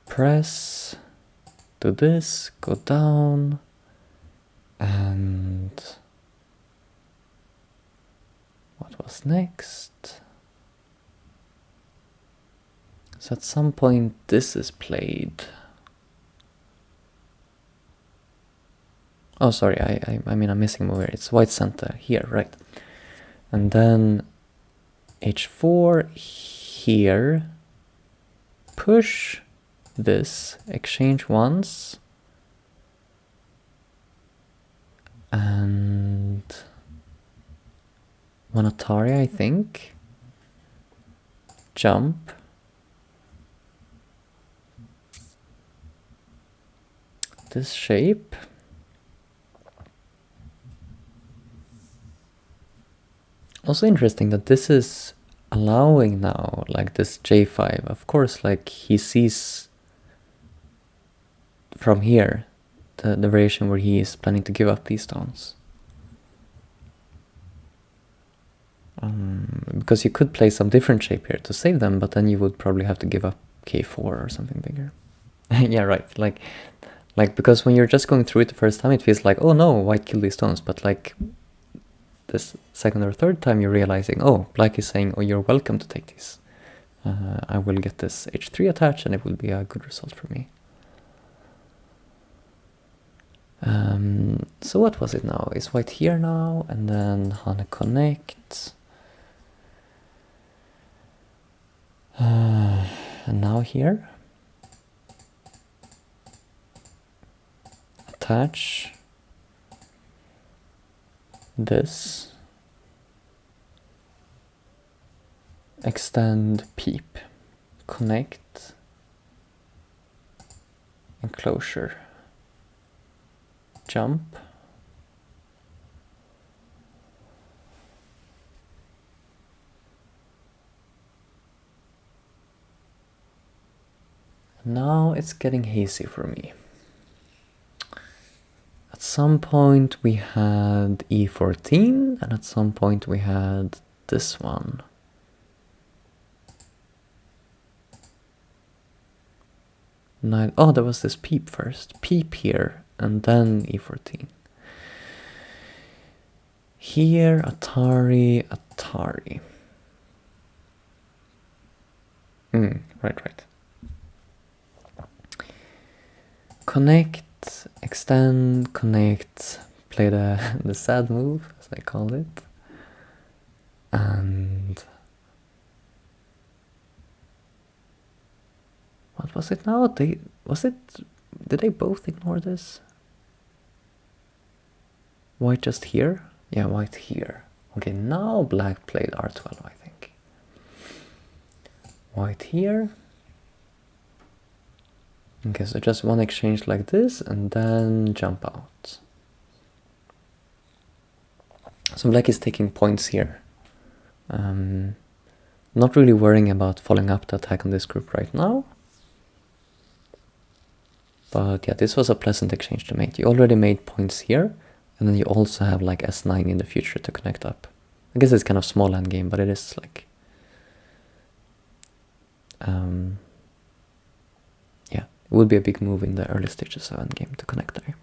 Press, do this, go down, and what was next? So at some point this is played. Oh, sorry, I mean I'm missing a move here. It's white center here, right? And then H4 here, push this, exchange once, and one Atari, I think, jump, this shape, also interesting that this is allowing now, like this J5, of course, like he sees from here the variation where he is planning to give up these stones. Because you could play some different shape here to save them, but then you would probably have to give up K4 or something bigger. Yeah, right, like because when you're just going through it the first time, it feels like, oh no, white killed these stones, but like this second or third time you're realizing, oh, black is saying, oh, you're welcome to take these. I will get this H3 attached and it will be a good result for me. So what was it now? Is white here now, and then Hana connect. And now here. Attach this. Extend peep. Connect. Enclosure. Jump. Now it's getting hazy for me. At some point we had E14, and at some point we had this one. Oh, there was this peep first. Peep here, and then E14. Here, Atari, Atari. Right. Connect, extend, connect, play the sad move, as I call it. And what was it now? Did they both ignore this? White just here? Yeah, white here. Okay, now black played R12, I think. White here. Okay, so just one exchange like this, and then jump out. So black is taking points here. Not really worrying about following up the attack on this group right now. But yeah, this was a pleasant exchange to make. You already made points here, and then you also have like S9 in the future to connect up. I guess it's kind of small end game, but it is like... yeah, it would be a big move in the early stages of end game to connect there.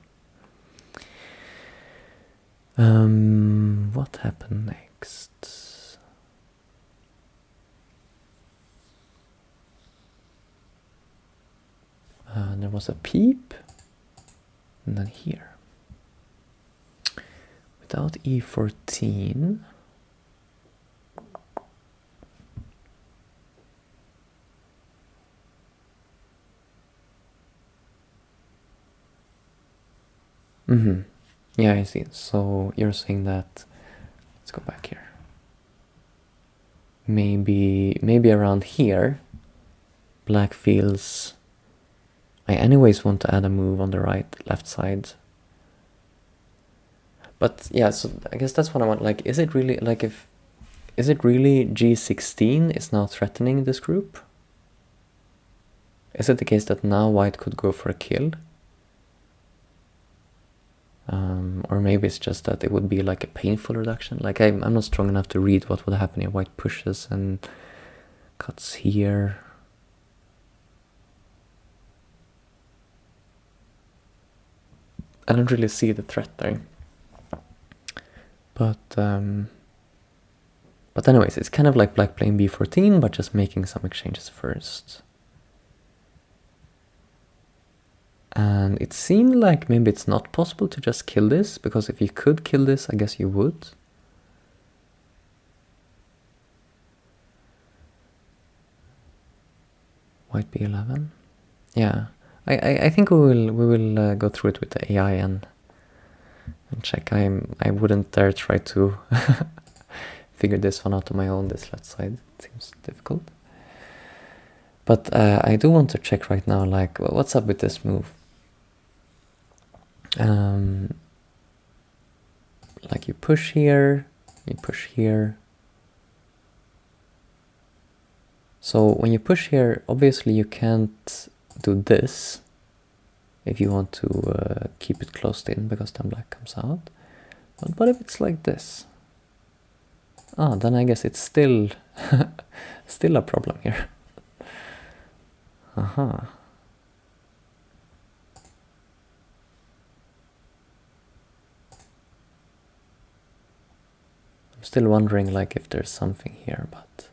What happened next? There was a peep, and then here. Without E14, yeah, I see. So you're saying that, let's go back here. Maybe around here, black feels, I anyways want to add a move on the left side. But yeah, so I guess that's what I want. Like, is it really G16 is now threatening this group? Is it the case that now white could go for a kill? Or maybe it's just that it would be like a painful reduction. Like I'm not strong enough to read what would happen if white pushes and cuts here. I don't really see the threat there. But anyways, it's kind of like black playing B14, but just making some exchanges first. And it seemed like maybe it's not possible to just kill this, because if you could kill this, I guess you would. White B11. Yeah, I think we will go through it with the AI and check. I wouldn't dare try to figure this one out on my own. This left side seems difficult. But I do want to check right now, like, what's up with this move? Like you push here, you push here. So when you push here, obviously you can't do this if you want to keep it closed in, because then black comes out. But what if it's like this? Ah, then I guess it's still still a problem here. Aha. I'm still wondering, like, if there's something here, but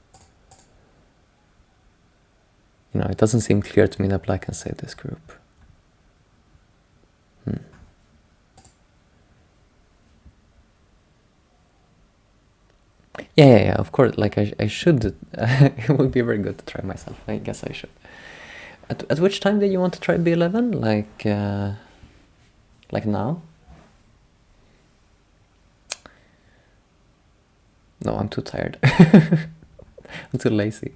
you know, it doesn't seem clear to me that black can save this group. Yeah, of course. Like I should. It would be very good to try myself. I guess I should. At which time did you want to try B11? Like now? No, I'm too tired. I'm too lazy.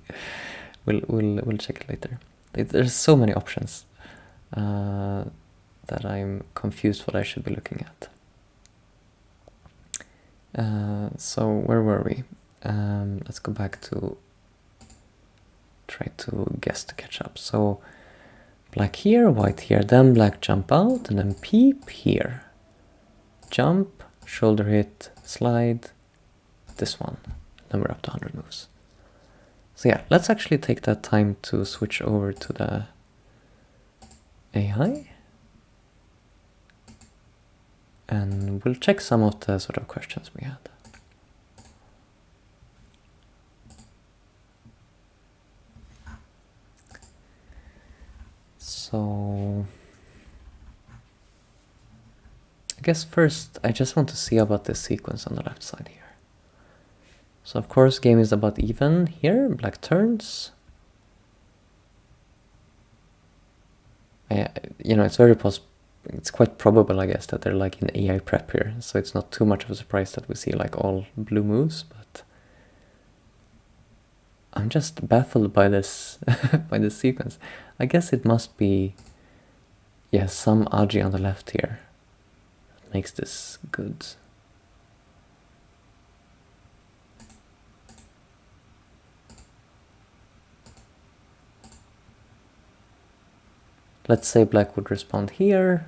We'll check it later. There's so many options that I'm confused what I should be looking at. So where were we? Let's go back to try to guess to catch up. So black here, white here, then black jump out, and then peep here. Jump, shoulder hit, slide, this one. Then we're up to 100 moves. So yeah, let's actually take that time to switch over to the AI. And we'll check some of the sort of questions we had. So I guess first I just want to see about this sequence on the left side here. So of course game is about even here, black turns. You know, it's quite probable, I guess, that they're like in AI prep here, so it's not too much of a surprise that we see like all blue moves, but I'm just baffled by this by this sequence. I guess it must be, yeah, some Aji on the left here that makes this good. Let's say black would respond here.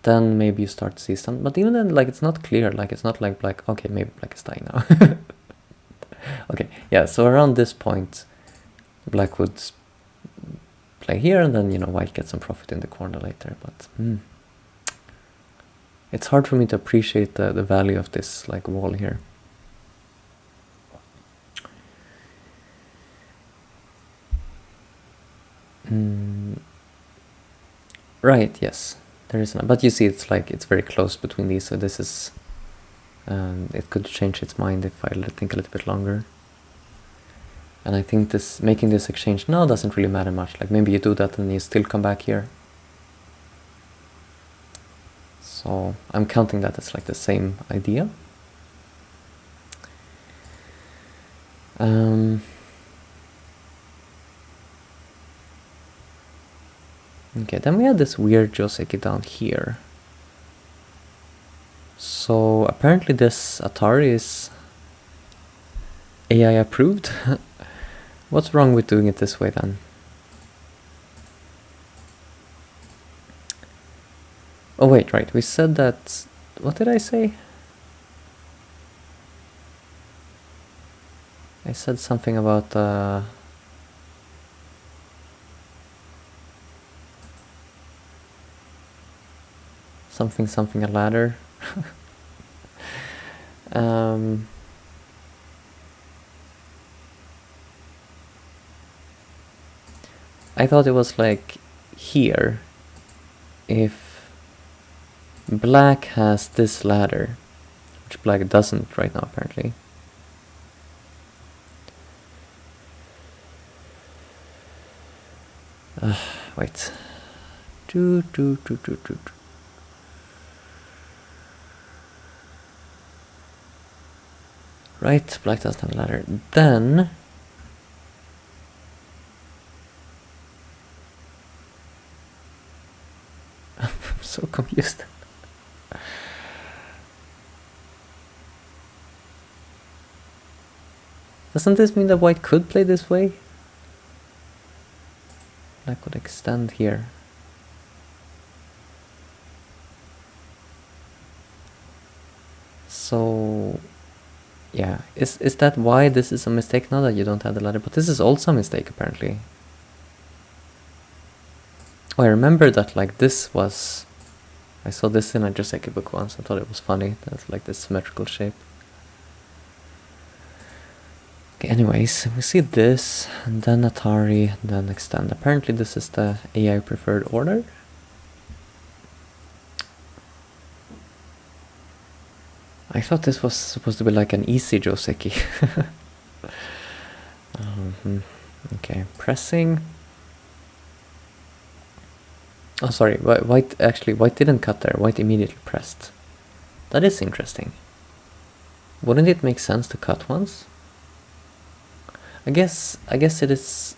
Then maybe you start to see some, but even then, like, it's not clear. Like, it's not like black, okay, maybe black is dying now. Okay, yeah, so around this point, black would play here, and then, you know, white gets some profit in the corner later, but it's hard for me to appreciate the value of this, like, wall here. Right, yes, there is, but you see it's like, it's very close between these, so this is, it could change its mind if I think a little bit longer. And I think this, making this exchange now doesn't really matter much, like maybe you do that and you still come back here. So I'm counting that as like the same idea. Okay, then we had this weird Joseki down here. So apparently this Atari is AI approved. What's wrong with doing it this way then? Oh wait, right, we said that, what did I say? I said something about something a ladder. I thought it was like here, if black has this ladder, which black doesn't right now apparently. Wait. Right, black doesn't have a ladder. Then I'm so confused. Doesn't this mean that white could play this way? Black could extend here. So yeah, is that why this is a mistake now that you don't have the ladder? But this is also a mistake apparently. Oh, I remember that, like, this was, I saw this in a Joseki book once. I thought it was funny. That's like this symmetrical shape. Okay, anyways, we see this, and then Atari, and then extend. Apparently this is the AI preferred order. I thought this was supposed to be like an easy Joseki. Okay, pressing. Oh, sorry, white didn't cut there. White immediately pressed. That is interesting. Wouldn't it make sense to cut once? I guess it is.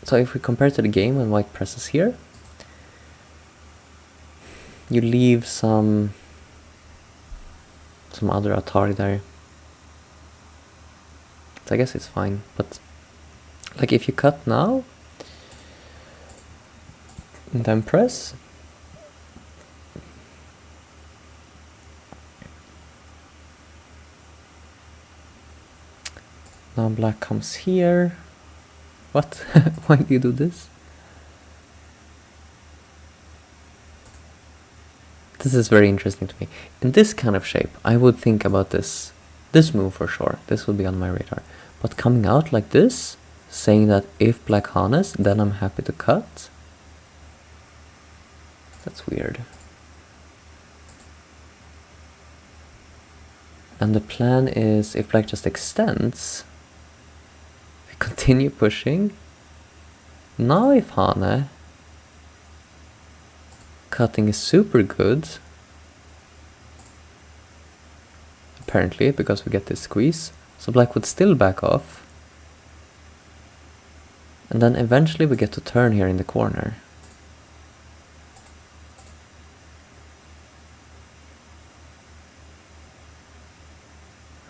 So if we compare to the game when white presses here, you leave some other Atari there. So I guess it's fine, but like if you cut now and then press, now black comes here. What? Why do you do this? This is very interesting to me. In this kind of shape, I would think about this move for sure. This would be on my radar. But coming out like this, saying that if black harness, then I'm happy to cut. That's weird. And the plan is, if black just extends, we continue pushing. Now if Hane, cutting is super good. Apparently, because we get this squeeze. So black would still back off. And then eventually we get to turn here in the corner.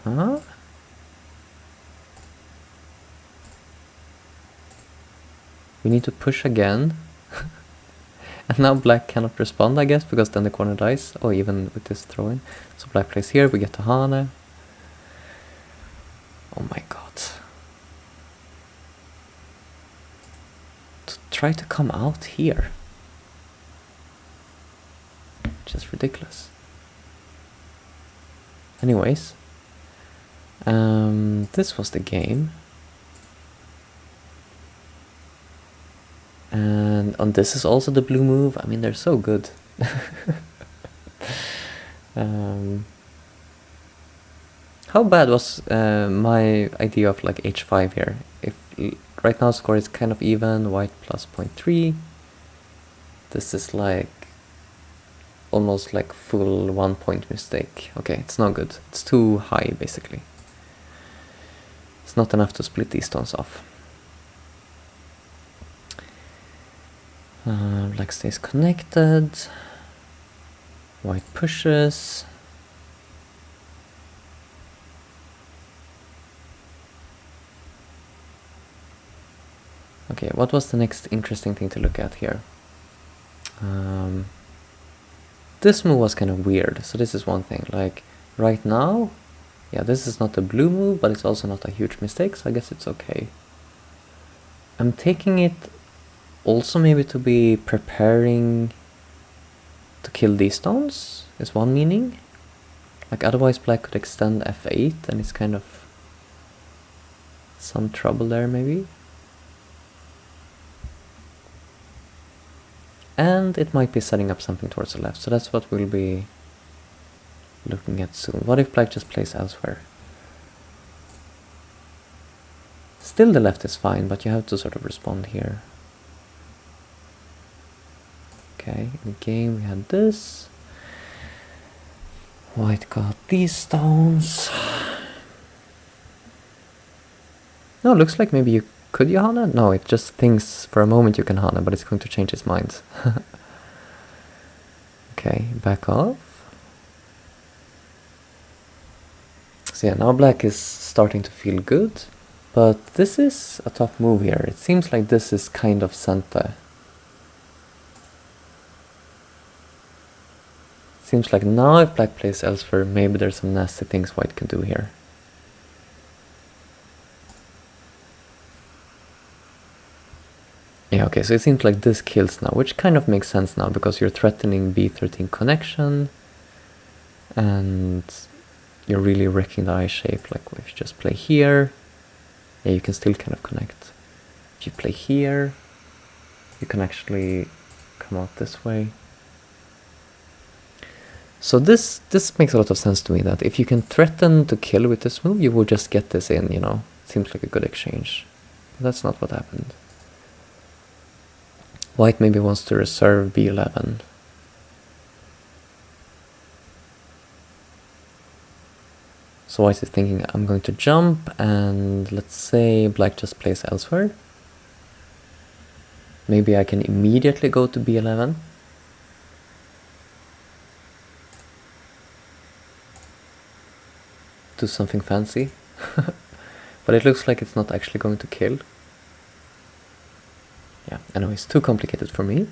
Huh? We need to push again. And now black cannot respond, I guess, because then the corner dies. Oh, even with this throw-in. So black plays here, we get to Hane. Oh my god. To try to come out here. Just ridiculous. Anyways. This was the game. And on this is also the blue move. I mean, they're so good. How bad was my idea of like h5 here? If right now score is kind of even, white plus 0.3. This is like almost like full 1 point mistake. Okay, it's not good. It's too high basically. It's not enough to split these stones off. Black stays connected. White pushes. Okay, what was the next interesting thing to look at here? This move was kind of weird. So this is one thing. Like right now, yeah, this is not a blue move, but it's also not a huge mistake. So I guess it's okay. I'm taking it also maybe to be preparing to kill these stones is one meaning. Like otherwise black could extend f8 and it's kind of some trouble there maybe. And it might be setting up something towards the left, so that's what we'll be looking at soon. What if black just plays elsewhere? Still the left is fine, but you have to sort of respond here. Okay, in the game we had this. White got these stones. No, looks like maybe you could you Hane? No, it just thinks for a moment you can Hane, but it's going to change its mind. Okay, back off. So yeah, now black is starting to feel good, but this is a tough move here. It seems like this is kind of Sente. Seems like now if black plays elsewhere, maybe there's some nasty things white can do here. Yeah, okay, so it seems like this kills now, which kind of makes sense now, because you're threatening b13 connection, and you're really wrecking the eye shape. Like if you just play here, yeah, you can still kind of connect. If you play here, you can actually come out this way. So this makes a lot of sense to me, that if you can threaten to kill with this move, you will just get this in, you know. Seems like a good exchange. But that's not what happened. White maybe wants to reserve b11. So White is thinking, I'm going to jump, and let's say Black just plays elsewhere. Maybe I can immediately go to b11. Do something fancy. But it looks like it's not actually going to kill. Yeah, anyways, too complicated for me.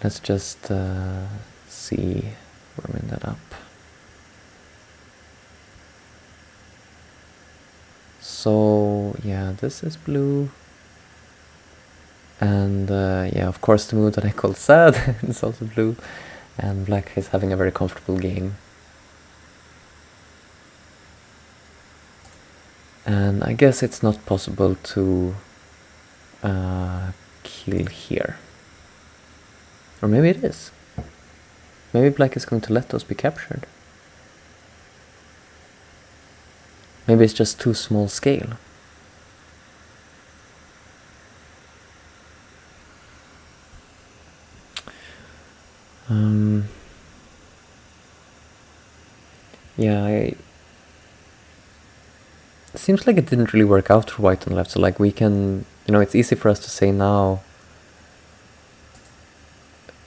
Let's just see, warming that up. So yeah, this is blue. And yeah, of course the move that I called sad is also blue. And Black is having a very comfortable game. And I guess it's not possible to kill here. Or maybe it is. Maybe Black is going to let those be captured. Maybe it's just too small scale. Yeah, it seems like it didn't really work out for White on the left, so like we can, you know, it's easy for us to say now,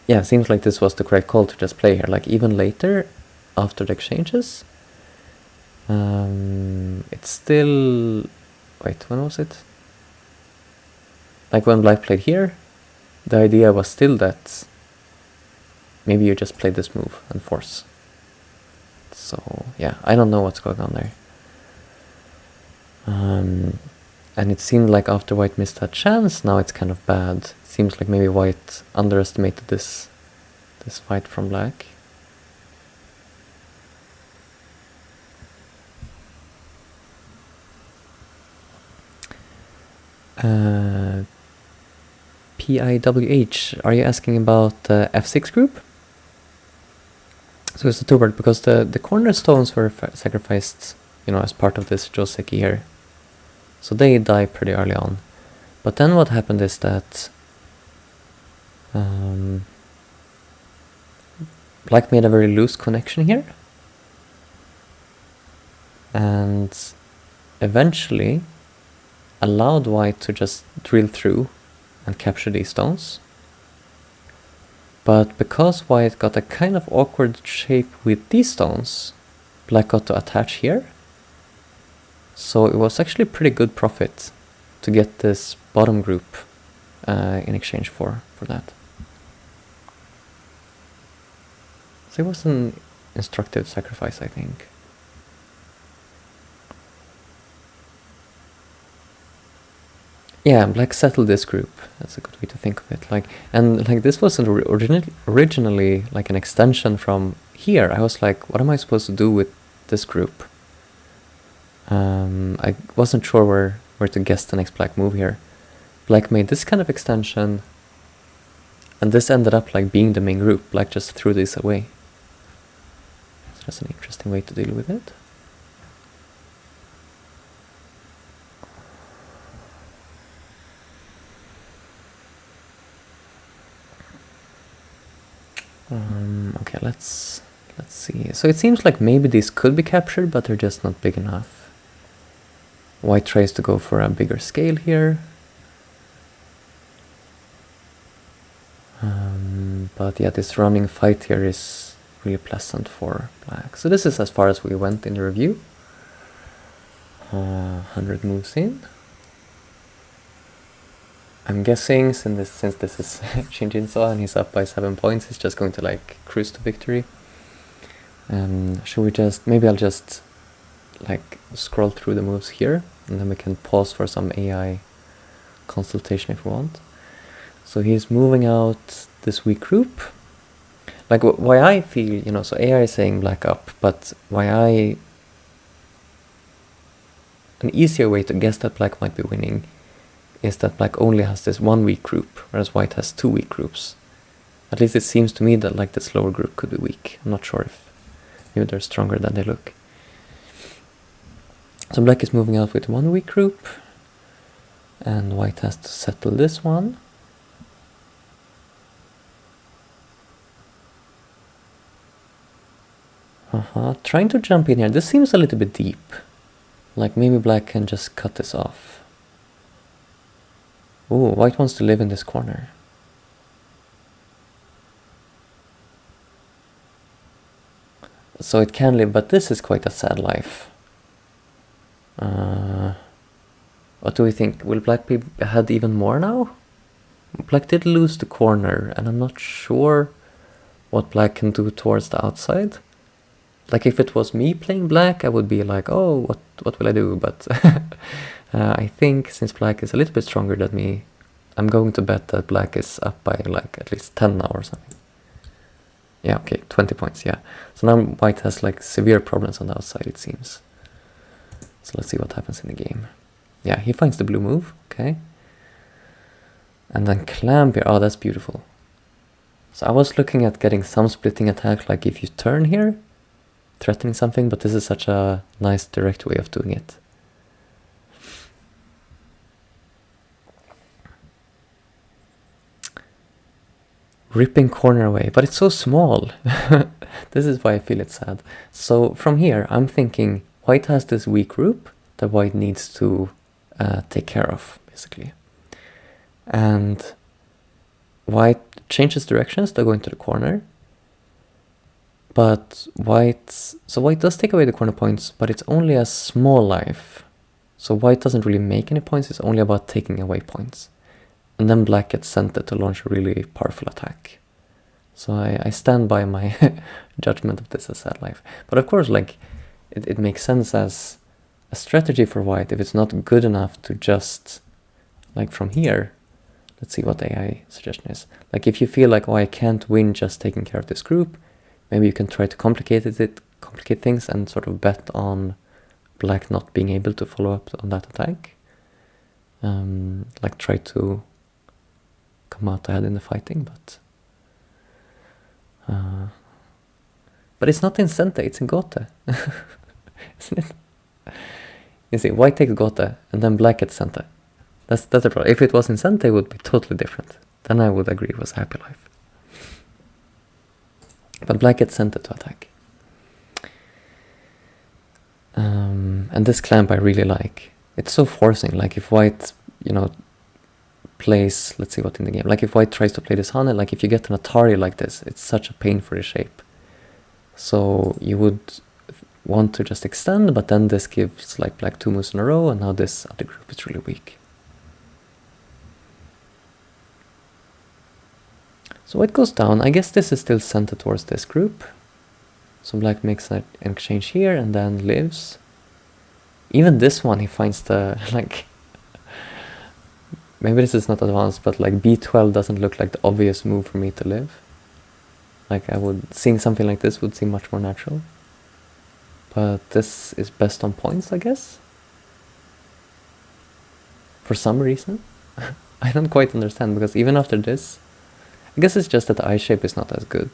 yeah, it seems like this was the correct call to just play here. Like even later, after the exchanges, it's still, wait, when was it? Like when Black played here, the idea was still that maybe you just play this move and force. So yeah, I don't know what's going on there. And it seemed like after White missed that chance, now it's kind of bad. It seems like maybe White underestimated this fight from Black. PIWH, are you asking about the F6 group? So it's a two-word, because the cornerstones were sacrificed, you know, as part of this Joseki here. So they die pretty early on. But then what happened is that Black made a very loose connection here. And eventually allowed White to just drill through and capture these stones. But because White got a kind of awkward shape with these stones, Black got to attach here. So it was actually pretty good profit to get this bottom group in exchange for that. So it was an instructive sacrifice, I think. Yeah, Black settled this group. That's a good way to think of it. And this wasn't originally like an extension from here. I was like, what am I supposed to do with this group? I wasn't sure where to guess the next Black move here. Black made this kind of extension, and this ended up like being the main group. Black just threw this away. So that's an interesting way to deal with it. Okay, let's see. So it seems like maybe these could be captured, but they're just not big enough. White tries to go for a bigger scale here. But yeah, this running fight here is really pleasant for Black. So this is as far as we went in the review. 100 moves in. I'm guessing since this is Shinjinso and he's up by 7 points, he's just going to like cruise to victory. Should we maybe I'll just like scroll through the moves here, and then we can pause for some AI consultation if we want. So he's moving out this weak group. Like why I feel, you know, so AI is saying Black up, but an easier way to guess that Black might be winning is that Black only has this one weak group, whereas White has two weak groups. At least it seems to me that like this lower group could be weak. I'm not sure if maybe they're stronger than they look. So black is moving out with one weak group, and white has to settle this one. Trying to jump in here. This seems a little bit deep. Like maybe black can just cut this off. Oh, white wants to live in this corner. So it can live, but this is quite a sad life. What do we think? Will black be ahead even more now? Black did lose the corner, and I'm not sure what black can do towards the outside. Like if it was me playing black, I would be like, oh, what will I do? But I think since black is a little bit stronger than me, I'm going to bet that black is up by like at least 10 now or something. Yeah, okay, 20 points, yeah. So now white has like severe problems on the outside, it seems. So let's see what happens in the game. Yeah, he finds the blue move, okay. And then clamp here, oh, that's beautiful. So I was looking at getting some splitting attack, like if you turn here, threatening something, but this is such a nice direct way of doing it. Ripping corner away, but it's so small. This is why I feel it's sad. So from here, I'm thinking white has this weak group that white needs to take care of, basically. And white changes directions, they're going to the corner. But so white does take away the corner points, but it's only a small life. So white doesn't really make any points, it's only about taking away points. And then black gets sent to launch a really powerful attack. So I stand by my judgment of this as sad life. But of course, like, it makes sense as a strategy for white if it's not good enough to just, like from here, let's see what AI suggestion is. Like if you feel like, oh, I can't win just taking care of this group, maybe you can try to complicate things and sort of bet on black not being able to follow up on that attack. Like try to come out ahead in the fighting, but it's not in Sente, it's in Gote. Isn't it? You see, white takes Gote and then black gets Sente. That's the problem. If it was in Sente, it would be totally different. Then I would agree it was a happy life. But black gets sent to attack. And this clamp I really like. It's so forcing. Like if white, plays, let's see what in the game. Like if white tries to play this Hane, like if you get an Atari like this, it's such a pain for the shape. So you would want to just extend, but then this gives like black 2 moves in a row, and now this other group is really weak. So white goes down. I guess this is still centered towards this group. So black makes an exchange here and then lives. Even this one, he finds the, like, maybe this is not advanced, but like B12 doesn't look like the obvious move for me to live. Like seeing something like this would seem much more natural. But this is best on points, I guess. For some reason. I don't quite understand, because even after this, I guess it's just that the eye shape is not as good.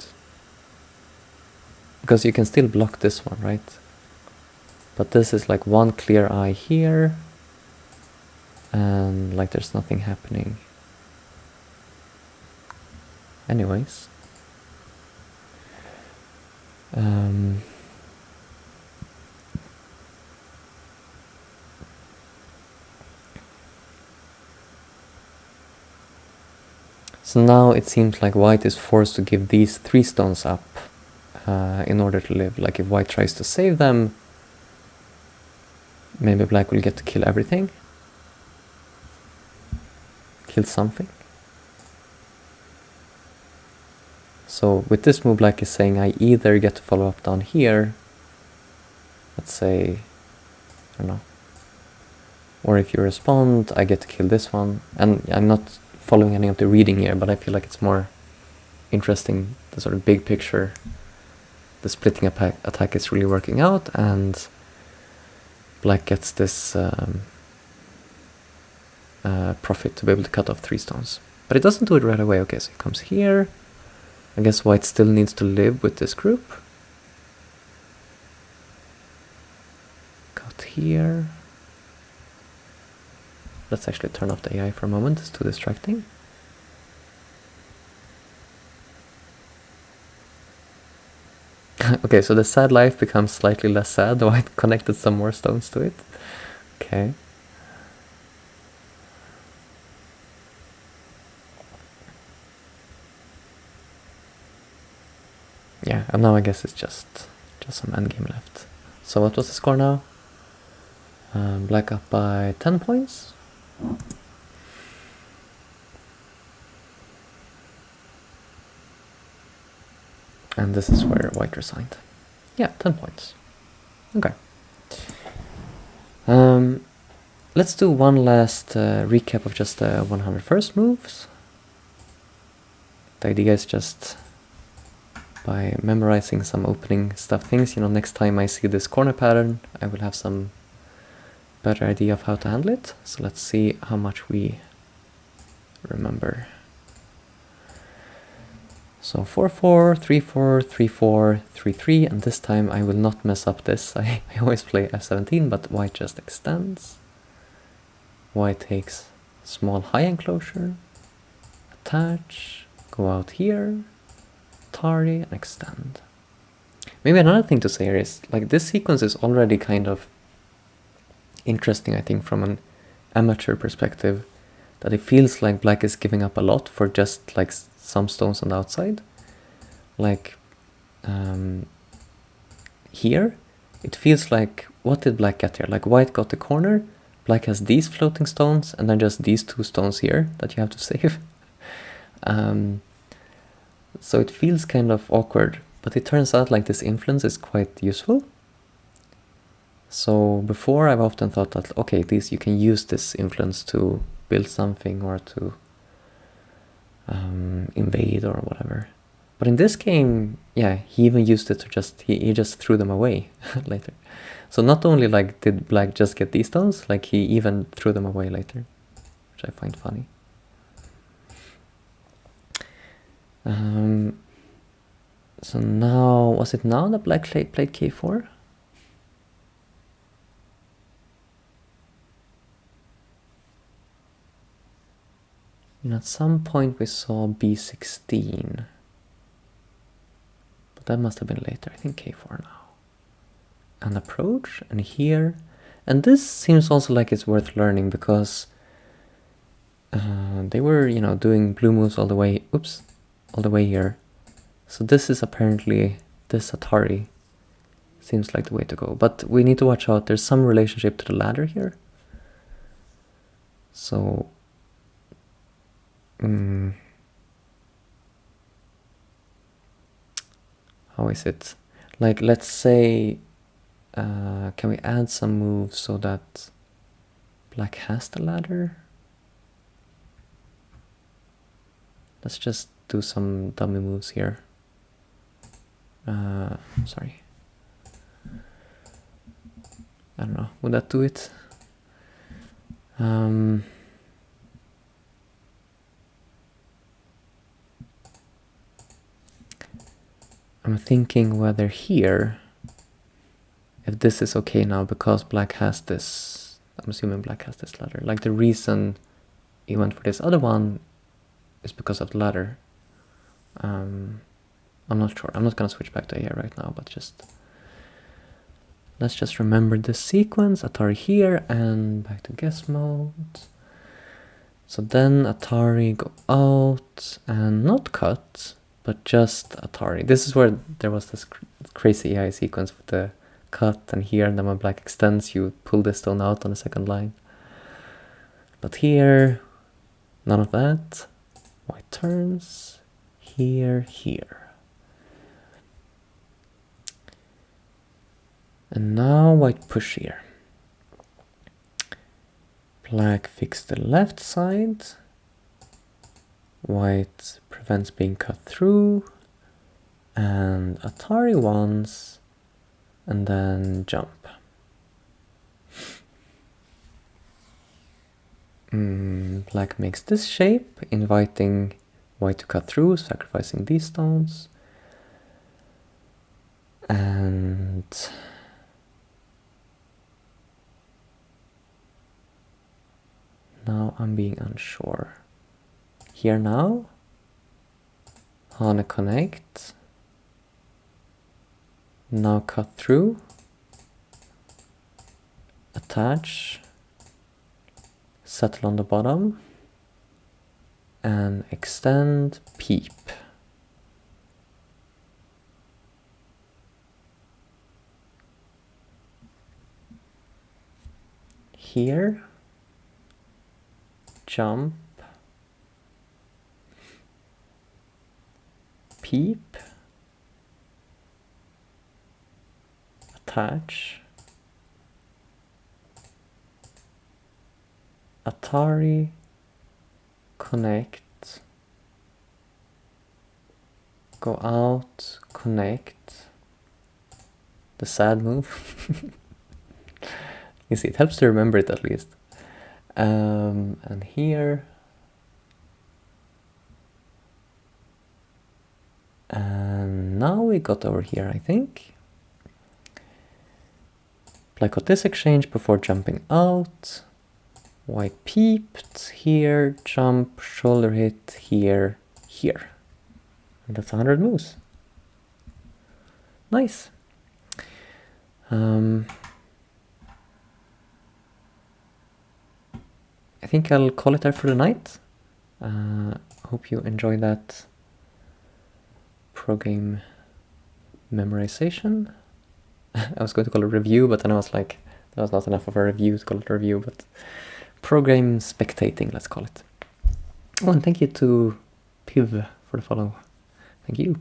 Because you can still block this one, right? But this is like one clear eye here. And like there's nothing happening. Anyways. So now it seems like white is forced to give these 3 stones up in order to live. Like if white tries to save them, maybe black will get to kill everything. Kill something. So with this move, black is saying I either get to follow up down here, let's say, I don't know, or if you respond, I get to kill this one. And I'm not following any of the reading here, but I feel like it's more interesting, the sort of big picture. The splitting attack is really working out, and black gets this profit to be able to cut off 3 stones. But it doesn't do it right away. Okay, so it comes here, I guess white still needs to live with this group. Got here. Let's actually turn off the AI for a moment, it's too distracting. Okay, so the sad life becomes slightly less sad, though I connected some more stones to it. Okay. Yeah, and now I guess it's just some endgame left. So what was the score now? Black up by 10 points. And this is where white resigned. Yeah, 10 points. Okay. Let's do one last recap of just the 101st moves. The idea is just by memorizing some opening stuff things, you know, next time I see this corner pattern, I will have some better idea of how to handle it. So let's see how much we remember. So 4-4, 3-4, 3-4, 3-3, and this time I will not mess up this. I always play f17, but white just extends. White takes small high enclosure, attach, go out here, Atari, and extend. Maybe another thing to say here is, like, this sequence is already kind of interesting, I think, from an amateur perspective, that it feels like black is giving up a lot for just, like, some stones on the outside. Like, here, it feels like, what did black get here? Like, white got the corner, black has these floating stones, and then just these two stones here that you have to save. So it feels kind of awkward, but it turns out like this influence is quite useful. So before I've often thought that, okay, you can use this influence to build something or to invade or whatever. But in this game, yeah, he even used it to just, he just threw them away later. So not only like did black just get these stones, like he even threw them away later, which I find funny. So now, was it now that black played k4? And at some point we saw b16. But that must have been later, I think k4 now. And approach, and here. And this seems also like it's worth learning because they were, you know, doing blue moves all the way, oops, all the way here. So this is apparently, this Atari seems like the way to go. But we need to watch out, there's some relationship to the ladder here. So, how is it? Like, let's say, can we add some moves so that black has the ladder? Let's just do some dummy moves here. Sorry. I don't know, would that do it? I'm thinking whether here, if this is okay now, because black has this, I'm assuming black has this ladder. Like the reason he went for this other one is because of the ladder. I'm not sure. I'm not gonna switch back to here right now, but let's just remember this sequence. Atari here and back to guess mode. So then Atari go out and not cut, but just Atari. This is where there was this crazy AI sequence with the cut and here, and then when black extends, you pull this stone out on the second line. But here, none of that. White turns, here, here. And now white push here. Black fix the left side. White prevents being cut through. And Atari once. And then jump. Black makes this shape, inviting white to cut through, sacrificing these stones. And now I'm being unsure. Here now, Hana connect. Now cut through, attach, settle on the bottom, and extend, peep. Here, jump, peep, attach, Atari, connect, go out, connect, the sad move. You see, it helps to remember it at least. And here, and now we got over here, I think. Black got this exchange before jumping out. White peeped here, jump, shoulder hit, here, here. And that's 100 moves. Nice. I think I'll call it there for the night. Hope you enjoy that pro game memorization. I was going to call it a review, but then I was like, that was not enough of a review to call it a review, but pro game spectating, let's call it. Oh, and thank you to Piv for the follow. Thank you.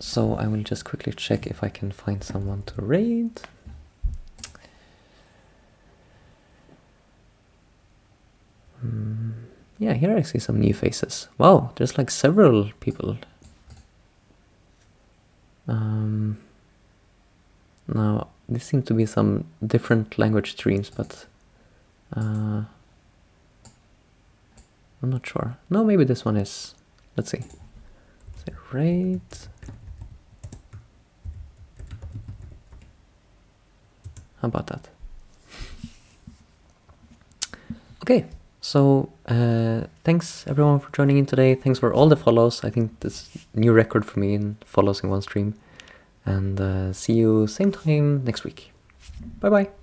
So I will just quickly check if I can find someone to raid. Yeah, here I see some new faces. Wow, there's like several people. Now, this seems to be some different language streams, but I'm not sure. No, maybe this one is. Let's see. Say raid. How about that? Okay. So, thanks everyone for joining in today. Thanks for all the follows. I think this is a new record for me in follows in one stream. And see you same time next week. Bye bye.